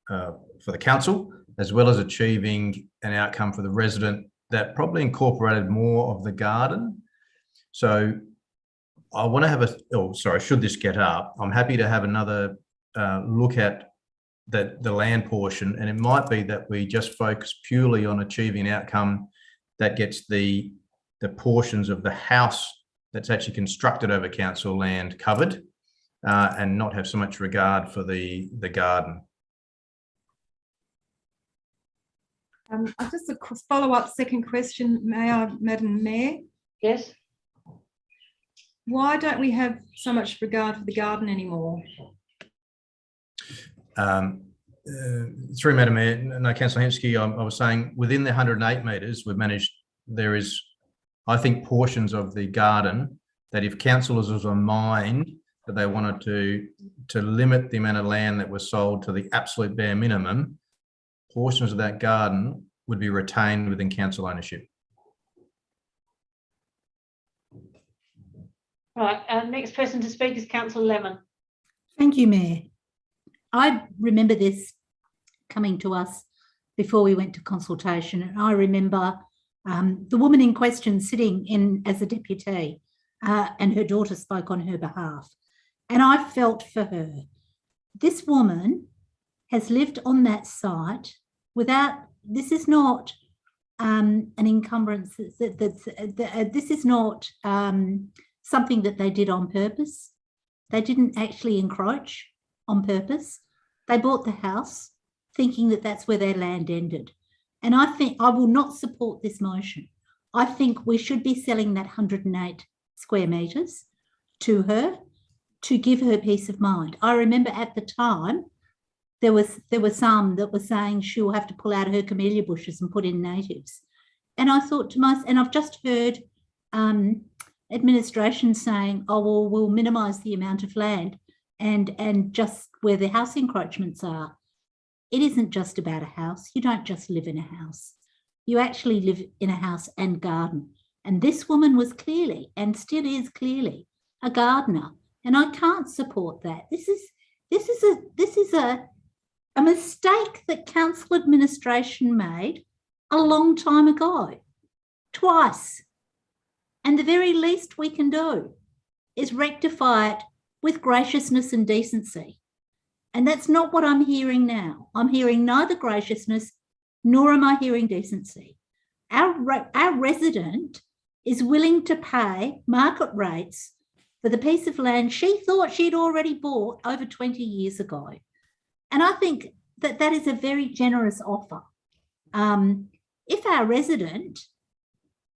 for the council, as well as achieving an outcome for the resident that probably incorporated more of the garden. So I want to have should this get up, I'm happy to have another look at the land portion, and it might be that we just focus purely on achieving an outcome that gets the portions of the house that's actually constructed over council land covered, and not have so much regard for the garden. Just a follow-up second question, may I, Madam Mayor? Yes. Why don't we have so much regard for the garden anymore? Through Madam Mayor, no, Councillor Hensky, I was saying within the 108 metres, we've managed, there is, I think, portions of the garden that if councillors was on mind that they wanted to limit the amount of land that was sold to the absolute bare minimum, portions of that garden would be retained within council ownership. Right, next person to speak is Councillor Lemon. Thank you, Mayor. I remember this coming to us before we went to consultation, and I remember the woman in question sitting in as a deputy, and her daughter spoke on her behalf, and I felt for her. This woman has lived on that site without, this is not an encumbrance, this is not something that they did on purpose. They didn't actually encroach on purpose. They bought the house thinking that that's where their land ended. And I think I will not support this motion. I think we should be selling that 108 square metres to her to give her peace of mind. I remember at the time there were some that were saying she'll have to pull out her camellia bushes and put in natives. And I thought to myself, and I've just heard administration saying, oh, well, we'll minimise the amount of land and just where the house encroachments are. It isn't just about a house. You don't just live in a house. You actually live in a house and garden. And this woman was clearly, and still is clearly, a gardener. And I can't support that. This is a mistake that council administration made a long time ago, twice. And the very least we can do is rectify it with graciousness and decency. And that's not what I'm hearing now. I'm hearing neither graciousness nor am I hearing decency. Our resident is willing to pay market rates for the piece of land she thought she'd already bought over 20 years ago. And I think that that is a very generous offer. If our resident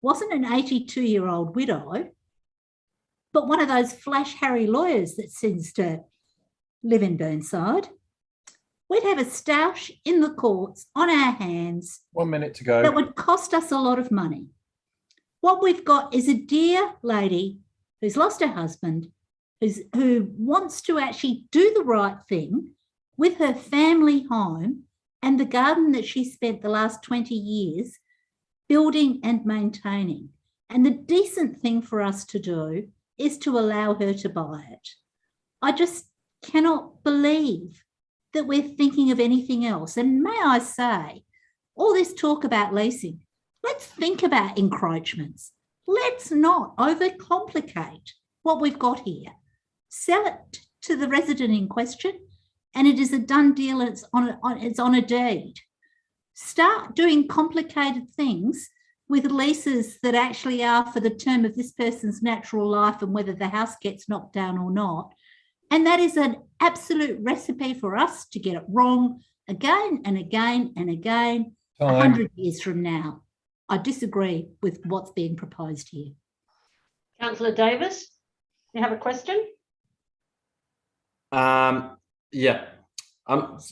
wasn't an 82-year-old widow, but one of those flash Harry lawyers that seems to live in Burnside, we'd have a stoush in the courts on our hands. 1 minute to go. That would cost us a lot of money. What we've got is a dear lady who's lost her husband, who wants to actually do the right thing with her family home and the garden that she spent the last 20 years building and maintaining. And the decent thing for us to do is to allow her to buy it. I just cannot believe that we're thinking of anything else. And may I say, all this talk about leasing, let's think about encroachments. Let's not overcomplicate what we've got here. Sell it to the resident in question, and it is a done deal. It's on a deed. Start doing complicated things with leases that actually are for the term of this person's natural life and whether the house gets knocked down or not. And that is an absolute recipe for us to get it wrong again and again and again, 100 years from now. I disagree with what's being proposed here. Councillor Davis, you have a question? Yeah.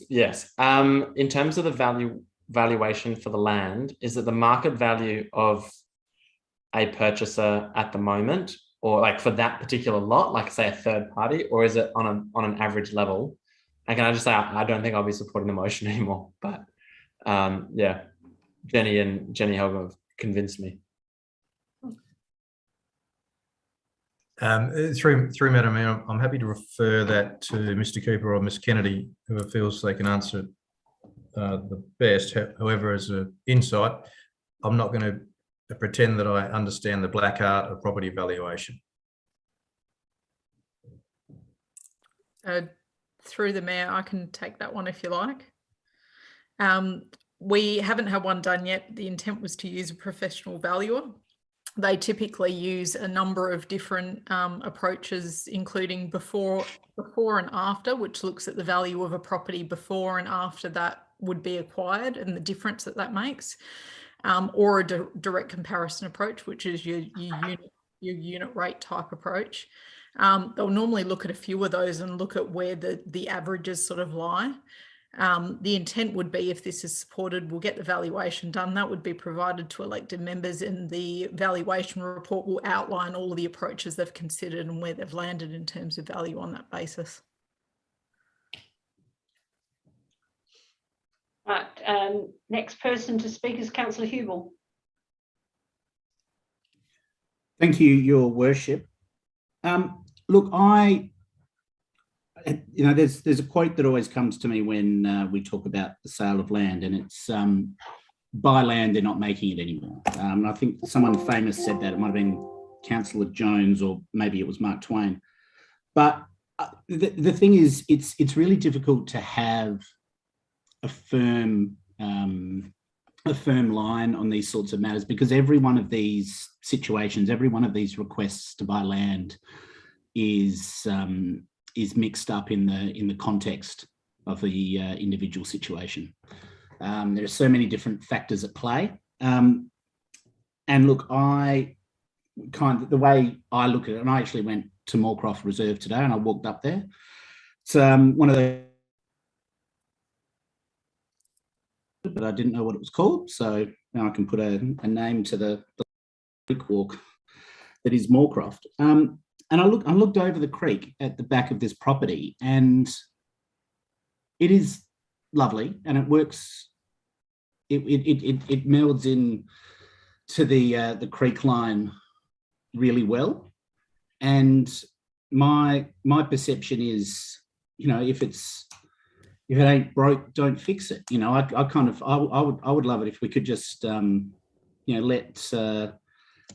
Yes. In terms of the valuation for the land, is it the market value of a purchaser at the moment, or like for that particular lot, like say a third party, or is it on an average level? And can I just say, I don't think I'll be supporting the motion anymore, but yeah, Jenny and Jenny Helga have convinced me. Through Madam Mayor, I'm happy to refer that to Mr. Cooper or Ms. Kennedy, whoever feels they can answer the best. However, as an insight, I'm not going to pretend that I understand the black art of property valuation. Through the Mayor, I can take that one if you like. We haven't had one done yet. The intent was to use a professional valuer. They typically use a number of different approaches, including before and after, which looks at the value of a property before and after that would be acquired and the difference that that makes, or a direct comparison approach, which is your unit rate type approach. They'll normally look at a few of those and look at where the averages sort of lie. The intent would be, if this is supported, we'll get the valuation done. That would be provided to elected members, and the valuation report will outline all of the approaches they've considered and where they've landed in terms of value on that basis. Right, next person to speak is Councillor Hughes. Thank you, Your Worship. Look, there's a quote that always comes to me when we talk about the sale of land, and it's buy land, they're not making it anymore. I think someone famous said that. It might have been Councillor Jones, or maybe it was Mark Twain. But the thing is, it's really difficult to have a firm line on these sorts of matters, because every one of these situations, every one of these requests to buy land is mixed up in the context of the individual situation. There are so many different factors at play. And look, the way I look at it, and I actually went to Moorcroft Reserve today and I walked up there. It's one of the, but I didn't know what it was called. So now I can put a name to the creek walk that is Moorcroft. And I looked over the creek at the back of this property, and it is lovely, and it works. It melds in to the creek line really well. And my perception is, if it ain't broke, don't fix it. I would love it if we could just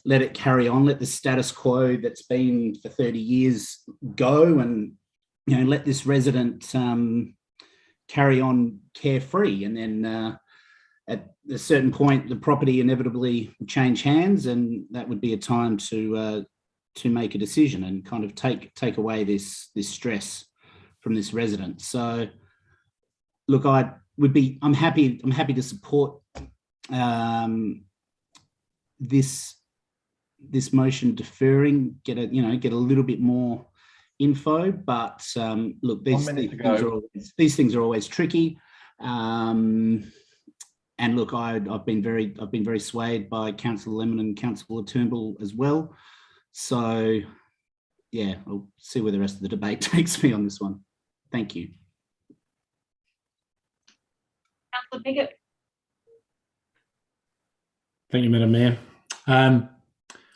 let it carry on, let the status quo that's been for 30 years go, and let this resident carry on carefree. And then at a certain point, the property inevitably will change hands, and that would be a time to make a decision and kind of take away this stress from this resident. So look, I'm happy to support this motion deferring, get a little bit more info, but look, these things are always tricky. And look, I've been very swayed by Councillor Lemon and Councillor Turnbull as well. So yeah, I'll see where the rest of the debate takes me on this one. Thank you. Councillor Biggett. Thank you, Madam Mayor.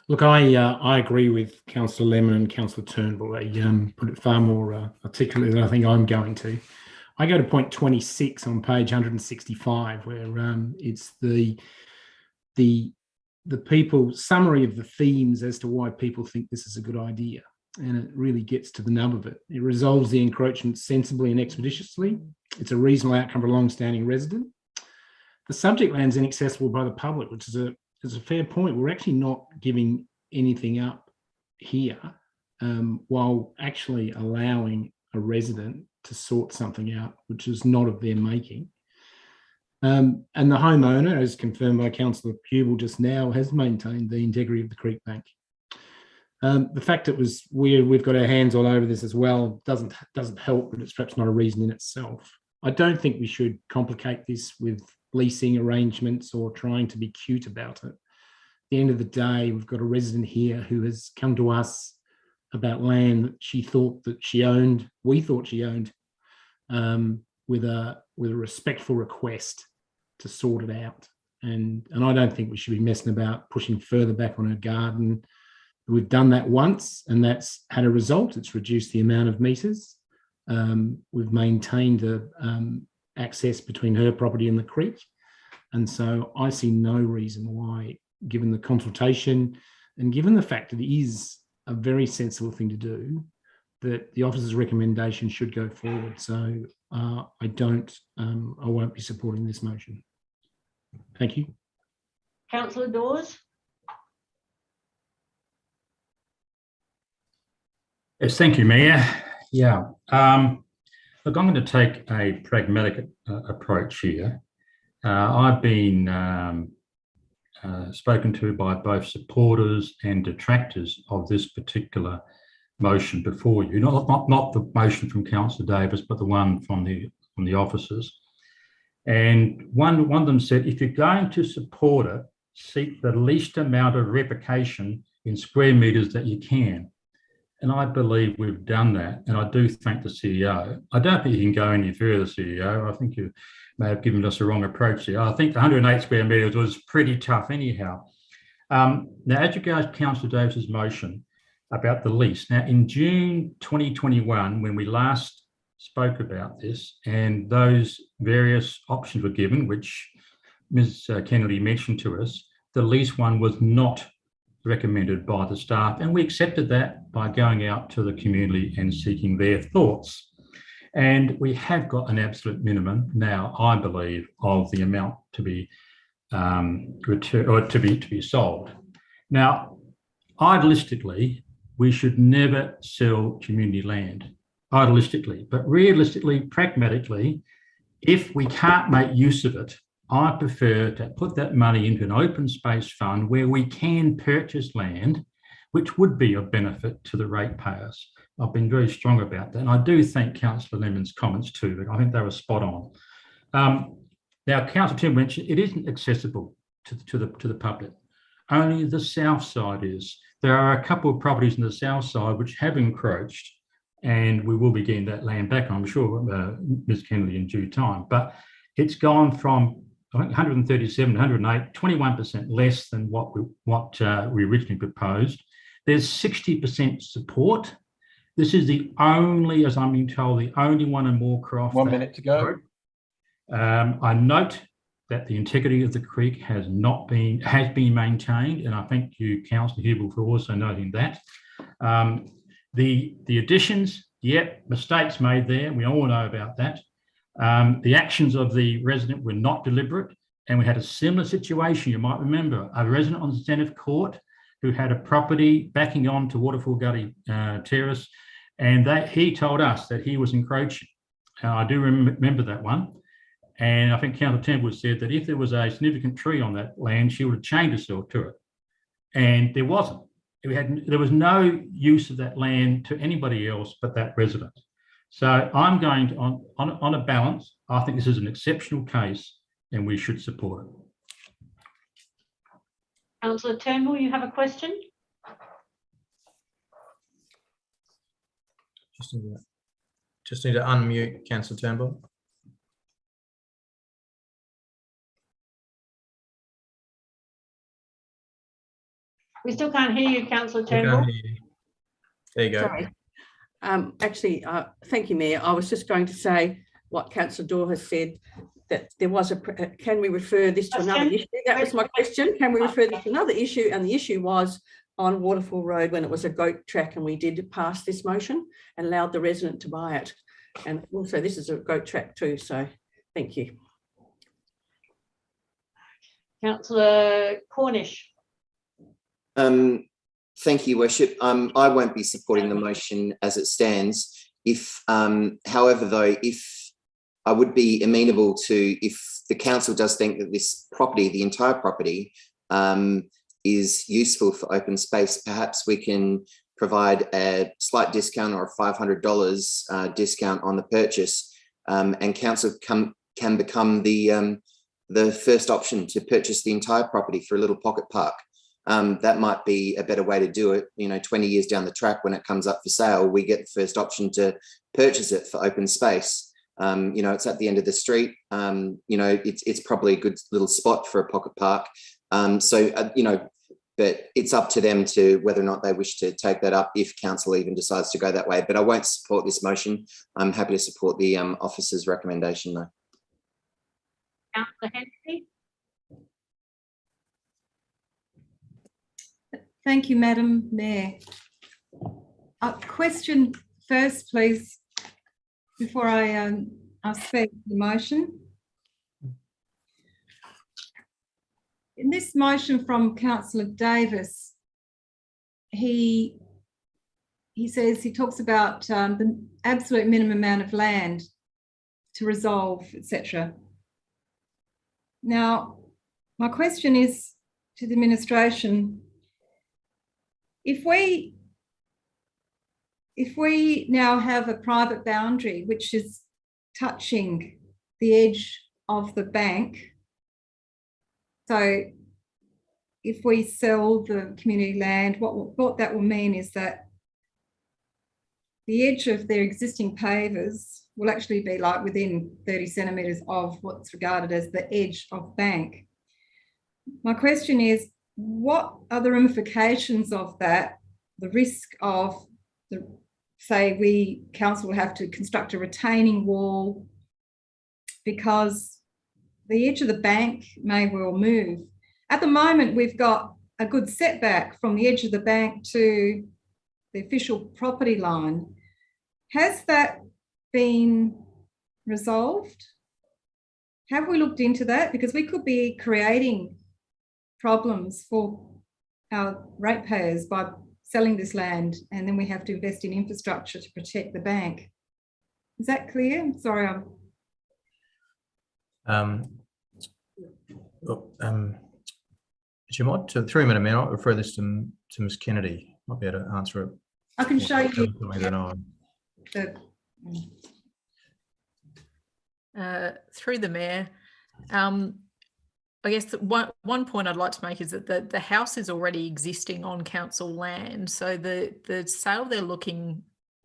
Look, I agree with Councillor Lemon and Councillor Turnbull. They put it far more articulately than I think I'm going to. I go to point 26 on page 165, where it's the people summary of the themes as to why people think this is a good idea, and it really gets to the nub of it. It resolves the encroachment sensibly and expeditiously. It's a reasonable outcome for a long-standing resident. The subject land is inaccessible by the public, which is a fair point. We're actually not giving anything up here, while actually allowing a resident to sort something out, which is not of their making. And the homeowner, as confirmed by Councillor Hughes just now, has maintained the integrity of the creek bank. The fact that we've got our hands all over this as well doesn't help, but it's perhaps not a reason in itself. I don't think we should complicate this with leasing arrangements or trying to be cute about it. the end of the day, we've got a resident here who has come to us about land that she thought that she owned, we thought she owned, with a respectful request to sort it out. And I don't think we should be messing about pushing further back on her garden. We've done that once and that's had a result. It's reduced the amount of metres. We've maintained access between her property and the creek. And so I see no reason why, given the consultation and given the fact that it is a very sensible thing to do, that the officer's recommendation should go forward. So I won't be supporting this motion. Thank you. Councillor Dawes. Yes, thank you, Mayor. Yeah, look, I'm going to take a pragmatic approach here. I've been spoken to by both supporters and detractors of this particular motion before you, not the motion from Councillor Davis, but the one from the officers. And one of them said, if you're going to support it, seek the least amount of replication in square metres that you can. And I believe we've done that. And I do thank the CEO. I don't think you can go any further, CEO. I think you may have given us a wrong approach here. I think the 108 square metres was pretty tough anyhow. Now, as regards Councillor Davis's motion about the lease, now in June 2021, when we last spoke about this and those various options were given, which Ms. Kennedy mentioned to us, the lease one was not recommended by the staff, and we accepted that by going out to the community and seeking their thoughts. And we have got an absolute minimum now, I believe, of the amount to be returned or to be sold. Now, idealistically, we should never sell community land. Idealistically, but realistically, pragmatically, if we can't make use of it, I prefer to put that money into an open space fund where we can purchase land, which would be of benefit to the ratepayers. I've been very strong about that. And I do thank Councillor Lemon's comments too, but I think they were spot on. Now, Councillor Tim mentioned it isn't accessible to the public. Only the south side is. There are a couple of properties in the south side which have encroached, and we will be getting that land back, I'm sure, Ms. Kennedy, in due time. But it's gone from, I think, 137 to 108, 21% less than what we originally proposed. There's 60% support. This is the only, as I'm being told, the only one in Moorcroft. 1 minute to go. I note that the integrity of the creek has been maintained, and I thank you, Councillor Hughes, for also noting that. The additions, mistakes made there. We all know about that. The actions of the resident were not deliberate, and we had a similar situation. You might remember a resident on Zenith Court who had a property backing on to Waterfall Gully Terrace, and he told us that he was encroaching. I do remember that one. And I think Councillor Temple said that if there was a significant tree on that land, she would have chained herself to it. And there wasn't. There was no use of that land to anybody else but that resident. So I'm going to, on a balance, I think this is an exceptional case and we should support it. Councillor Turnbull, you have a question? Just need to unmute Councillor Turnbull. We still can't hear you, Councillor Turnbull. There you go. Sorry. Actually, thank you, Mayor. I was just going to say what Councillor Dorr has said, that there was can we refer this to another issue? That was my question. Can we refer this to another issue? And the issue was on Waterfall Road when it was a goat track, and we did pass this motion and allowed the resident to buy it. And also this is a goat track too, so thank you. Councillor Cornish. Thank you, Worship. I won't be supporting the motion as it stands. However, though, if I would be amenable to, if the council does think that this property, the entire property, is useful for open space, perhaps we can provide a slight discount or a $500 discount on the purchase, and council can become the first option to purchase the entire property for a little pocket park. that might be a better way to do it. 20 years down the track, when it comes up for sale, we get the first option to purchase it for open space. It's at the end of the street. It's probably a good little spot for a pocket park. But it's up to them to whether or not they wish to take that up, if council even decides to go that way. But I won't support this motion. I'm happy to support the officer's recommendation, though. Councillor Henry? Thank you, Madam Mayor. A question first, please, before I speak the motion. In this motion from Councillor Davis, he talks about the absolute minimum amount of land to resolve, etc. Now, my question is to the administration: if we now have a private boundary which is touching the edge of the bank, so if we sell the community land, what that will mean is that the edge of their existing pavers will actually be like within 30 centimetres of what's regarded as the edge of bank. My question is, what are the ramifications of that? The risk of, council will have to construct a retaining wall because the edge of the bank may well move. At the moment, we've got a good setback from the edge of the bank to the official property line. Has that been resolved? Have we looked into that? Because we could be creating problems for our ratepayers by selling this land, and then we have to invest in infrastructure to protect the bank. Is that clear? Sorry, Do you mind, through Madam Mayor, I'll refer this to Ms Kennedy. Might be able to answer it. I can show you. Through the Mayor, I guess one point I'd like to make is that the house is already existing on council land. So the sale they're looking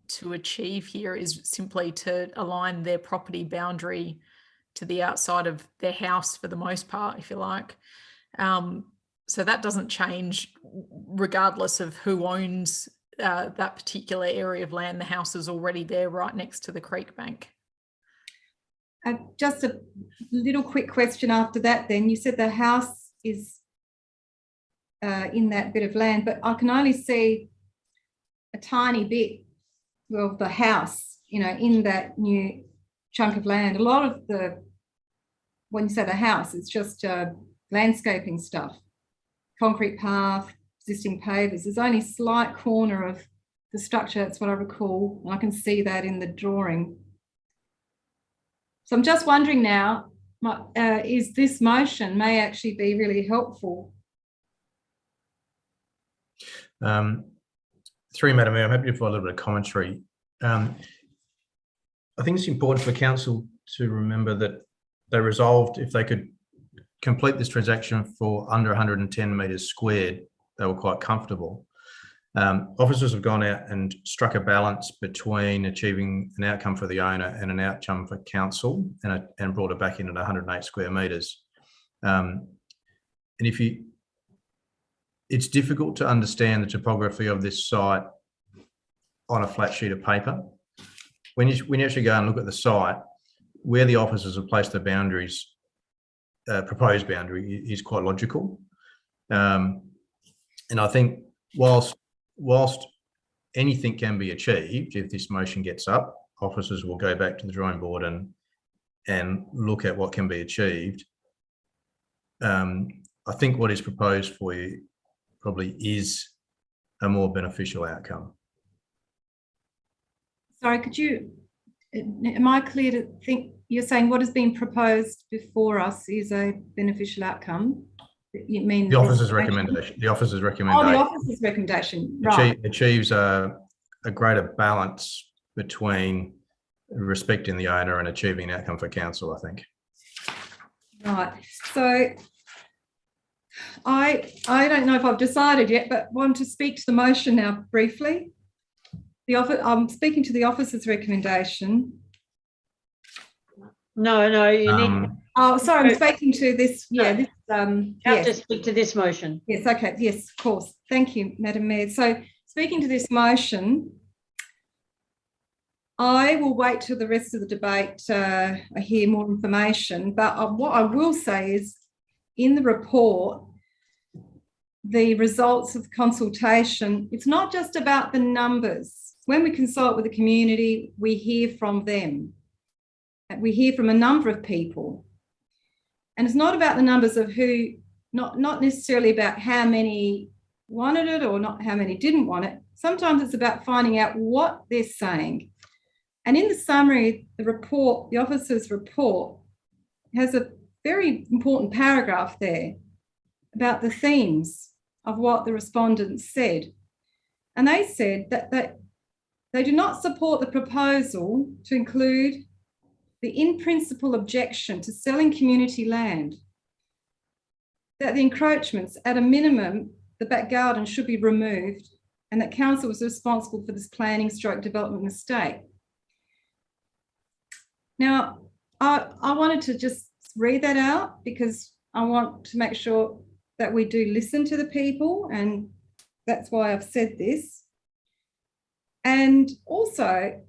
to achieve here is simply to align their property boundary to the outside of their house for the most part, if you like. So that doesn't change regardless of who owns that particular area of land. The house is already there right next to the creek bank. Just a little quick question after that then. You said the house is in that bit of land, but I can only see a tiny bit of the house, in that new chunk of land. A lot of when you say the house, it's just landscaping stuff, concrete path, existing pavers. There's only a slight corner of the structure, that's what I recall, and I can see that in the drawing. So I'm just wondering now, is this motion may actually be really helpful? Through Madam Mayor, I'm happy to provide a little bit of commentary. I think it's important for council to remember that they resolved if they could complete this transaction for under 110 metres squared, they were quite comfortable. Officers have gone out and struck a balance between achieving an outcome for the owner and an outcome for council, and brought it back in at 108 square metres. And it's difficult to understand the topography of this site on a flat sheet of paper. When you actually go and look at the site, where the officers have placed the boundaries, proposed boundary is quite logical. And I think whilst anything can be achieved, if this motion gets up, officers will go back to the drawing board and look at what can be achieved. I think what is proposed for you probably is a more beneficial outcome. Sorry, am I clear to think you're saying what has been proposed before us is a beneficial outcome? You mean the officer's recommendation? The officer's recommendation. Oh, the officer's recommendation, right. Achieves a greater balance between respecting the owner and achieving an outcome for council, I think. Right. So I don't know if I've decided yet, but want to speak to the motion now briefly. I'm speaking to the officer's recommendation. No, you need. Oh, sorry, I'm speaking to this. Yeah, this. You have to speak to this motion. Yes. Okay. Yes, of course. Thank you, Madam Mayor. So, speaking to this motion, I will wait till the rest of the debate. I hear more information. But what I will say is, in the report, the results of the consultation, it's not just about the numbers. When we consult with the community, we hear from them. We hear from a number of people. And it's not about the numbers of who, not necessarily about how many wanted it or not how many didn't want it. Sometimes it's about finding out what they're saying. And in the summary, the report, the officer's report, has a very important paragraph there about the themes of what the respondents said. And they said that they do not support the proposal to include the in-principle objection to selling community land, that the encroachments, at a minimum, the back garden should be removed, and that council was responsible for this planning stroke development mistake. Now, I wanted to just read that out because I want to make sure that we do listen to the people, and that's why I've said this. And also,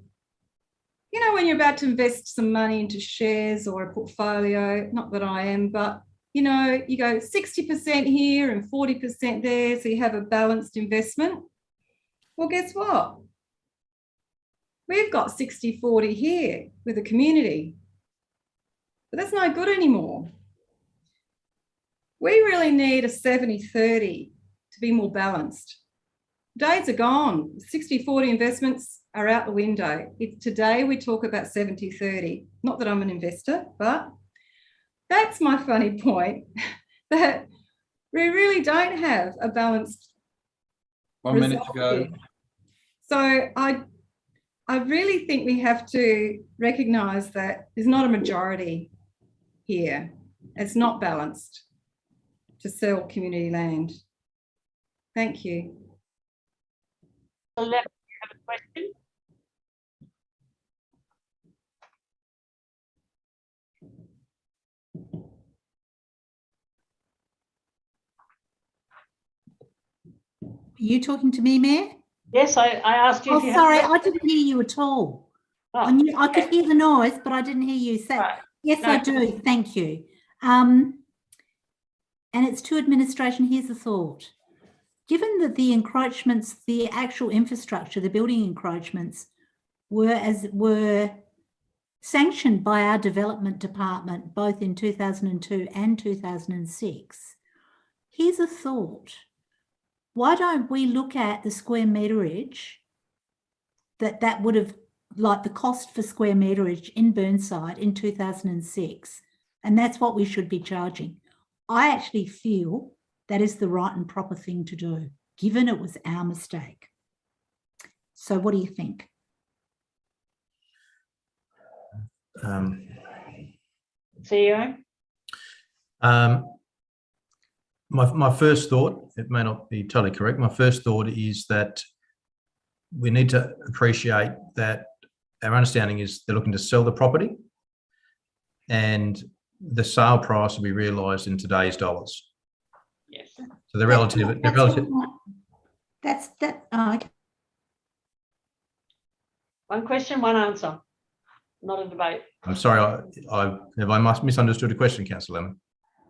you know, when you're about to invest some money into shares or a portfolio, not that I am, but, you know, you go 60% here and 40% there, so you have a balanced investment. Well, guess what? We've got 60-40 here with the community, but that's no good anymore. We really need a 70-30 to be more balanced. Days are gone. 60-40 investments are out the window. Today we talk about 70-30. Not that I'm an investor, but that's my funny point, that we really don't have a balanced 1 minute to go. Here. So I really think we have to recognise that there's not a majority here. It's not balanced to sell community land. Thank you. Have a question? Are you talking to me, Mayor? Yes, I asked you. Oh, if you sorry, have I didn't hear you at all. Oh, I could hear the noise, but I didn't hear you say. Right. Yes, no. I do. Thank you. And it's to administration. Here's a thought. Given that the encroachments, the actual infrastructure, the building encroachments were sanctioned by our development department, both in 2002 and 2006, here's a thought. Why don't we look at the square meterage that would have, like the cost for square meterage in Burnside in 2006, and that's what we should be charging. I actually feel that is the right and proper thing to do, given it was our mistake. So what do you think? CEO? My first thought, it may not be totally correct, my first thought is that we need to appreciate that our understanding is they're looking to sell the property and the sale price will be realised in today's dollars. Yes. So the relative. That's that. Okay. One question, one answer. Not a debate. I'm sorry, have I misunderstood a question, Councillor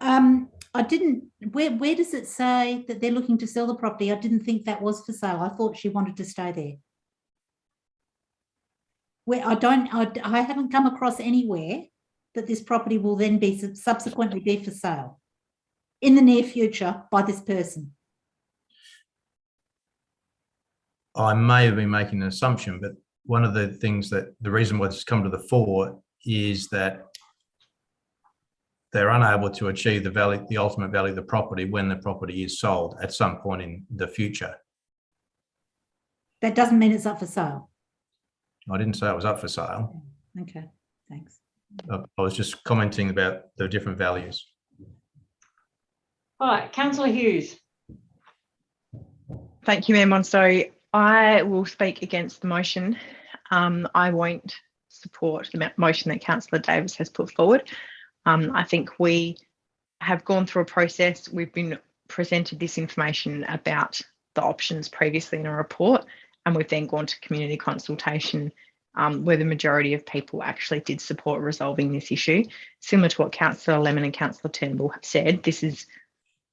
Lemon? I didn't. Where does it say that they're looking to sell the property? I didn't think that was for sale. I thought she wanted to stay there. I haven't come across anywhere that this property will then be subsequently be for sale in the near future by this person. I may have been making an assumption, but one of the things that the reason why this has come to the fore is that they're unable to achieve the ultimate value of the property when the property is sold at some point in the future. That doesn't mean it's up for sale. I didn't say it was up for sale. Okay, thanks. I was just commenting about the different values. All right, Councillor Hughes. Thank you, Mayor Monstory. I will speak against the motion. I won't support the motion that Councillor Davis has put forward. I think we have gone through a process. We've been presented this information about the options previously in a report, and we've then gone to community consultation where the majority of people actually did support resolving this issue. Similar to what Councillor Lemon and Councillor Turnbull have said, this is,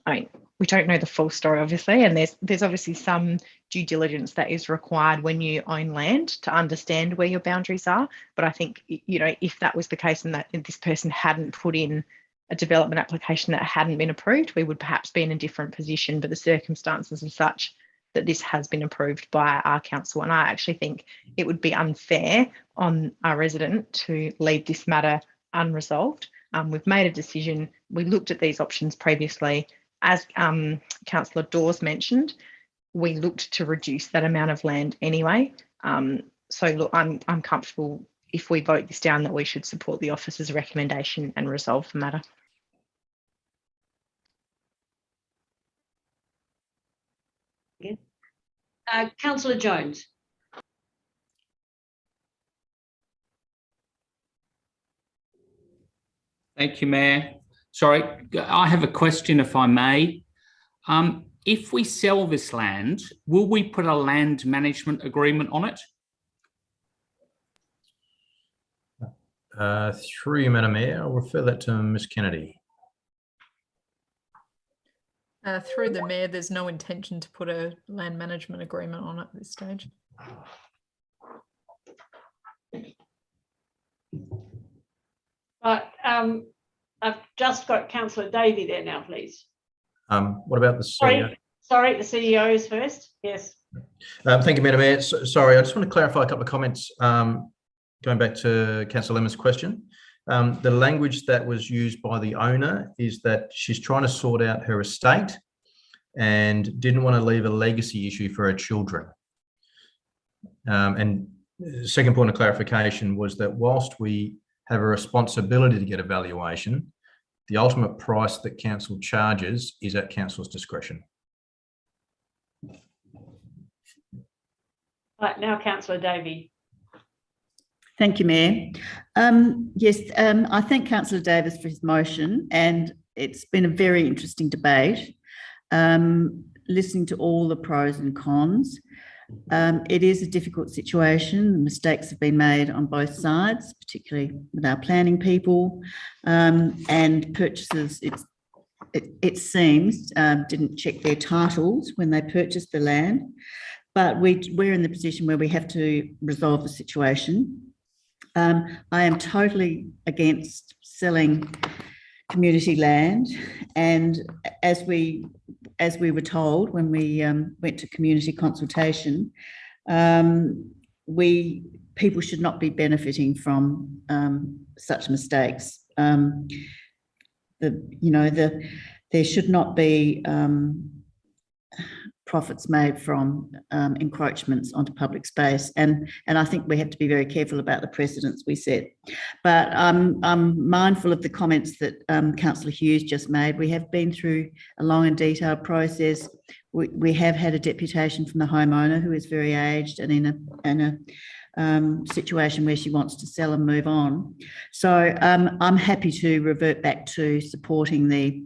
I mean, we don't know the full story, obviously, and there's obviously some due diligence that is required when you own land to understand where your boundaries are. But I think, you know, if that was the case and that this person hadn't put in a development application that hadn't been approved, we would perhaps be in a different position. But the circumstances are such that this has been approved by our council, and I actually think it would be unfair on our resident to leave this matter unresolved. We've made a decision. We looked at these options previously. As Councillor Dawes mentioned, we looked to reduce that amount of land anyway. So look, I'm comfortable if we vote this down that we should support the officer's recommendation and resolve the matter. Councillor Jones. Thank you, Mayor. Sorry, I have a question, if I may. If we sell this land, will we put a land management agreement on it? Through you, Madam Mayor, I'll refer that to Ms Kennedy. Through the Mayor, there's no intention to put a land management agreement on at this stage. Right, I've just got Councillor Davey there now, please. What about the CEO? Sorry, the CEO is first. Yes. Thank you, Madam Mayor. Sorry, I just want to clarify a couple of comments going back to Councillor Lemon's question. The language that was used by the owner is that she's trying to sort out her estate and didn't want to leave a legacy issue for her children. And the second point of clarification was that whilst we have a responsibility to get a valuation, the ultimate price that council charges is at council's discretion. Right, now Councillor Davey. Thank you, Mayor. Yes, I thank Councillor Davis for his motion, and it's been a very interesting debate. Listening to all the pros and cons, it is a difficult situation. Mistakes have been made on both sides, particularly with our planning people, and purchasers, it seems, didn't check their titles when they purchased the land. But we're in the position where we have to resolve the situation. I am totally against selling community land, and as we were told when we went to community consultation, people should not be benefiting from such mistakes. There should not be profits made from encroachments onto public space, and I think we have to be very careful about the precedents we set. But I'm mindful of the comments that Councillor Hughes just made. We have been through a long and detailed process. We have had a deputation from the homeowner who is very aged and in a situation where she wants to sell and move on. So I'm happy to revert back to supporting the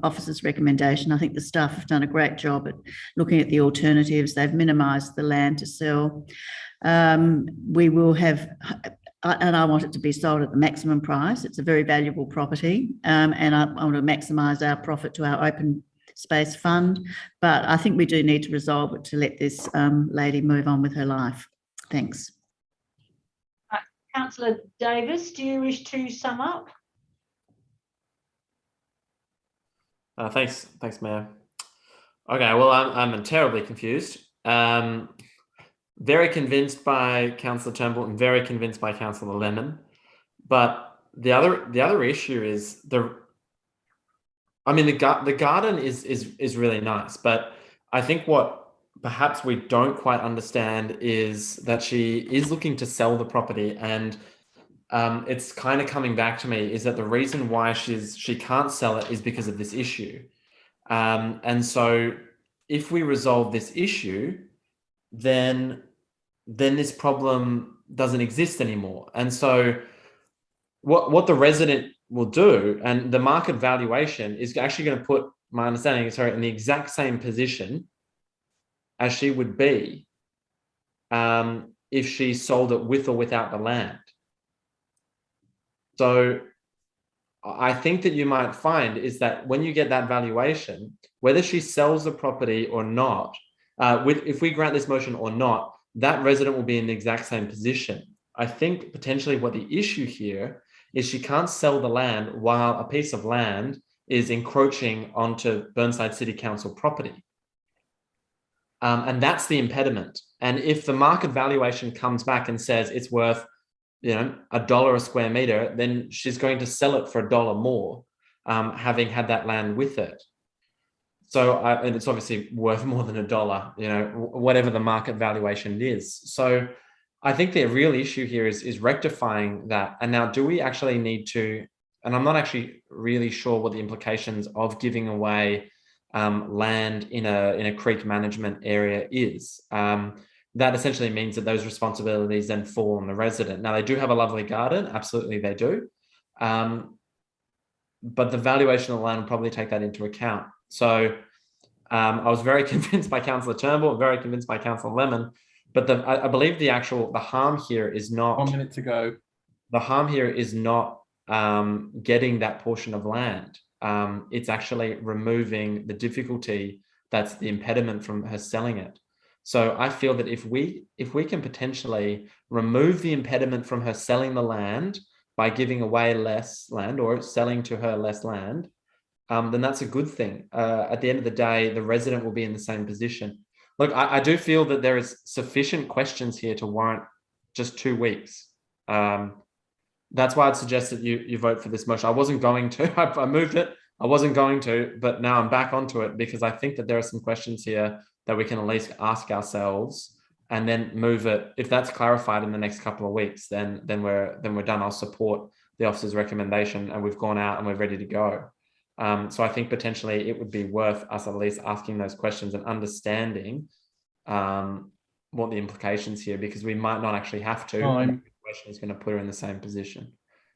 officer's recommendation. I think the staff have done a great job at looking at the alternatives. They've minimised the land to sell. We will have, and I want it to be sold at the maximum price. It's a very valuable property, and I want to maximise our profit to our open space fund. But I think we do need to resolve it to let this lady move on with her life. Thanks. Councillor Davis, do you wish to sum up? Thanks, Mayor. Okay, well, I'm terribly confused. Very convinced by Councillor Turnbull and very convinced by Councillor Lemon. But the other issue is the garden is really nice, but I think what perhaps we don't quite understand is that she is looking to sell the property, and it's kind of coming back to me is that the reason why she can't sell it is because of this issue. And so if we resolve this issue, then this problem doesn't exist anymore. And so what the resident will do, and the market valuation is actually going to put, my understanding is, sorry, in the exact same position as she would be if she sold it with or without the land. So I think that you might find is that when you get that valuation, whether she sells the property or not, if we grant this motion or not, that resident will be in the exact same position. I think potentially what the issue here is she can't sell the land while a piece of land is encroaching onto Burnside City Council property. And that's the impediment. And if the market valuation comes back and says it's worth, $1 a square meter, then she's going to sell it for $1 more, having had that land with it. So, and it's obviously worth more than $1, whatever the market valuation is. So I think the real issue here is rectifying that. And now, do we actually need to, and I'm not actually really sure what the implications of giving away land in a creek management area is. That essentially means that those responsibilities then fall on the resident. Now, they do have a lovely garden, absolutely they do. But the valuation of the land will probably take that into account. So I was very convinced by Councillor Turnbull, very convinced by Councillor Lemon, but I believe the harm here is not— 1 minute to go. The harm here is not getting that portion of land. It's actually removing the difficulty that's the impediment from her selling it. So I feel that if we can potentially remove the impediment from her selling the land by giving away less land or selling to her less land, then that's a good thing. At the end of the day, the resident will be in the same position. Look, I do feel that there is sufficient questions here to warrant just 2 weeks. That's why I'd suggest that you vote for this motion. I wasn't going to. I moved it. I wasn't going to, but now I'm back onto it because I think that there are some questions here that we can at least ask ourselves and then move it. If that's clarified in the next couple of weeks, then we're done. I'll support the officer's recommendation and we've gone out and we're ready to go. So I think potentially it would be worth us at least asking those questions and understanding what the implications here, because we might not actually have to. And the question is going to put her in the same position.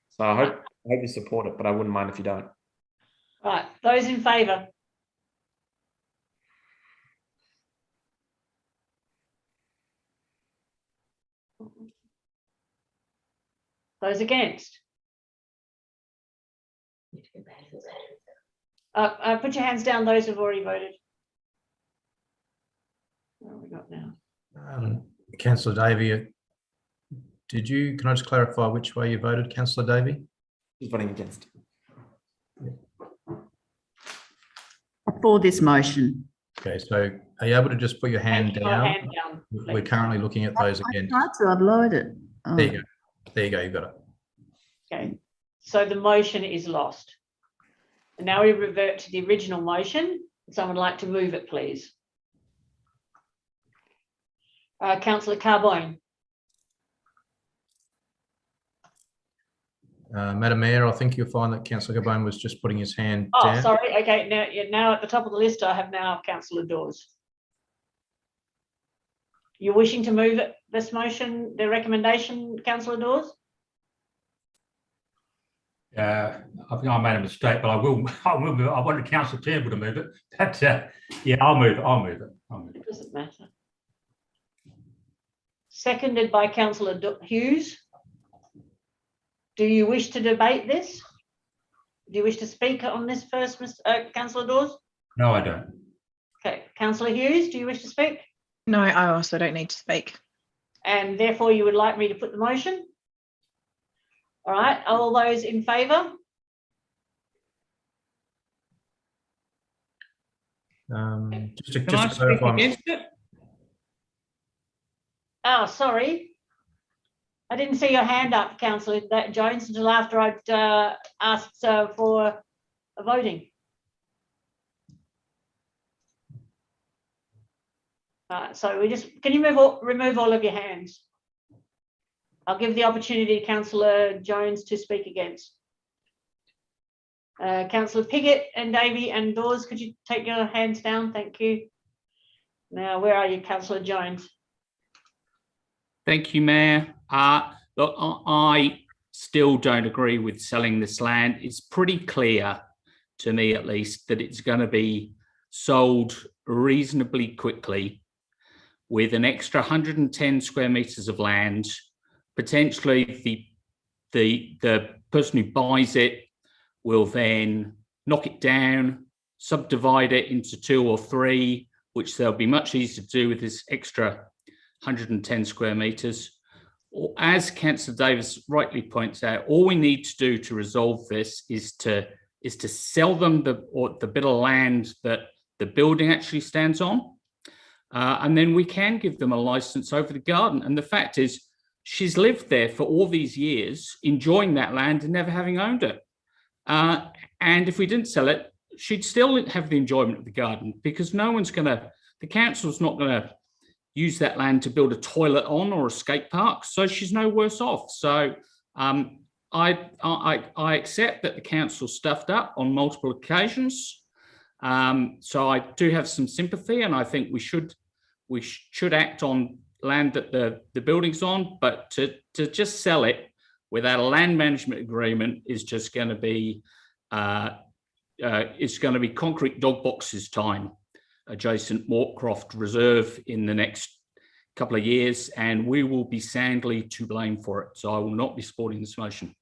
So I hope you support it, but I wouldn't mind if you don't. Right, those in favour? Those against? Put your hands down, those who've already voted. What have we got now? Councillor Davey, can I just clarify which way you voted, Councillor Davey? He's voting against. For this motion. Okay, so are you able to just put your hand down? Hand down, We're currently looking at those again. I'd load it. Oh. There you go. There you go. You've got it. Okay, so the motion is lost. And now we revert to the original motion. Someone would like to move it, please. Councillor Carbone. Madam Mayor, I think you'll find that Councillor Carbone was just putting his hand down. Oh, sorry. Okay, now at the top of the list, I have now Councillor Dawes. You're wishing to move it, this motion, the recommendation, Councillor Dawes? I think I made a mistake, but I will move it. I wanted Councillor Turnbull to move it. But yeah, I'll move it. It doesn't matter. Seconded by Councillor Hughes. Do you wish to debate this? Do you wish to speak on this first, Councillor Dawes? No, I don't. Okay, Councillor Hughes, do you wish to speak? No, I also don't need to speak. And therefore you would like me to put the motion? All right, all those in favour? Just to clarify. Against it? Oh, sorry. I didn't see your hand up, Councillor Jones, until after I'd asked for a voting. So can you remove all of your hands? I'll give the opportunity to Councillor Jones to speak against. Councillor Piggott and Davey and Dawes, could you take your hands down? Thank you. Now, where are you, Councillor Jones? Thank you, Mayor. Look, I still don't agree with selling this land. It's pretty clear, to me at least, that it's going to be sold reasonably quickly with an extra 110 square metres of land. Potentially, the person who buys it will then knock it down, subdivide it into 2 or 3, which they'll be much easier to do with this extra 110 square metres. As Councillor Davis rightly points out, all we need to do to resolve this is to sell them the bit of land that the building actually stands on, and then we can give them a licence over the garden. And the fact is, she's lived there for all these years, enjoying that land and never having owned it. And if we didn't sell it, she'd still have the enjoyment of the garden, because the council's not going to use that land to build a toilet on or a skate park, so she's no worse off. So I accept that the council stuffed up on multiple occasions. So I do have some sympathy, and I think we should act on land that the building's on, but to just sell it without a land management agreement is just going to be it's going to be concrete dog boxes time adjacent Mortcroft Reserve in the next couple of years, and we will be soundly to blame for it. So I will not be supporting this motion.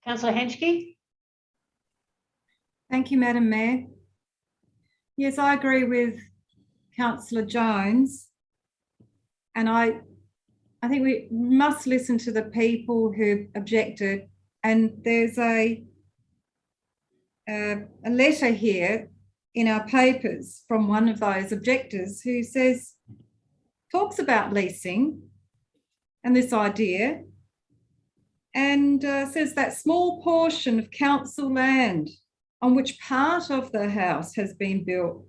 Councillor Henschke. Thank you, Madam Mayor. Yes, I agree with Councillor Jones, and I think we must listen to the people who objected. And there's a letter here in our papers from one of those objectors who talks about leasing and this idea, and says that small portion of council land on which part of the house has been built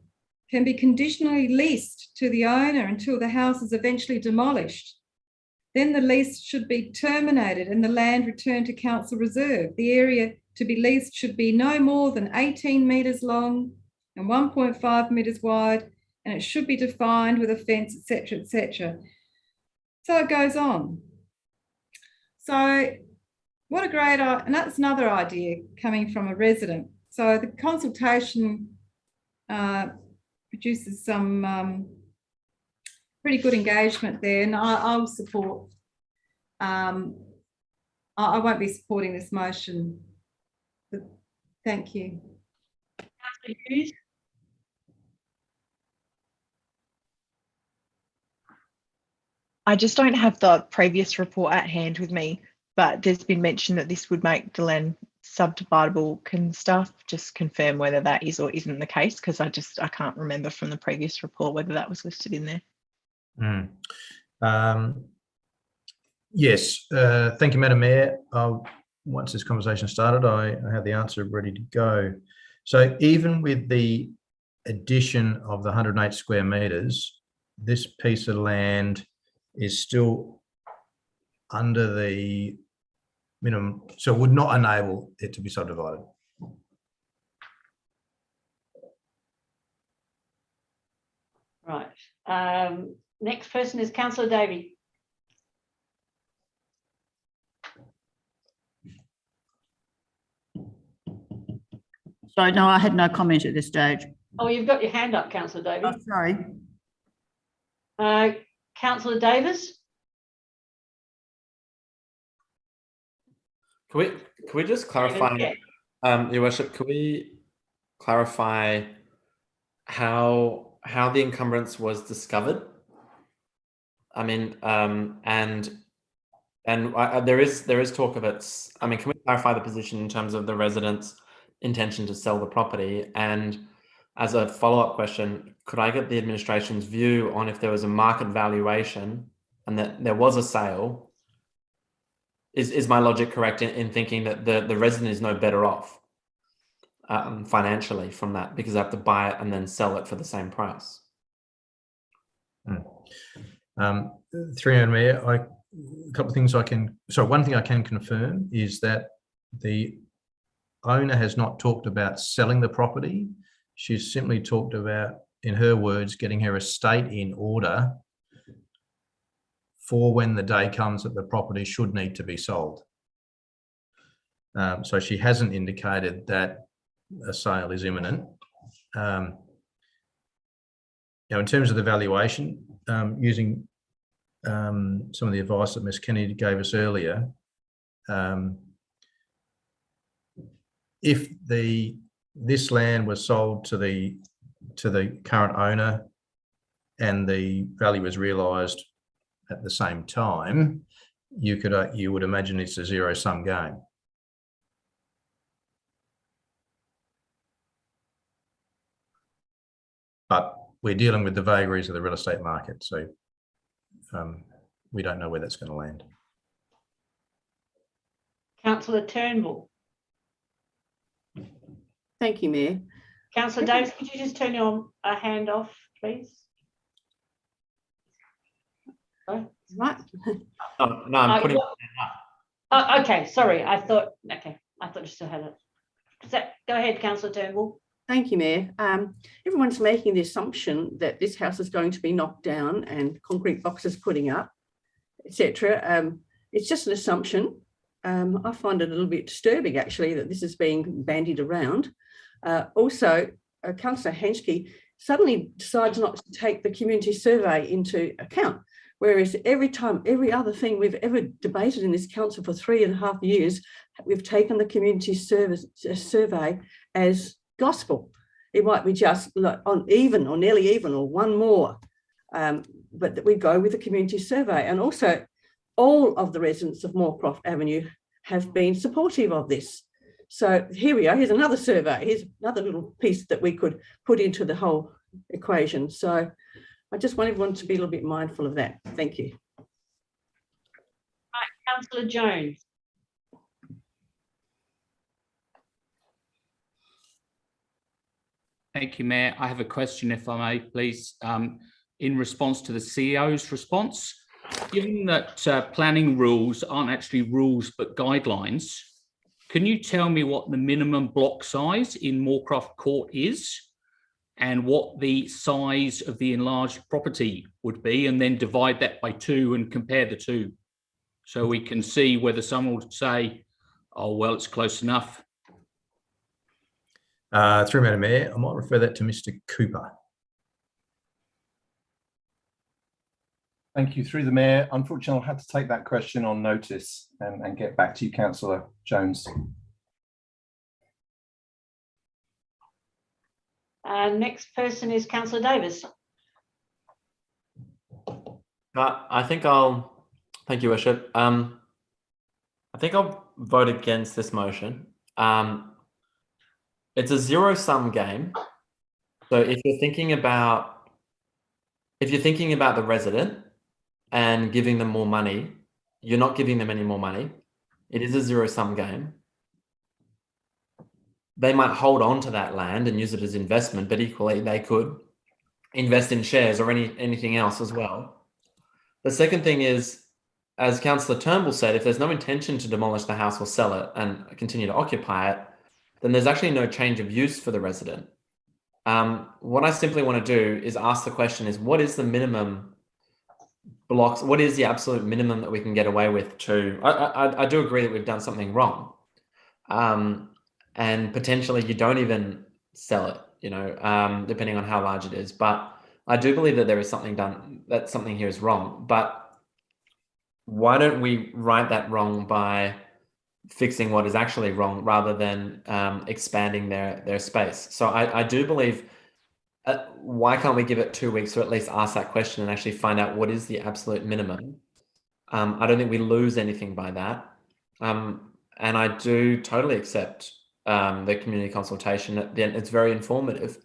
can be conditionally leased to the owner until the house is eventually demolished. Then the lease should be terminated and the land returned to council reserve. The area to be leased should be no more than 18 metres long and 1.5 metres wide, and it should be defined with a fence, etc., etc. So it goes on. So what a great, and that's another idea coming from a resident. So the consultation produces some pretty good engagement there, and I'll support. I won't be supporting this motion, but thank you. Councillor Hughes. I just don't have the previous report at hand with me, but there's been mention that this would make the land subdividable. Can staff just confirm whether that is or isn't the case? Because I can't remember from the previous report whether that was listed in there. Yes, thank you, Madam Mayor. Once this conversation started, I had the answer ready to go. So even with the addition of the 108 square metres, this piece of land is still under the minimum, so it would not enable it to be subdivided. Right. Next person is Councillor Davey. Sorry, no, I had no comment at this stage. Oh, you've got your hand up, Councillor Davey. Oh, sorry. Councillor Davis. Can we just clarify, Your Worship, can we clarify how the encumbrance was discovered? I mean, there is talk of its. I mean, can we clarify the position in terms of the residents' intention to sell the property? And as a follow-up question, could I get the administration's view on if there was a market valuation and that there was a sale? Is my logic correct in thinking that the resident is no better off financially from that because they have to buy it and then sell it for the same price? Through you, Mayor, a couple of things one thing I can confirm is that the owner has not talked about selling the property. She's simply talked about, in her words, getting her estate in order for when the day comes that the property should need to be sold. So she hasn't indicated that a sale is imminent. Now, in terms of the valuation, using some of the advice that Ms. Kennedy gave us earlier, if this land was sold to the current owner and the value was realised at the same time, you would imagine it's a zero-sum game. But we're dealing with the vagaries of the real estate market, so we don't know where that's going to land. Councillor Turnbull. Thank you, Mayor. Councillor Davis, could you just turn your hand off, please? Sorry? Right. No, I'm putting. Oh, okay, sorry. I thought you still had it. Go ahead, Councillor Turnbull. Thank you, Mayor. Everyone's making the assumption that this house is going to be knocked down and concrete boxes putting up, etc. It's just an assumption. I find it a little bit disturbing, actually, that this is being bandied around. Also, Councillor Henschke suddenly decides not to take the community survey into account, whereas every other thing we've ever debated in this council for 3.5 years, we've taken the community survey as gospel. It might be just like on even or nearly even or one more, but that we go with the community survey. And also all of the residents of Moorcroft Avenue have been supportive of this. So here we are, here's another survey, here's another little piece that we could put into the whole equation. So I just want everyone to be a little bit mindful of that. Thank you. Right, Councillor Jones. Thank you, Mayor. I have a question, if I may, please, in response to the CEO's response. Given that planning rules aren't actually rules but guidelines, can you tell me what the minimum block size in Moorcroft Court is and what the size of the enlarged property would be, and then divide that by 2 and compare the two so we can see whether someone would say, oh, well, it's close enough? Through Madam Mayor, I might refer that to Mr. Cooper. Thank you. Through the Mayor, unfortunately, I had to take that question on notice and get back to you, Councillor Jones. Next person is Councillor Davis. Thank you, Worship. I think I'll vote against this motion. It's a zero-sum game. So if you're thinking about the resident and giving them more money, you're not giving them any more money. It is a zero-sum game. They might hold on to that land and use it as investment, but equally they could invest in shares or anything else as well. The second thing is, as Councillor Turnbull said, if there's no intention to demolish the house or sell it and continue to occupy it, then there's actually no change of use for the resident. What I simply want to do is ask the question is, what is the minimum blocks? What is the absolute minimum that we can get away with to, I do agree that we've done something wrong. And potentially you don't even sell it, depending on how large it is. But I do believe that there is something done, that something here is wrong. But why don't we right that wrong by fixing what is actually wrong rather than expanding their space? So I do believe, why can't we give it 2 weeks to at least ask that question and actually find out what is the absolute minimum? I don't think we lose anything by that. And I do totally accept the community consultation. At the end, it's very informative.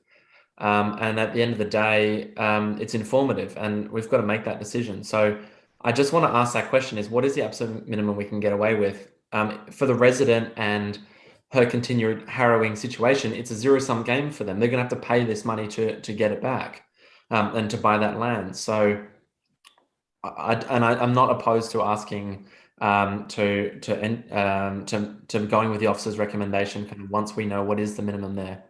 And at the end of the day, it's informative and we've got to make that decision. So I just want to ask that question is, what is the absolute minimum we can get away with for the resident and her continued harrowing situation? It's a zero-sum game for them. They're going to have to pay this money to get it back. and to buy that land. So I'm not opposed to asking to going with the officer's recommendation kind of once we know what is the minimum there.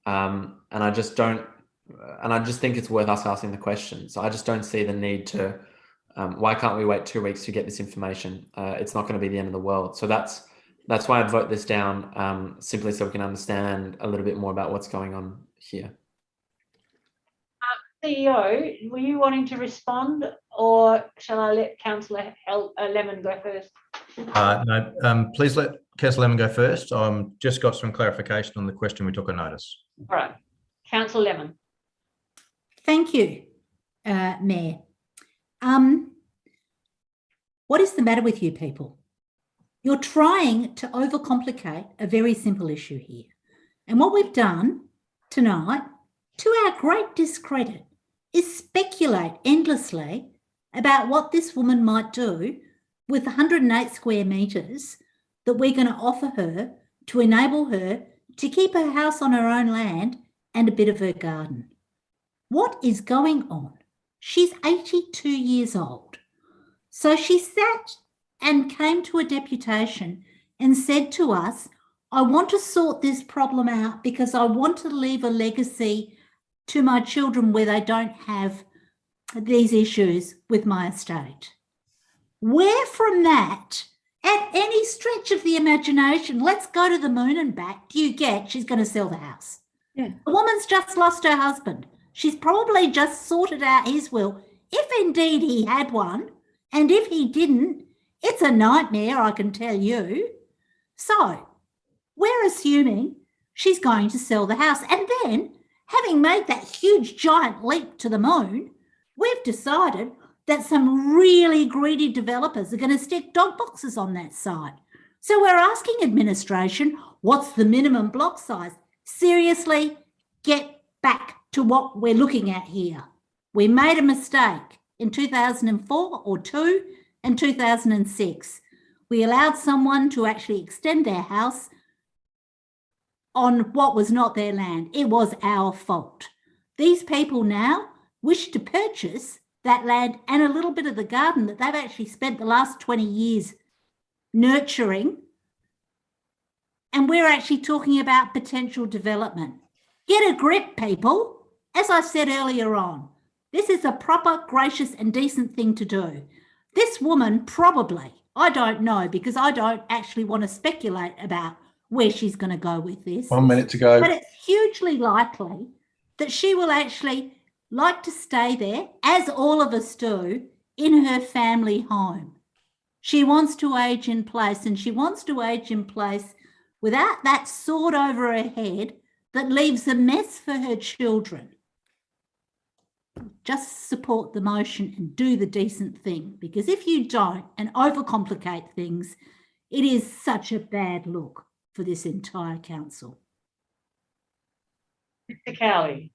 And I just think it's worth us asking the question. So I just don't see the need to, why can't we wait 2 weeks to get this information? It's not going to be the end of the world. So that's why I'd vote this down, simply so we can understand a little bit more about what's going on here. CEO, were you wanting to respond, or shall I let Councillor Lemon go first? No, please let Councillor Lemon go first. Just got some clarification on the question we took on notice. All right, Councillor Lemon. Thank you, Mayor. What is the matter with you people? You're trying to overcomplicate a very simple issue here. And what we've done tonight, to our great discredit, is speculate endlessly about what this woman might do with 108 square metres that we're going to offer her to enable her to keep her house on her own land and a bit of her garden. What is going on? She's 82 years old. So she sat and came to a deputation and said to us, I want to sort this problem out because I want to leave a legacy to my children where they don't have these issues with my estate. Where from that, at any stretch of the imagination, let's go to the moon and back, do you get she's going to sell the house? Yeah. The woman's just lost her husband. She's probably just sorted out his will, if indeed he had one, and if he didn't, it's a nightmare, I can tell you. So we're assuming she's going to sell the house, and then, having made that huge giant leap to the moon, we've decided that some really greedy developers are going to stick dog boxes on that site. So we're asking administration, what's the minimum block size? Seriously, get back to what we're looking at here. We made a mistake in 2004 or 2 and 2006. We allowed someone to actually extend their house on what was not their land. It was our fault. These people now wish to purchase that land and a little bit of the garden that they've actually spent the last 20 years nurturing. And we're actually talking about potential development. Get a grip, people. As I said earlier on, this is a proper, gracious and decent thing to do. This woman probably, I don't know, because I don't actually want to speculate about where she's going to go with this. 1 minute to go. But it's hugely likely that she will actually like to stay there, as all of us do, in her family home. She wants to age in place, and she wants to age in place without that sword over her head that leaves a mess for her children. Just support the motion and do the decent thing, because if you don't and overcomplicate things, it is such a bad look for this entire council. Mr. Cowley.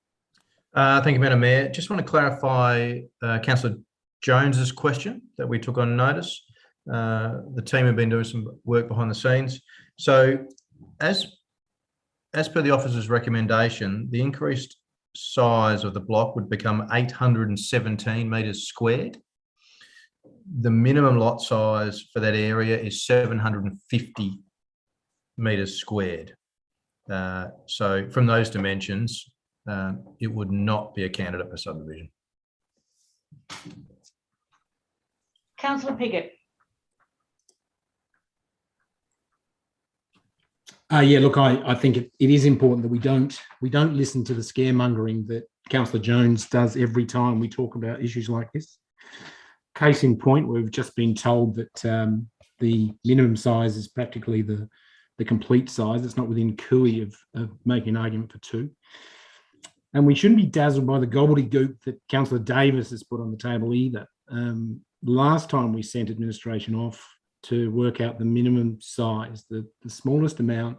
Thank you, Madam Mayor. Just want to clarify Councillor Jones's question that we took on notice. The team have been doing some work behind the scenes. So as per the officer's recommendation, the increased size of the block would become 817 metres squared. The minimum lot size for that area is 750 metres squared. So from those dimensions, it would not be a candidate for subdivision. Councillor Piggott. Yeah, look, I think it is important that we don't listen to the scaremongering that Councillor Jones does every time we talk about issues like this. Case in point, we've just been told that the minimum size is practically the complete size. It's not within cooey of making an argument for 2. And we shouldn't be dazzled by the gobbledygook that Councillor Davis has put on the table either. Last time we sent administration off to work out the minimum size, the smallest amount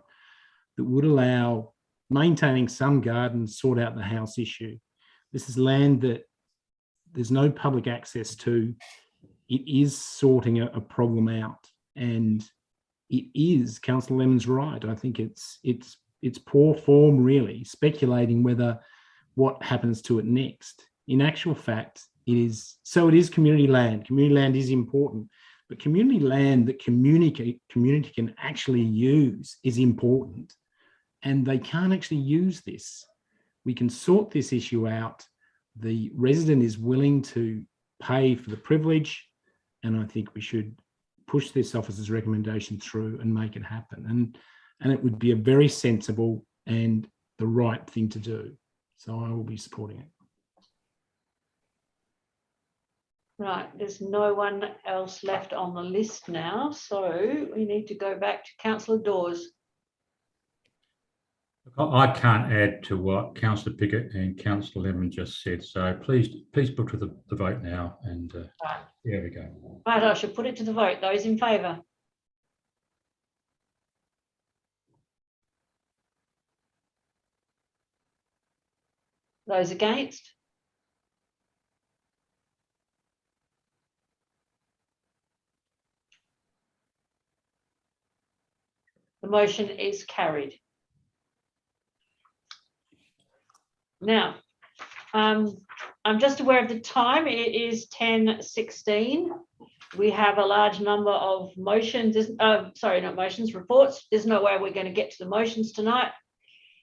that would allow maintaining some gardens, sort out the house issue. This is land that there's no public access to. It is sorting a problem out, and it is, Councillor Lemon's right. I think it's poor form, really, speculating whether what happens to it next in actual fact, it is community land. Community land is important, but community land that community can actually use is important, and they can't actually use this. We can sort this issue out. The resident is willing to pay for the privilege, and I think we should push this officer's recommendation through and make it happen. And it would be a very sensible and the right thing to do. So I will be supporting it. Right, there's no one else left on the list now, so we need to go back to Councillor Dawes. I can't add to what Councillor Pickett and Councillor Lemon just said, so please put to the vote now, and right. There we go. Right, I should put it to the vote. Those in favour? Those against? The motion is carried. Now, I'm just aware of the time. It is 10:16. We have a large number of motions, sorry, not motions, reports. There's no way we're going to get to the motions tonight.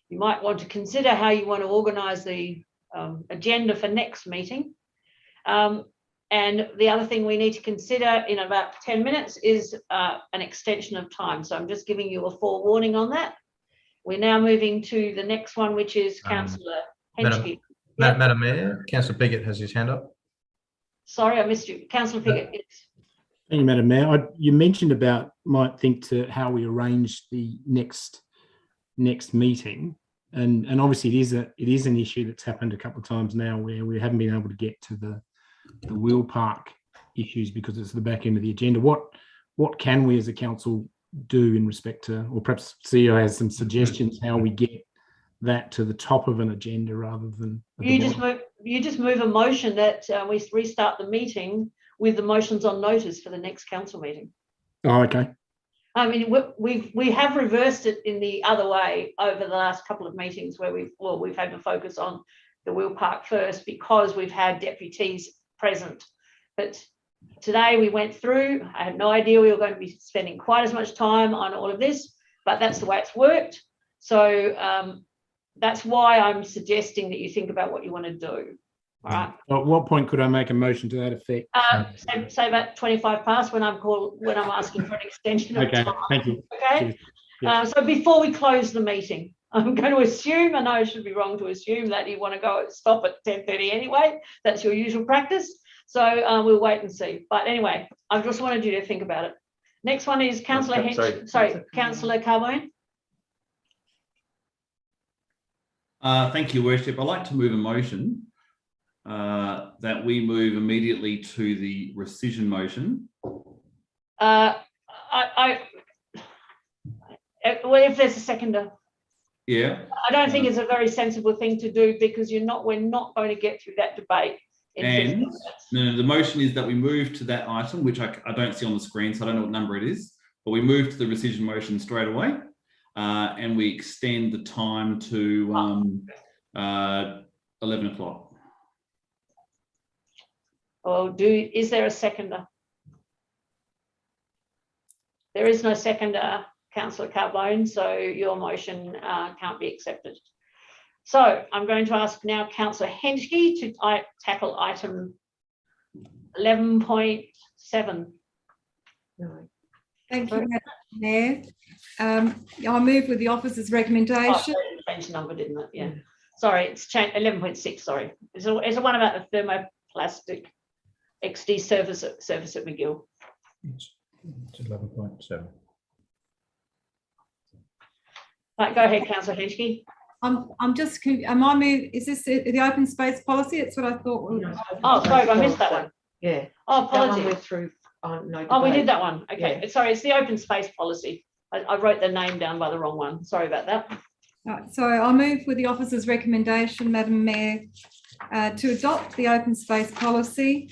You might want to consider how you want to organise the agenda for next meeting. And the other thing we need to consider in about 10 minutes is an extension of time. So I'm just giving you a forewarning on that. We're now moving to the next one, which is Councillor Henschke. Madam Mayor, Councillor Piggott has his hand up. Sorry, I missed you. Councillor Piggott. Yes. Thank you, Madam Mayor. You mentioned about might think to how we arrange the next meeting, and obviously it is an issue that's happened a couple of times now where we haven't been able to get to the wheel park issues because it's the back end of the agenda. What can we as a council do in respect to, or perhaps CEO has some suggestions how we get that to the top of an agenda rather than you just move a motion that we restart the meeting with the motions on notice for the next council meeting. Oh, okay. I mean, we have reversed it in the other way over the last couple of meetings where we've had to focus on the wheel park first because we've had deputies present. But today we went through. I had no idea we were going to be spending quite as much time on all of this, but that's the way it's worked. So that's why I'm suggesting that you think about what you want to do. All right. At what point could I make a motion to that effect? Say about 25 past when I'm asking for an extension of time. Thank you. Okay. So before we close the meeting, I'm going to assume, I know I should be wrong to assume that you want to stop at 10:30 anyway. That's your usual practice. So we'll wait and see. But anyway, I just wanted you to think about it. Next one is Councillor Councillor Carbone. Thank you, Worship. I'd like to move a motion that we move immediately to the rescission motion. Well, if there's a seconder. Yeah. I don't think it's a very sensible thing to do because we're not going to get through that debate. And no, the motion is that we move to that item, which I don't see on the screen, so I don't know what number it is, but we move to the rescission motion straight away. And we extend the time to 11 o'clock. Is there a seconder? There is no seconder, Councillor Carbone, so your motion can't be accepted. So I'm going to ask now Councillor Henschke to tackle item 11.7. Thank you, Madam Mayor. I move with the officer's recommendation. Oh, it changed the number, didn't it? Yeah. Sorry, it's changed 11.6. Sorry, it's the one about the thermoplastic XD service at McGill. It's 11.7. Right, go ahead, Councillor Henschke. I'm just. Am I move? Is this the open space policy? It's what I thought. Oh, sorry, I missed that one. Yeah. Oh, apologies. We're through. No oh, we did that one. Okay. Yeah. Sorry, it's the open space policy. I wrote the name down by the wrong one. Sorry about that. Right, so I move with the officer's recommendation, Madam Mayor, to adopt the open space policy.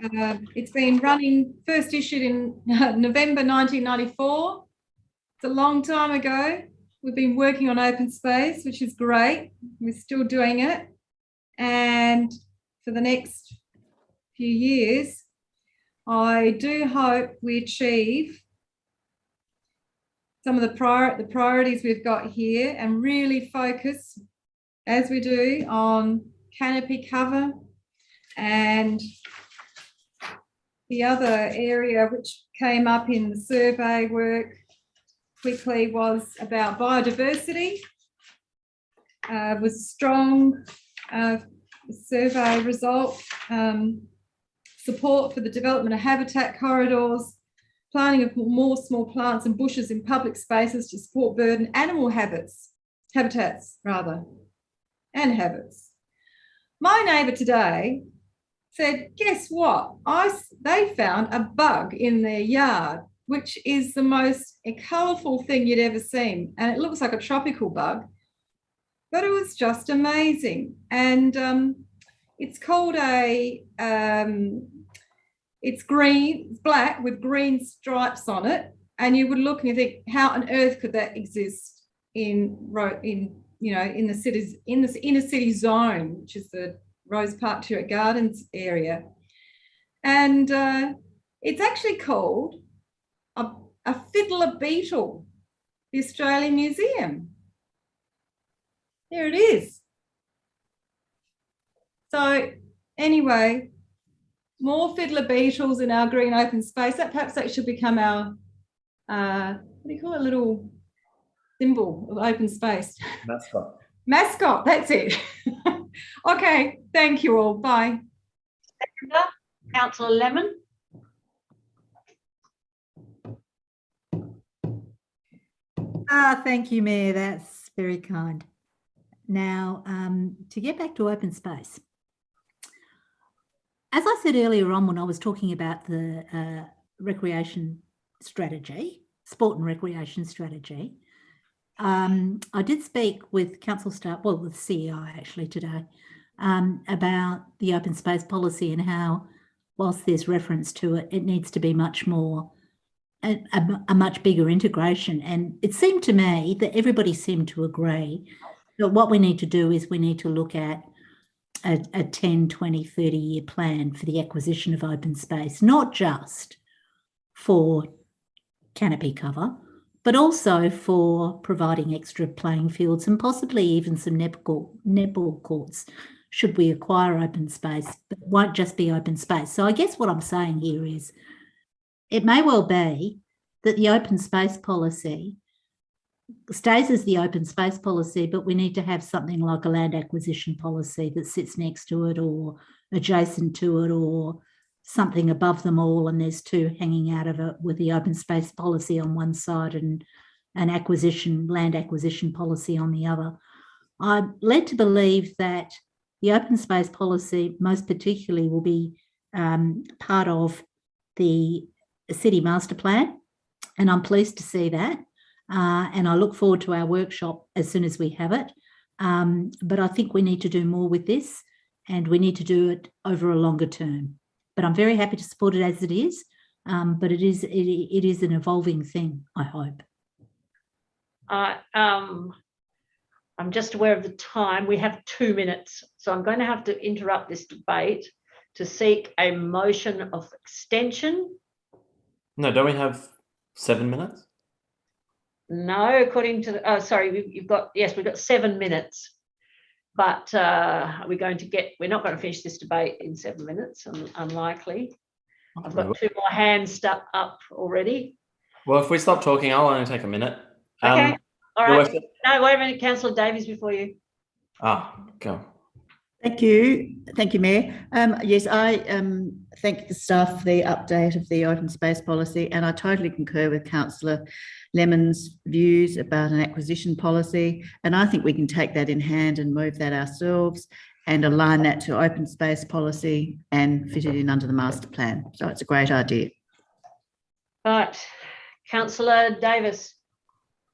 It's been running, first issued in November 1994. It's a long time ago. We've been working on open space, which is great. We're still doing it. And for the next few years, I do hope we achieve some of the priorities we've got here and really focus, as we do, on canopy cover. And the other area which came up in the survey work quickly was about biodiversity. Was a strong survey result. Support for the development of habitat corridors, planting of more small plants and bushes in public spaces to support bird and animal habitats. My neighbour today said, guess what? They found a bug in their yard, which is the most colourful thing you'd ever seen. And it looks like a tropical bug, but it was just amazing. And it's called it's green, it's black with green stripes on it. And you would look and you think, how on earth could that exist in the cities, in the inner city zone, which is the Rose Park Turret Gardens area. And it's actually called a fiddler beetle, the Australian Museum. There it is. So anyway, more fiddler beetles in our green open space. Perhaps that should become our, what do you call it, little symbol of open space. Mascot. Mascot, that's it. Okay, thank you all. Bye. Councillor Lemon. Thank you, Mayor. That's very kind. Now, to get back to open space. As I said earlier on when I was talking about the recreation strategy, sport and recreation strategy, I did speak with council staff, well, with CEO actually today, about the open space policy and how, whilst there's reference to it, it needs to be much more, a much bigger integration. And it seemed to me that everybody seemed to agree that what we need to do is we need to look at a 10, 20, 30-year plan for the acquisition of open space, not just for canopy cover, but also for providing extra playing fields and possibly even some netball courts should we acquire open space, but it won't just be open space. So I guess what I'm saying here is it may well be that the open space policy stays as the open space policy, but we need to have something like a land acquisition policy that sits next to it or adjacent to it or something above them all, and there's two hanging out of it with the open space policy on one side and an land acquisition policy on the other. I'm led to believe that the open space policy most particularly will be part of the city master plan, and I'm pleased to see that. And I look forward to our workshop as soon as we have it. But I think we need to do more with this, and we need to do it over a longer term. But I'm very happy to support it as it is. But it is an evolving thing, I hope. I'm just aware of the time. We have 2 minutes, so I'm going to have to interrupt this debate to seek a motion of extension. No, don't we have 7 minutes? No, according to the, we've got 7 minutes, but we're not going to finish this debate in 7 minutes, unlikely. I've got 2 more hands up already. Well, if we stop talking, I'll only take a minute. Okay, all right. No, wait a minute, Councillor Davies before you. Go. Thank you, Mayor. Yes, I thank the staff for the update of the open space policy, and I totally concur with Councillor Lemon's views about an acquisition policy, and I think we can take that in hand and move that ourselves and align that to open space policy and fit it in under the master plan. So it's a great idea. Right, Councillor Davis.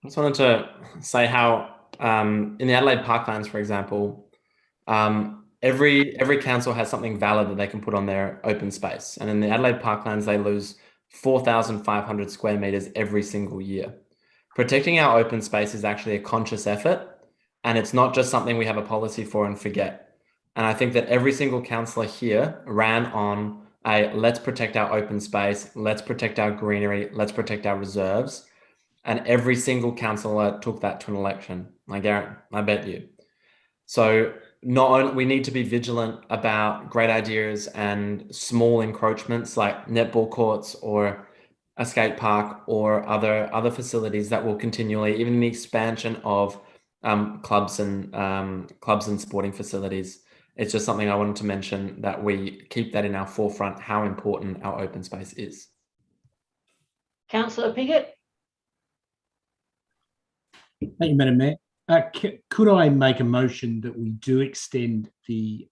I just wanted to say how in the Adelaide Parklands, for example, every council has something valid that they can put on their open space. And in the Adelaide Parklands, they lose 4,500 square metres every single year. Protecting our open space is actually a conscious effort, and it's not just something we have a policy for and forget. And I think that every single councillor here ran on a let's protect our open space, let's protect our greenery, let's protect our reserves. And every single councillor took that to an election. I bet you. So not only we need to be vigilant about great ideas and small encroachments like netball courts or a skate park or other facilities that will continually, even the expansion of clubs and sporting facilities. It's just something I wanted to mention, that we keep that in our forefront, how important our open space is. Councillor Piggott. Thank you, Madam Mayor. Could I make a motion that we do extend the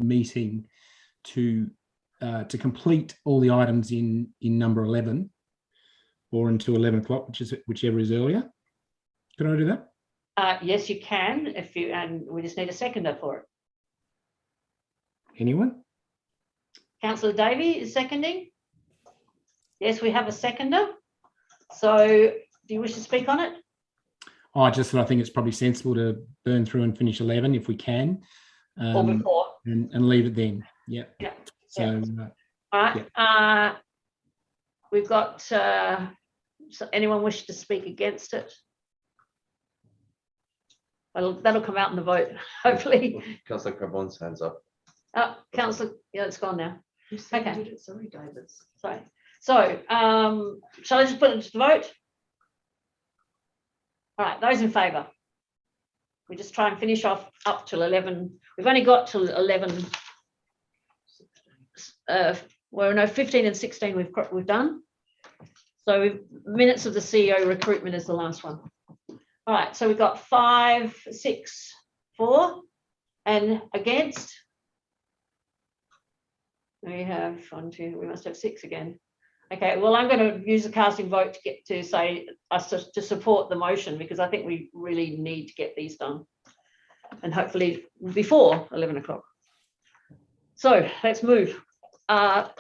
meeting to complete all the items in number 11, or until 11 o'clock, whichever is earlier? Can I do that? Yes, you can. And we just need a seconder for it. Anyone? Councillor Davey is seconding. Yes, we have a seconder. So do you wish to speak on it? I think it's probably sensible to burn through and finish 11 if we can. Or before. And leave it then. Yeah. Yeah. So, all right. Yeah. We've got, so anyone wish to speak against it? Well, that'll come out in the vote, hopefully. Councillor Carbon's hands up. Oh, Councillor, yeah, it's gone now. Okay. Sorry, David. Sorry. So, shall I just put it to the vote? All right, those in favour. We just try and finish off up till 11. We've only got till 11. Well, no, 15 and 16 we've done. So minutes of the CEO recruitment is the last one. All right, so we've got 5, 6, 4, and against. We have 1, 2. We must have 6 again. Okay, well, I'm going to use the casting vote to get to say us to support the motion, because I think we really need to get these done, and hopefully before 11 o'clock. So let's move.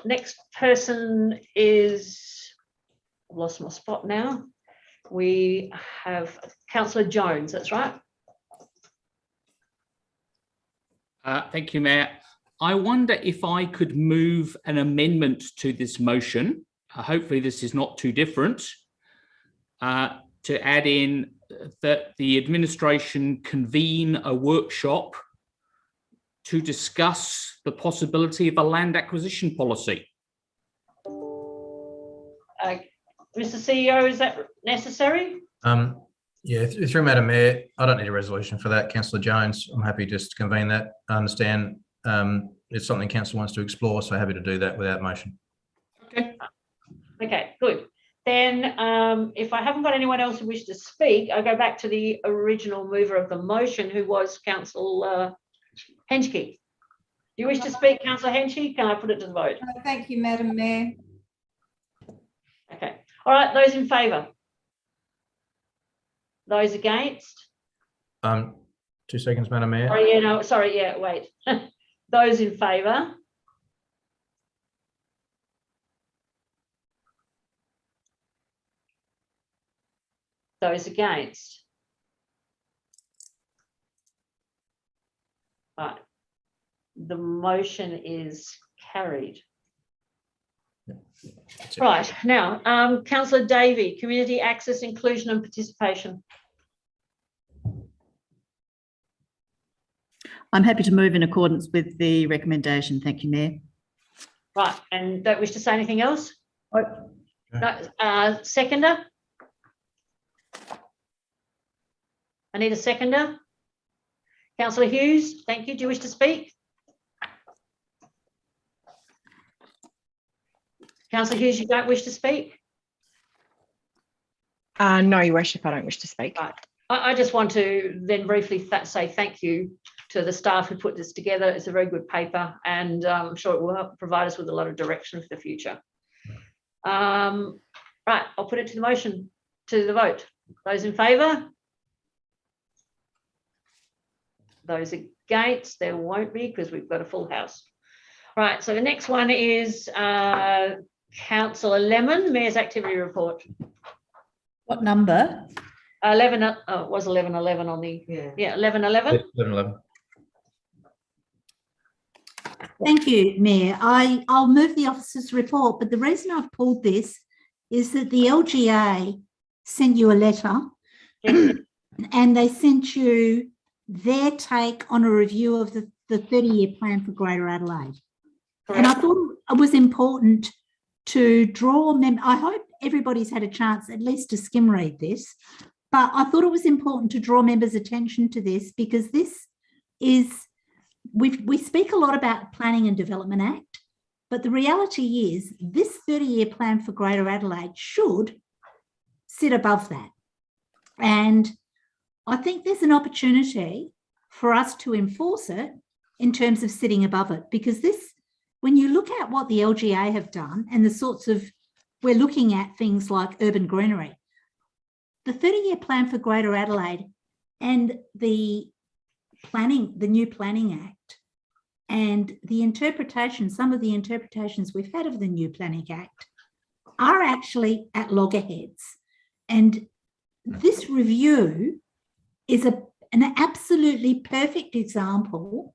Next person is, I've lost my spot now. We have Councillor Jones, that's right. Thank you, Mayor. I wonder if I could move an amendment to this motion. Hopefully this is not too different, to add in that the administration convene a workshop to discuss the possibility of a land acquisition policy. Mr. CEO, is that necessary? Yeah, through Madam Mayor, I don't need a resolution for that, Councillor Jones. I'm happy just to convene that. I understand it's something Council wants to explore, so happy to do that without motion. Okay. Okay, good. Then if I haven't got anyone else who wishes to speak, I'll go back to the original mover of the motion, who was Councillor Henschke. Do you wish to speak, Councillor Henschke? Can I put it to the vote? Thank you, Madam Mayor. Okay. All right, those in favour? Those against? 2 seconds, Madam Mayor. Sorry, yeah, no, sorry, yeah, wait. Those in favour? Those against? Right. The motion is carried. Right, now, Councillor Davey, community access, inclusion and participation. I'm happy to move in accordance with the recommendation. Thank you, Mayor. Right, and don't wish to say anything else? No, seconder? I need a seconder. Councillor Hughes, thank you. Do you wish to speak? Councillor Hughes, you don't wish to speak? No, Your Worship, I don't wish to speak. Right. I just want to then briefly say thank you to the staff who put this together. It's a very good paper, and I'm sure it will help provide us with a lot of direction for the future. Right, I'll put it to the motion, to the vote. Those in favour? Those against? There won't be, because we've got a full house. Right, so the next one is Councillor Lemon, Mayor's Activity Report. What number? 11, it was 11:11 on the, yeah, 11:11. 11:11. Thank you, Mayor. I'll move the officer's report, but the reason I've pulled this is that the LGA sent you a letter and they sent you their take on a review of the 30-year plan for Greater Adelaide. Correct. And I thought it was important to draw I hope everybody's had a chance at least to skim read this, but I thought it was important to draw members' attention to this because this is, we speak a lot about the Planning and Development Act, but the reality is this 30-year plan for Greater Adelaide should sit above that. And I think there's an opportunity for us to enforce it in terms of sitting above it, because this, when you look at what the LGA have done and the sorts of, we're looking at things like urban greenery, the 30-year plan for Greater Adelaide and the new Planning Act and the interpretation, some of the interpretations we've had of the new Planning Act are actually at loggerheads. And this review is an absolutely perfect example,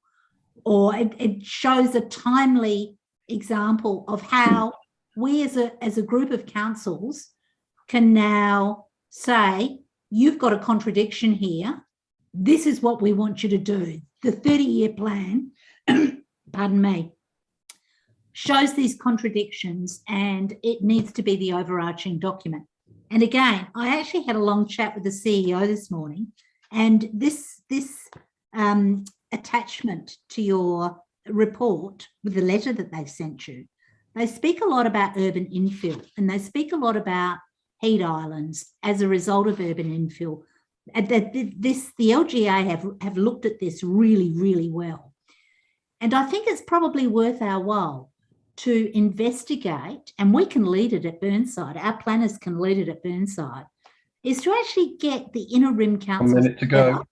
or it shows a timely example of how we as a group of councils can now say, you've got a contradiction here. This is what we want you to do. The 30-year plan, pardon me, shows these contradictions and it needs to be the overarching document. And again, I actually had a long chat with the CEO this morning, and this attachment to your report with the letter that they've sent you, they speak a lot about urban infill and they speak a lot about heat islands as a result of urban infill. The LGA have looked at this really, really well. And I think it's probably worth our while to investigate, and we can lead it at Burnside, our planners can lead it at Burnside, is to actually get the inner rim councils. 1 minute to go.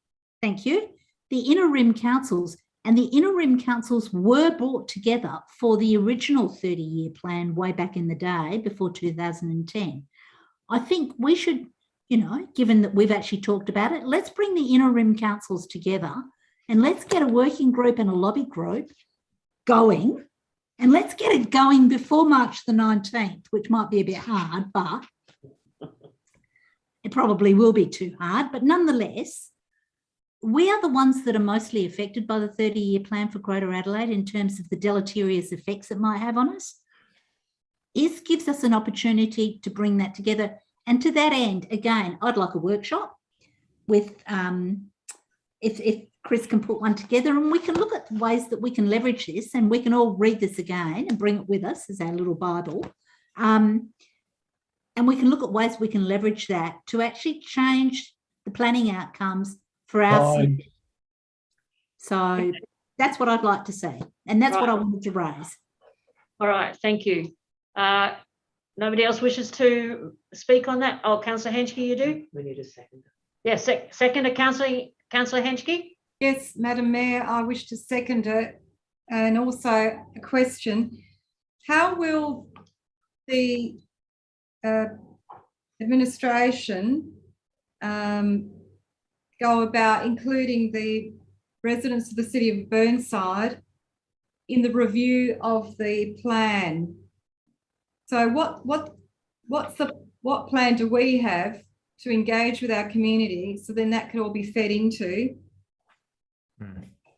Thank you. The inner rim councils, and the inner rim councils were brought together for the original 30-year plan way back in the day before 2010. I think we should, given that we've actually talked about it, let's bring the inner rim councils together and let's get a working group and a lobby group going, and let's get it going before March the 19th, which might be a bit hard, but it probably will be too hard. But nonetheless, we are the ones that are mostly affected by the 30-year plan for Greater Adelaide in terms of the deleterious effects it might have on us. This gives us an opportunity to bring that together. And to that end, again, I'd like a workshop with, if Chris can put one together, and we can look at ways that we can leverage this, and we can all read this again and bring it with us as our little Bible. And we can look at ways we can leverage that to actually change the planning outcomes for our city. So that's what I'd like to see. And that's what I wanted to raise. All right, thank you. Nobody else wishes to speak on that? Oh, Councillor Henschke, you do? We need a second. Yes, second, Councillor Henschke? Yes, Madam Mayor, I wish to second it. And also a question. How will the administration go about including the residents of the City of Burnside in the review of the plan? So what plan do we have to engage with our community, so then that could all be fed into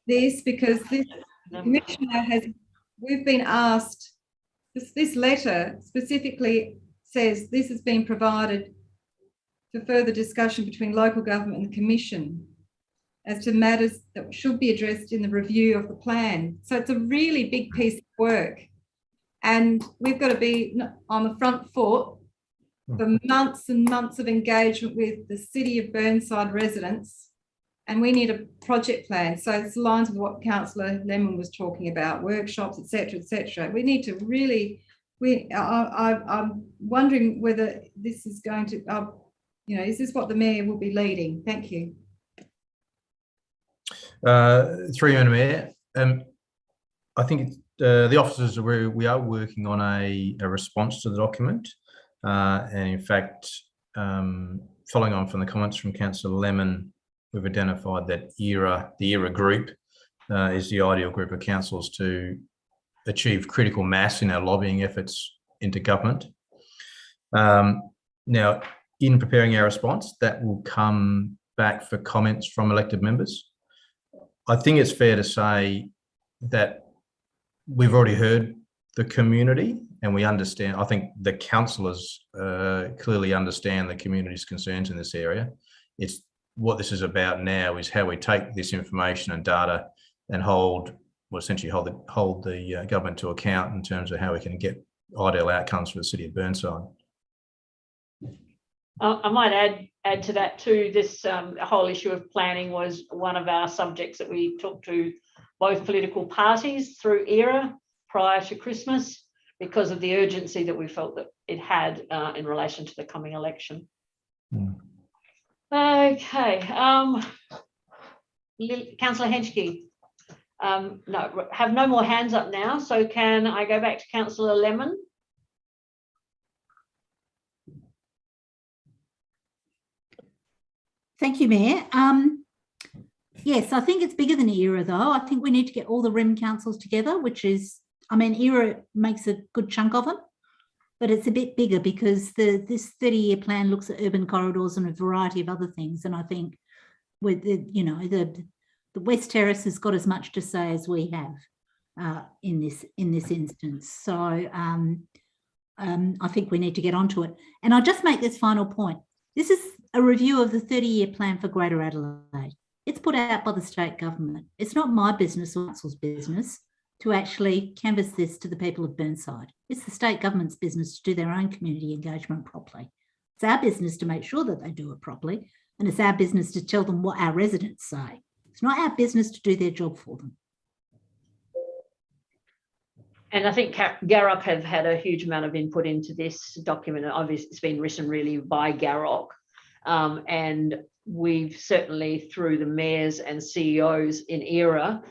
this, because this commissioner we've been asked, this letter specifically says this has been provided for further discussion between local government and the commission as to matters that should be addressed in the review of the plan. So it's a really big piece of work, and we've got to be on the front foot for months and months of engagement with the City of Burnside residents, and we need a project plan. So it's lines with what Councillor Lemon was talking about, workshops, etc., etc. We need to really, I'm wondering whether this is going to, is this what the Mayor will be leading? Thank you. Through you, Madam Mayor. I think the officers, we are working on a response to the document. And in fact, following on from the comments from Councillor Lemon, we've identified that the ERA group is the ideal group of councils to achieve critical mass in our lobbying efforts into government. Now, in preparing our response, that will come back for comments from elected members. I think it's fair to say that we've already heard the community and we understand. I think the councillors clearly understand the community's concerns in this area. It's what this is about now is how we take this information and data and essentially hold the government to account in terms of how we can get ideal outcomes for the city of Burnside. I might add to that too. This whole issue of planning was one of our subjects that we talked to both political parties through ERA prior to Christmas because of the urgency that we felt that it had in relation to the coming election. Okay, Councillor Henschke. No, have no more hands up now. So can I go back to Councillor Lemon? Thank you, Mayor. Yes, I think it's bigger than ERA though. I think we need to get all the RIM councils together, which is, I mean, ERA makes a good chunk of them, but it's a bit bigger because this 30-year plan looks at urban corridors and a variety of other things. And I think with the West Terrace has got as much to say as we have in this instance. So I think we need to get onto it. And I'll just make this final point. This is a review of the 30-year plan for Greater Adelaide. It's put out by the state government. It's not my business or council's business to actually canvass this to the people of Burnside. It's the state government's business to do their own community engagement properly. It's our business to make sure that they do it properly, and it's our business to tell them what our residents say. It's not our business to do their job for them. And I think Garrock have had a huge amount of input into this document. Obviously, it's been written really by Garrock. And we've certainly, through the mayors and CEOs in ERA,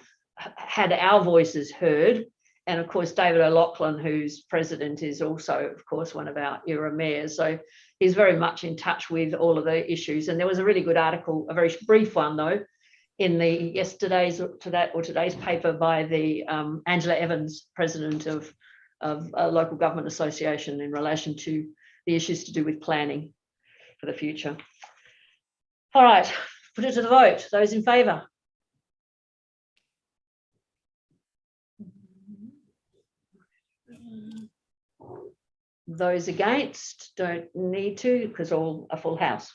had our voices heard. And of course, David O'Loughlin, who's president, is also, of course, one of our ERA mayors. So he's very much in touch with all of the issues. And there was a really good article, a very brief one though, in the today's paper by the Angela Evans, president of a local government association, in relation to the issues to do with planning for the future. All right, put it to the vote. Those in favour? Those against don't need to, because all a full house.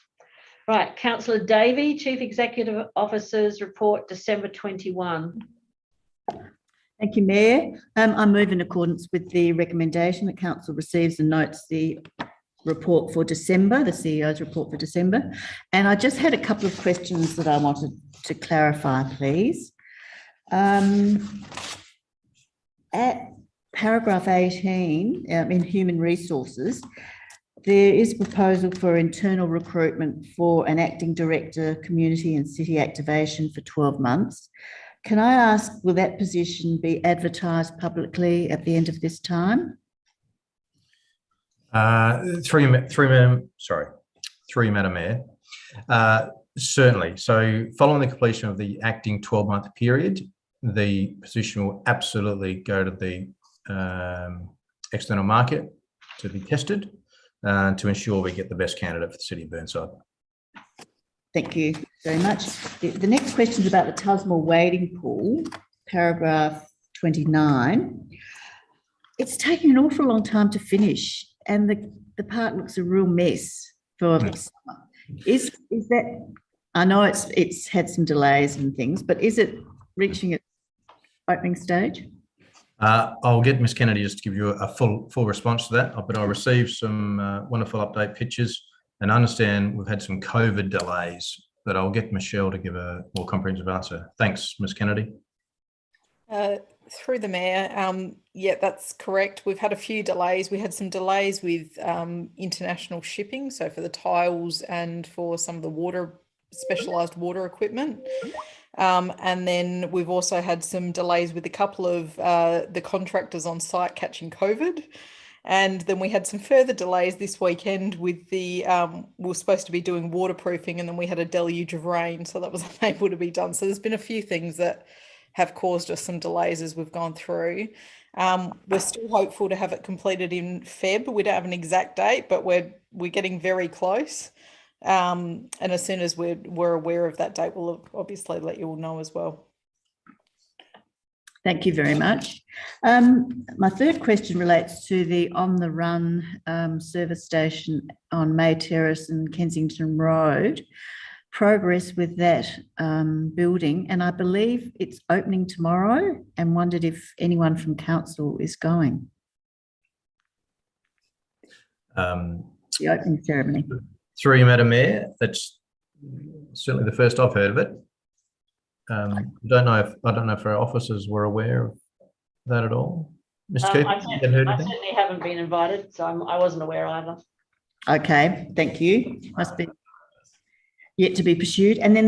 Right, Councillor Davey, Chief Executive Officer's report, December 21. Thank you, Mayor. I move in accordance with the recommendation that Council receives and notes the report for December, the CEO's report for December. And I just had a couple of questions that I wanted to clarify, please. At paragraph 18, in human resources, there is a proposal for internal recruitment for an acting director, community and city activation for 12 months. Can I ask, will that position be advertised publicly at the end of this time? Through Madam Mayor. Certainly. So following the completion of the acting 12-month period, the position will absolutely go to the external market to be tested to ensure we get the best candidate for the city of Burnside. Thank you very much. The next question is about the Tusmore wading pool, paragraph 29. It's taken an awful long time to finish, and the park looks a real mess for summer. Is that, I know it's had some delays and things, but is it reaching its opening stage? I'll get Ms Kennedy just to give you a full response to that, but I received some wonderful update pictures and understand we've had some COVID delays, but I'll get Michelle to give a more comprehensive answer. Thanks, Ms Kennedy. Through the Mayor, yeah, that's correct. We've had a few delays. We had some delays with international shipping, so for the tiles and for some of the specialised water equipment. And then we've also had some delays with a couple of the contractors on site catching COVID. And then we had some further delays this weekend with we were supposed to be doing waterproofing, and then we had a deluge of rain, so that was unable to be done. So there's been a few things that have caused us some delays as we've gone through. We're still hopeful to have it completed in Feb. We don't have an exact date, but we're getting very close. And as soon as we're aware of that date, we'll obviously let you all know as well. Thank you very much. My third question relates to the On the Run service station on May Terrace and Kensington Road. Progress with that building, and I believe it's opening tomorrow, and wondered if anyone from council is going. The opening ceremony. Through you, Madam Mayor, that's certainly the first I've heard of it. I don't know if our officers were aware of that at all. Mr. Keith, I certainly haven't been invited, so I wasn't aware either. Okay, thank you. Must be yet to be pursued. And then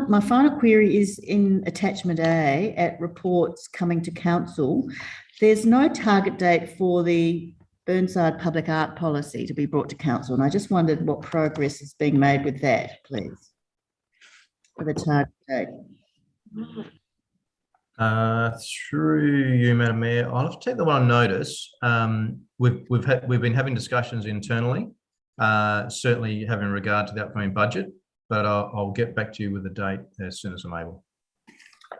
my final query is in attachment A at reports coming to council. There's no target date for the Burnside public art policy to be brought to council, and I just wondered what progress is being made with that, please, for the target date. Through you, Madam Mayor, I'll have to take the one on notice. We've been having discussions internally, certainly having regard to the upcoming budget, but I'll get back to you with a date as soon as I'm able.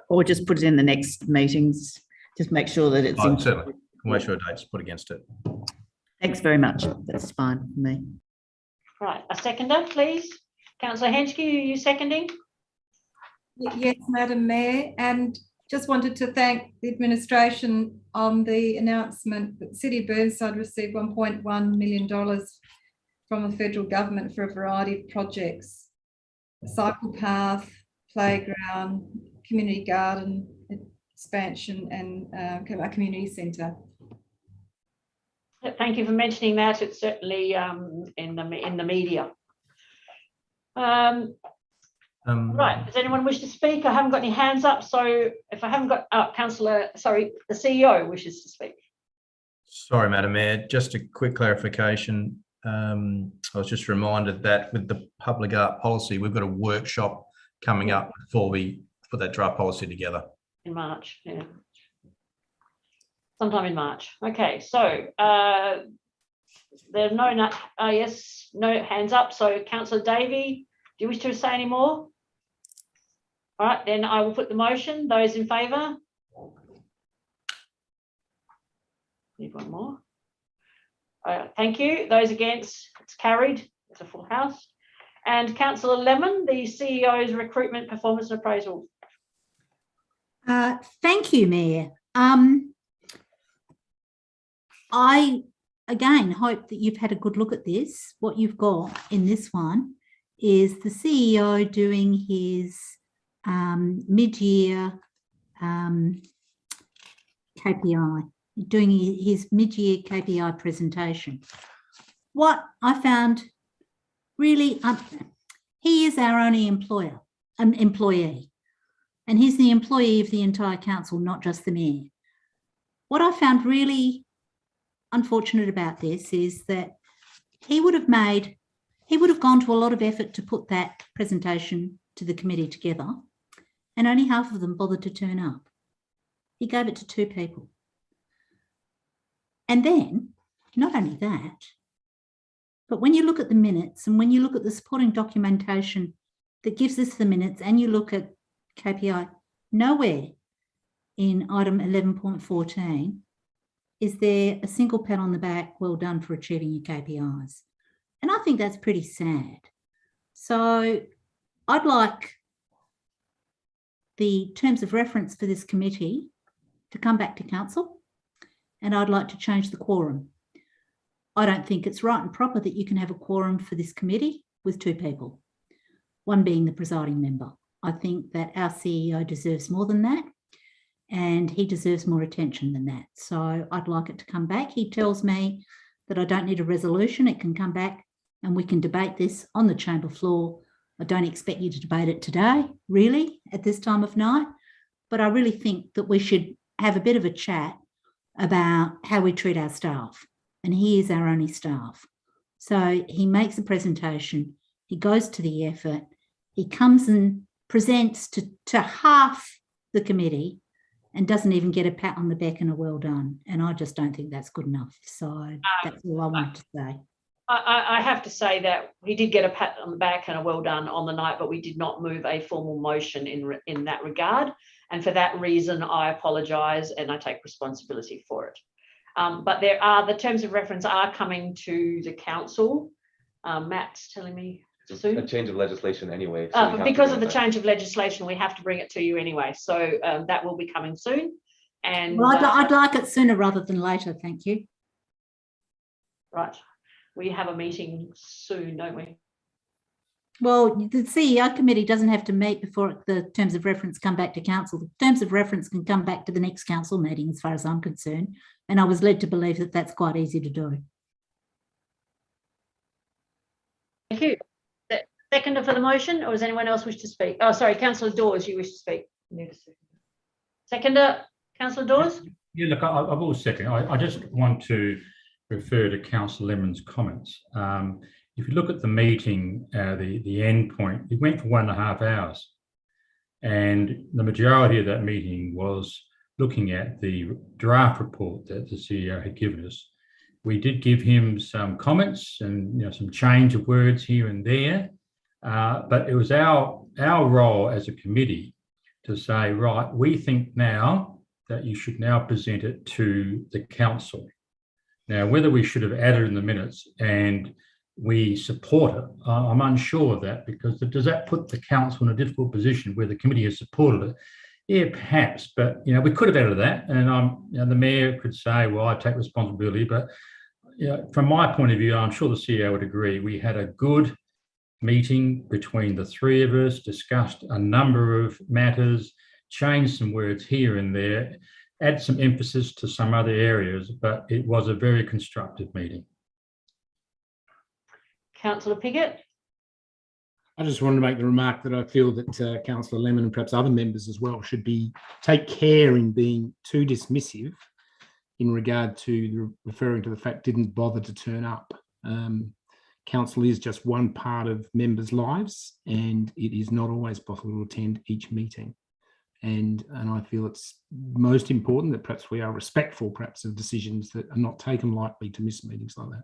Or just put it in the next meetings. Just make sure that it's in. Certainly, we'll make sure a date's put against it. Thanks very much. That's fine for me. Right, a seconder, please. Councillor Henschke, are you seconding? Yes, Madam Mayor, and just wanted to thank the administration on the announcement that the City of Burnside received $1.1 million from the federal government for a variety of projects: a cycle path, playground, community garden expansion, and a community centre. Thank you for mentioning that. It's certainly in the media. Right, does anyone wish to speak? I haven't got any hands up, so if I haven't got the CEO wishes to speak. Sorry, Madam Mayor, just a quick clarification. I was just reminded that with the public art policy, we've got a workshop coming up before we put that draft policy together. In March, yeah. Sometime in March. Okay, so there's no hands up. So Councillor Davey, do you wish to say any more? All right, then I will put the motion. Those in favour? Need one more. All right, thank you. Those against? It's carried. It's a full house. And Councillor Lemon, the CEO's recruitment performance and appraisal. Thank you, Mayor. I again hope that you've had a good look at this. What you've got in this one is the CEO doing his mid-year KPI, doing his mid-year KPI presentation. What I found really, he is our only employee, and he's the employee of the entire council, not just the mayor. What I found really unfortunate about this is that he would have gone to a lot of effort to put that presentation to the committee together, and only half of them bothered to turn up. He gave it to 2 people. And then, not only that, but when you look at the minutes and when you look at the supporting documentation that gives us the minutes and you look at KPI, nowhere in item 11.14 is there a single pat on the back, well done for achieving your KPIs. And I think that's pretty sad. So I'd like the terms of reference for this committee to come back to council, and I'd like to change the quorum. I don't think it's right and proper that you can have a quorum for this committee with 2 people, one being the presiding member. I think that our CEO deserves more than that, and he deserves more attention than that. So I'd like it to come back. He tells me that I don't need a resolution. It can come back and we can debate this on the chamber floor. I don't expect you to debate it today, really, at this time of night, but I really think that we should have a bit of a chat about how we treat our staff, and he is our only staff. So he makes a presentation, he goes to the effort, he comes and presents to half the committee, and doesn't even get a pat on the back and a well done. And I just don't think that's good enough. So that's all I wanted to say. I have to say that he did get a pat on the back and a well done on the night, but we did not move a formal motion in that regard. And for that reason, I apologise and I take responsibility for it. But the terms of reference are coming to the council. Matt's telling me soon. A change of legislation anyway. Because of the change of legislation, we have to bring it to you anyway. So that will be coming soon. And well, I'd like it sooner rather than later. Thank you. Right. We have a meeting soon, don't we? Well, the CEO committee doesn't have to meet before the terms of reference come back to council. The terms of reference can come back to the next council meeting, as far as I'm concerned. And I was led to believe that that's quite easy to do. Thank you. Seconder for the motion, or does anyone else wish to speak? Oh, sorry, Councillor Dawes, you wish to speak. Seconder, Councillor Dawes? Yeah, look, I will second. I just want to refer to Councillor Lemon's comments. If you look at the meeting, the end point, it went for 1.5 hours. And the majority of that meeting was looking at the draft report that the CEO had given us. We did give him some comments and some change of words here and there, but it was our role as a committee to say, right, we think now that you should now present it to the council. Now, whether we should have added in the minutes and we support it, I'm unsure of that, because does that put the council in a difficult position where the committee has supported it? Yeah, perhaps, but we could have added that, and the mayor could say, well, I take responsibility, but from my point of view, I'm sure the CEO would agree, we had a good meeting between the three of us, discussed a number of matters, changed some words here and there, add some emphasis to some other areas, but it was a very constructive meeting. Councillor Piggott? I just wanted to make the remark that I feel that Councillor Lemon and perhaps other members as well should take care in being too dismissive in regard to referring to the fact didn't bother to turn up. Council is just one part of members' lives, and it is not always possible to attend each meeting. And I feel it's most important that perhaps we are respectful, perhaps, of decisions that are not taken lightly to miss meetings like that.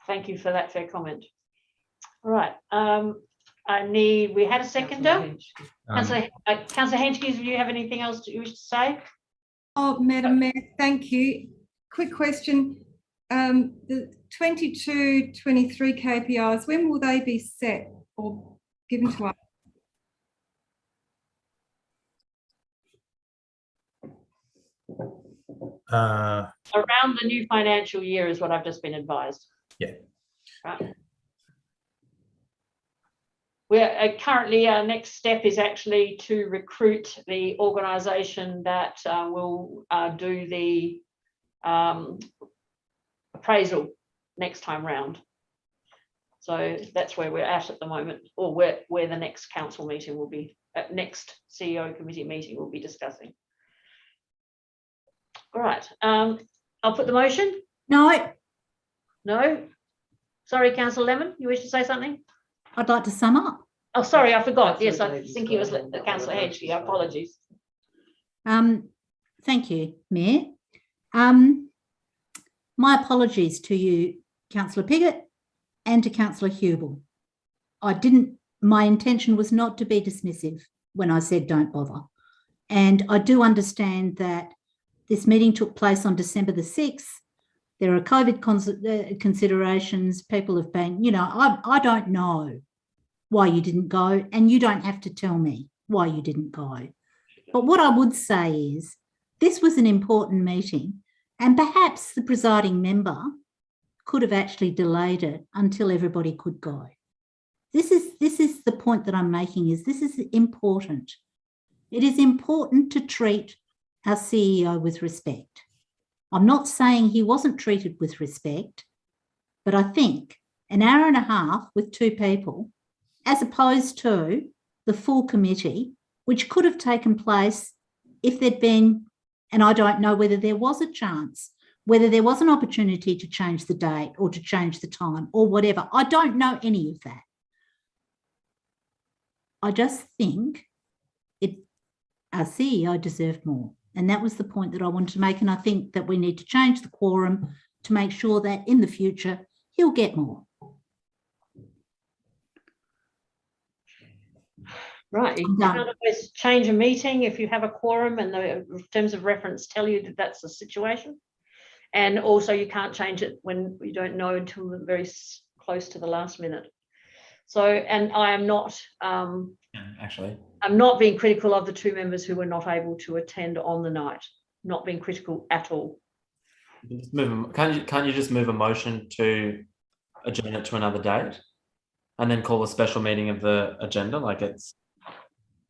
Thank you for that fair comment. All right. We had a seconder. Councillor Hughes, do you have anything else that you wish to say? Oh, Madam Mayor, thank you. Quick question. The 22-23 KPIs, when will they be set or given to us? Around the new financial year is what I've just been advised. Yeah. Right. We're currently, our next step is actually to recruit the organisation that will do the appraisal next time round. So that's where we're at the moment, or where the next council meeting will be, next CEO committee meeting will be discussing. All right, I'll put the motion. No. No? Sorry, Councillor Lemon, you wish to say something? I'd like to sum up. Oh, sorry, I forgot. Yes, I think it was Councillor Hedgley. Apologies. Thank you, Mayor. My apologies to you, Councillor Piggott, and to Councillor Hubel. My intention was not to be dismissive when I said don't bother. And I do understand that this meeting took place on December the 6th. There are COVID considerations. People have been, I don't know why you didn't go, and you don't have to tell me why you didn't go. But what I would say is this was an important meeting, and perhaps the presiding member could have actually delayed it until everybody could go. This is the point that I'm making, is this is important. It is important to treat our CEO with respect. I'm not saying he wasn't treated with respect, but I think an hour and a half with two people, as opposed to the full committee, which could have taken place if there'd been, and I don't know whether there was a chance, whether there was an opportunity to change the date or to change the time or whatever. I don't know any of that. I just think our CEO deserved more. And that was the point that I wanted to make. And I think that we need to change the quorum to make sure that in the future, he'll get more. Right, you can't always change a meeting if you have a quorum and the terms of reference tell you that that's the situation. And also you can't change it when you don't know until very close to the last minute. So, and I am not, I'm not being critical of the two members who were not able to attend on the night, not being critical at all. Can't you just move a motion to adjourn it to another date and then call a special meeting of the agenda? Like it's.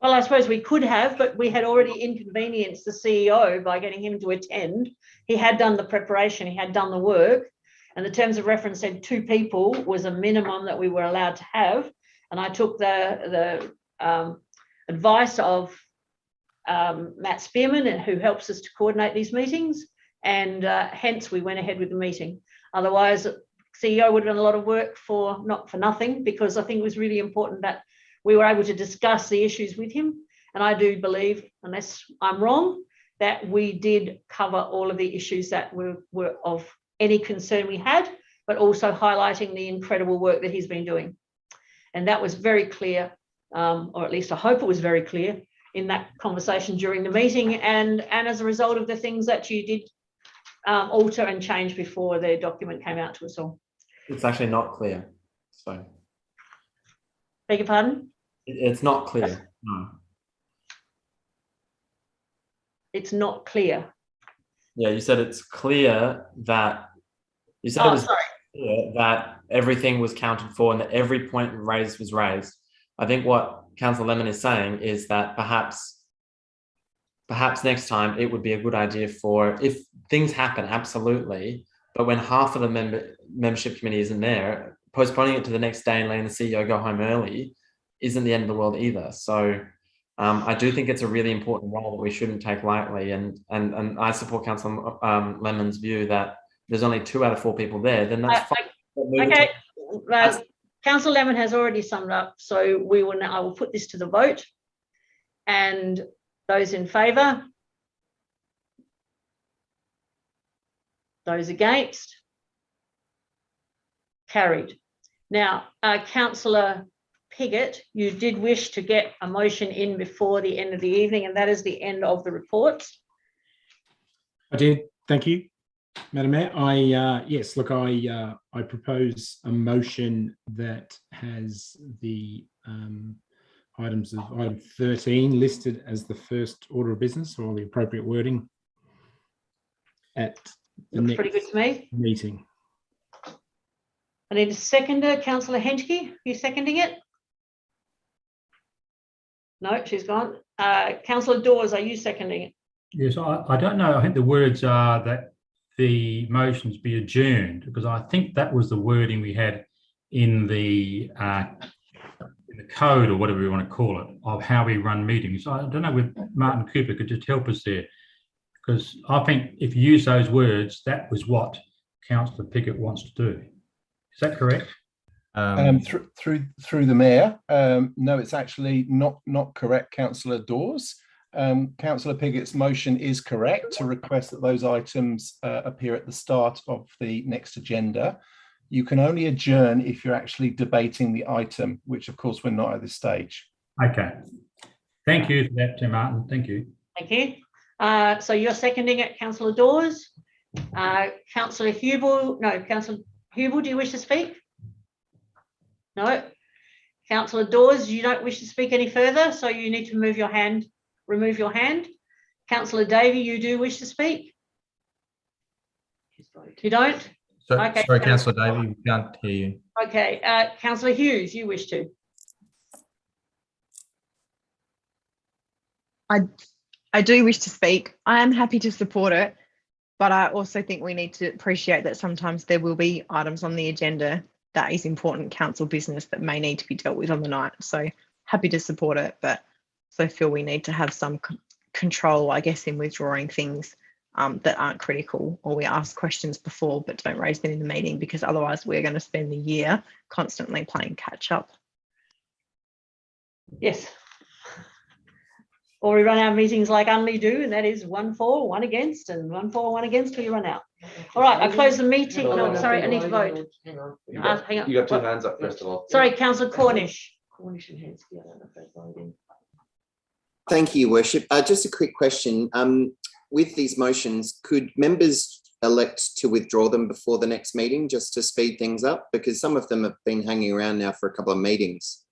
Well, I suppose we could have, but we had already inconvenienced the CEO by getting him to attend. He had done the preparation, he had done the work, and the terms of reference said 2 people was a minimum that we were allowed to have. And I took the advice of Matt Spearman, who helps us to coordinate these meetings, and hence we went ahead with the meeting. Otherwise, CEO would have done a lot of work for not for nothing, because I think it was really important that we were able to discuss the issues with him. And I do believe, unless I'm wrong, that we did cover all of the issues that were of any concern we had, but also highlighting the incredible work that he's been doing. And that was very clear, or at least I hope it was very clear in that conversation during the meeting, and as a result of the things that you did alter and change before the document came out to us all. It's actually not clear. So. Beg your pardon? It's not clear. No. It's not clear. Yeah, you said it's clear that you said it was clear that everything was counted for and that every point raised was raised. I think what Councillor Lemon is saying is that perhaps next time it would be a good idea for, if things happen, absolutely, but when half of the membership committee isn't there, postponing it to the next day and letting the CEO go home early isn't the end of the world either. So I do think it's a really important role that we shouldn't take lightly. And I support Councillor Lemon's view that there's only 2 out of 4 people there, then that's fine. Okay, Councillor Lemon has already summed up. So I will put this to the vote. And those in favour? Those against? Carried. Now, Councillor Piggott, you did wish to get a motion in before the end of the evening, and that is the end of the reports. I did. Thank you, Madam Mayor. Yes, look, I propose a motion that has the items of item 13 listed as the first order of business, or the appropriate wording at the Looks pretty good to me. Meeting. I need a seconder. Councillor Henschke, you seconding it? No, she's gone. Councillor Dawes, are you seconding it? Yes, I don't know. I think the words are that the motions be adjourned, because I think that was the wording we had in the code, or whatever you want to call it, of how we run meetings. I don't know if Martin Cooper could just help us there, because I think if you use those words, that was what Councillor Piggott wants to do. Is that correct? Through the mayor, no, it's actually not correct, Councillor Dawes. Councillor Piggott's motion is correct to request that those items appear at the start of the next agenda. You can only adjourn if you're actually debating the item, which of course we're not at this stage. Okay. Thank you for that, Martin. Thank you. Thank you. So you're seconding it, Councillor Dawes. Councillor Hubel, no, Councillor Hubel, do you wish to speak? No. Councillor Dawes, you don't wish to speak any further, so you need to remove your hand. Councillor Davey, you do wish to speak? You don't? So, okay. Sorry, Councillor Davey, we can't hear you. Okay. Councillor Hughes, you wish to? I do wish to speak. I am happy to support it, but I also think we need to appreciate that sometimes there will be items on the agenda that is important council business that may need to be dealt with on the night. So happy to support it, but also feel we need to have some control, I guess, in withdrawing things that aren't critical, or we ask questions before but don't raise them in the meeting, because otherwise we're going to spend the year constantly playing catch up. Yes. Or we run our meetings like Unley do, and that is 1 for, 1 against, and 1 for, 1 against till you run out. All right, I close the meeting. No, sorry, I need to vote. Hang on. Hang on. You got 2 hands up first of all. Sorry, Councillor Cornish. Thank you, Worship. Just a quick question. With these motions, could members elect to withdraw them before the next meeting just to speed things up? Because some of them have been hanging around now for a couple of meetings.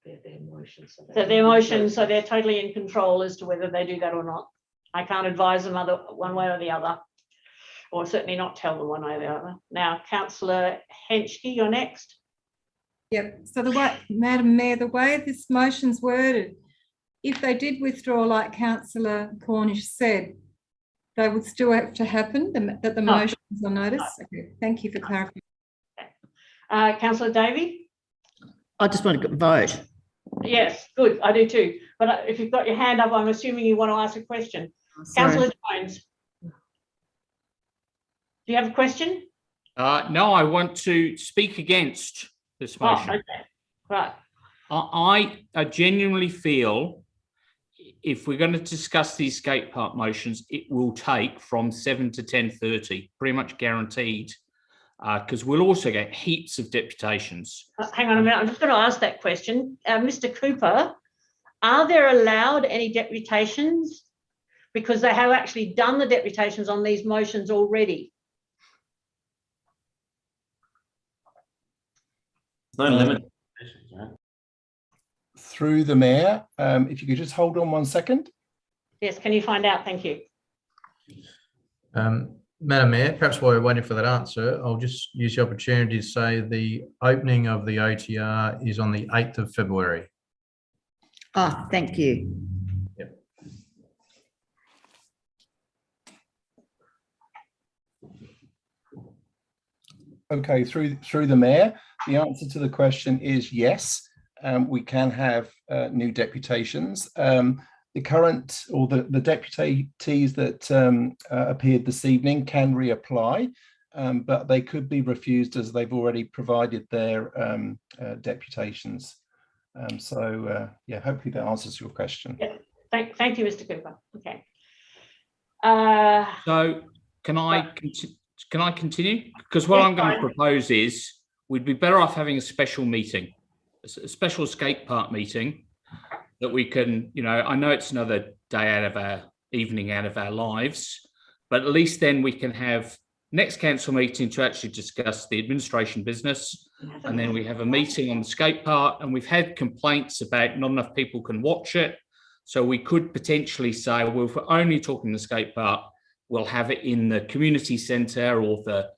Their motions, so they're totally in control as to whether they do that or not. I can't advise them one way or the other, or certainly not tell them one way or the other. Now, Councillor Henschke, you're next. Yep. So the way, Madam Mayor, the way this motion's worded, if they did withdraw, like Councillor Cornish said, they would still have to happen, that the motions are noticed. Okay. Thank you for clarifying. Councillor Davey? I just want to vote. Yes, good. I do too. But if you've got your hand up, I'm assuming you want to ask a question. Councillor Jones, do you have a question? No, I want to speak against this motion. Oh, okay. Right. I genuinely feel if we're going to discuss these skate park motions, it will take from 7 to 10:30, pretty much guaranteed, because we'll also get heaps of deputations. Hang on a minute. I'm just going to ask that question. Mr. Cooper, are there allowed any deputations? Because they have actually done the deputations on these motions already. No limit. Through the mayor, if you could just hold on 1 second. Yes, can you find out? Thank you. Madam Mayor, perhaps while we're waiting for that answer, I'll just use the opportunity to say the opening of the OTR is on the 8th of February. Oh, thank you. Yep. Okay, through the mayor, the answer to the question is yes. We can have new deputations. The current or the deputies that appeared this evening can reapply, but they could be refused as they've already provided their deputations. Yeah, hopefully that answers your question. Yeah. Thank you, Mr. Cooper. Okay. So can I continue? Because what I'm going to propose is we'd be better off having a special meeting, a special skate park meeting that we can, I know it's another day out of our evening out of our lives, but at least then we can have next council meeting to actually discuss the administration business. And then we have a meeting on the skate park, and we've had complaints about not enough people can watch it. So we could potentially say, well, if we're only talking the skate park, we'll have it in the community centre or the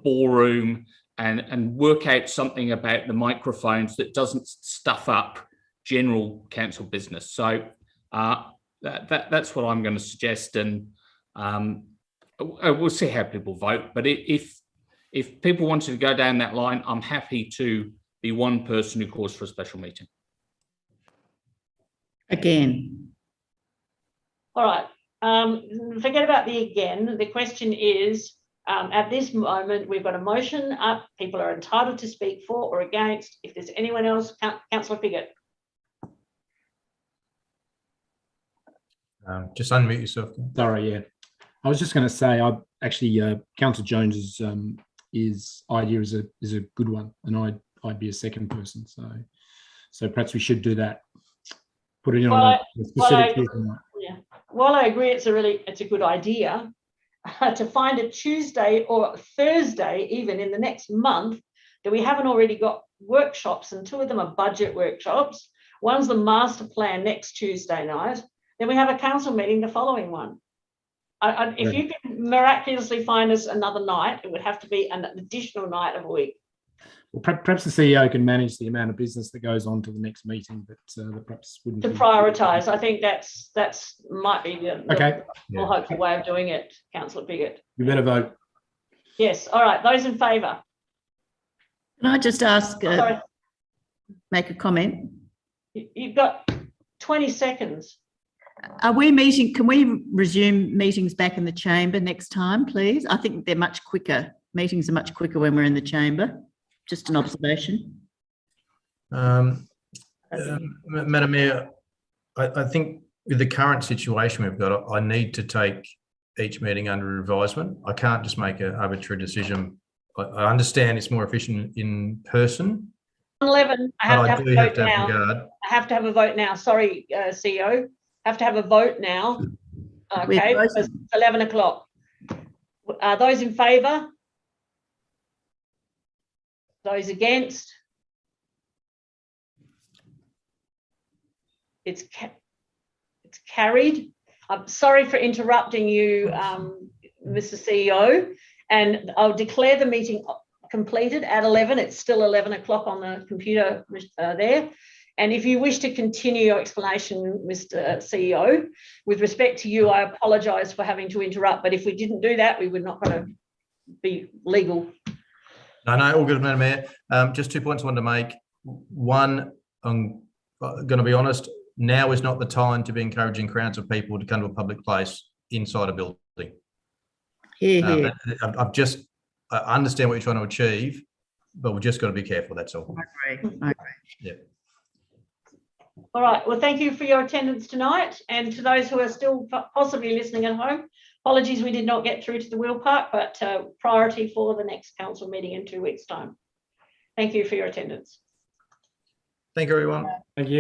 ballroom, and work out something about the microphones that doesn't stuff up general council business. So that's what I'm going to suggest, and we'll see how people vote. But if people wanted to go down that line, I'm happy to be one person who calls for a special meeting. Again. All right. Forget about the again. The question is, at this moment, we've got a motion up. People are entitled to speak for or against. If there's anyone else, Councillor Piggott. Just unmute yourself. Sorry, yeah. I was just going to say, Councillor Jones's idea is a good one, and I'd be a second person. So perhaps we should do that. Put it in on a specific. While I agree, it's a good idea. To find a Tuesday or a Thursday, even in the next month, that we haven't already got workshops, and 2 of them are budget workshops. One's the master plan next Tuesday night. Then we have a council meeting the following one. If you can miraculously find us another night, it would have to be an additional night of a week. Well, perhaps the CEO can manage the amount of business that goes on to the next meeting, but that perhaps wouldn't. To prioritise, I think that's might be the more hopeful way of doing it, Councillor Piggott. You better vote. Yes. All right. Those in favour. Can I just ask, make a comment? You've got 20 seconds. Are we meeting? Can we resume meetings back in the chamber next time, please? I think they're much quicker. Meetings are much quicker when we're in the chamber. Just an observation. Madam Mayor, I think with the current situation we've got, I need to take each meeting under advisement. I can't just make an arbitrary decision. I understand it's more efficient in person. 11, I have to have a vote now. Regard. I have to have a vote now. Sorry, CEO. Have to have a vote now. Okay, because it's 11 o'clock. Are those in favour? Those against? It's carried. I'm sorry for interrupting you, Mr. CEO, and I'll declare the meeting completed at 11. It's still 11 o'clock on the computer there. And if you wish to continue your explanation, Mr. CEO, with respect to you, I apologise for having to interrupt, but if we didn't do that, we would not going to be legal. No, all good, Madam Mayor. Just 2 points I wanted to make. One, I'm going to be honest, now is not the time to be encouraging crowds of people to come to a public place inside a building. Here. I understand what you're trying to achieve, but we've just got to be careful, that's all. I agree. Yeah. All right. Well, thank you for your attendance tonight. And to those who are still possibly listening at home, apologies we did not get through to the wheel park, but priority for the next council meeting in 2 weeks' time. Thank you for your attendance. Thank you, everyone. Thank you.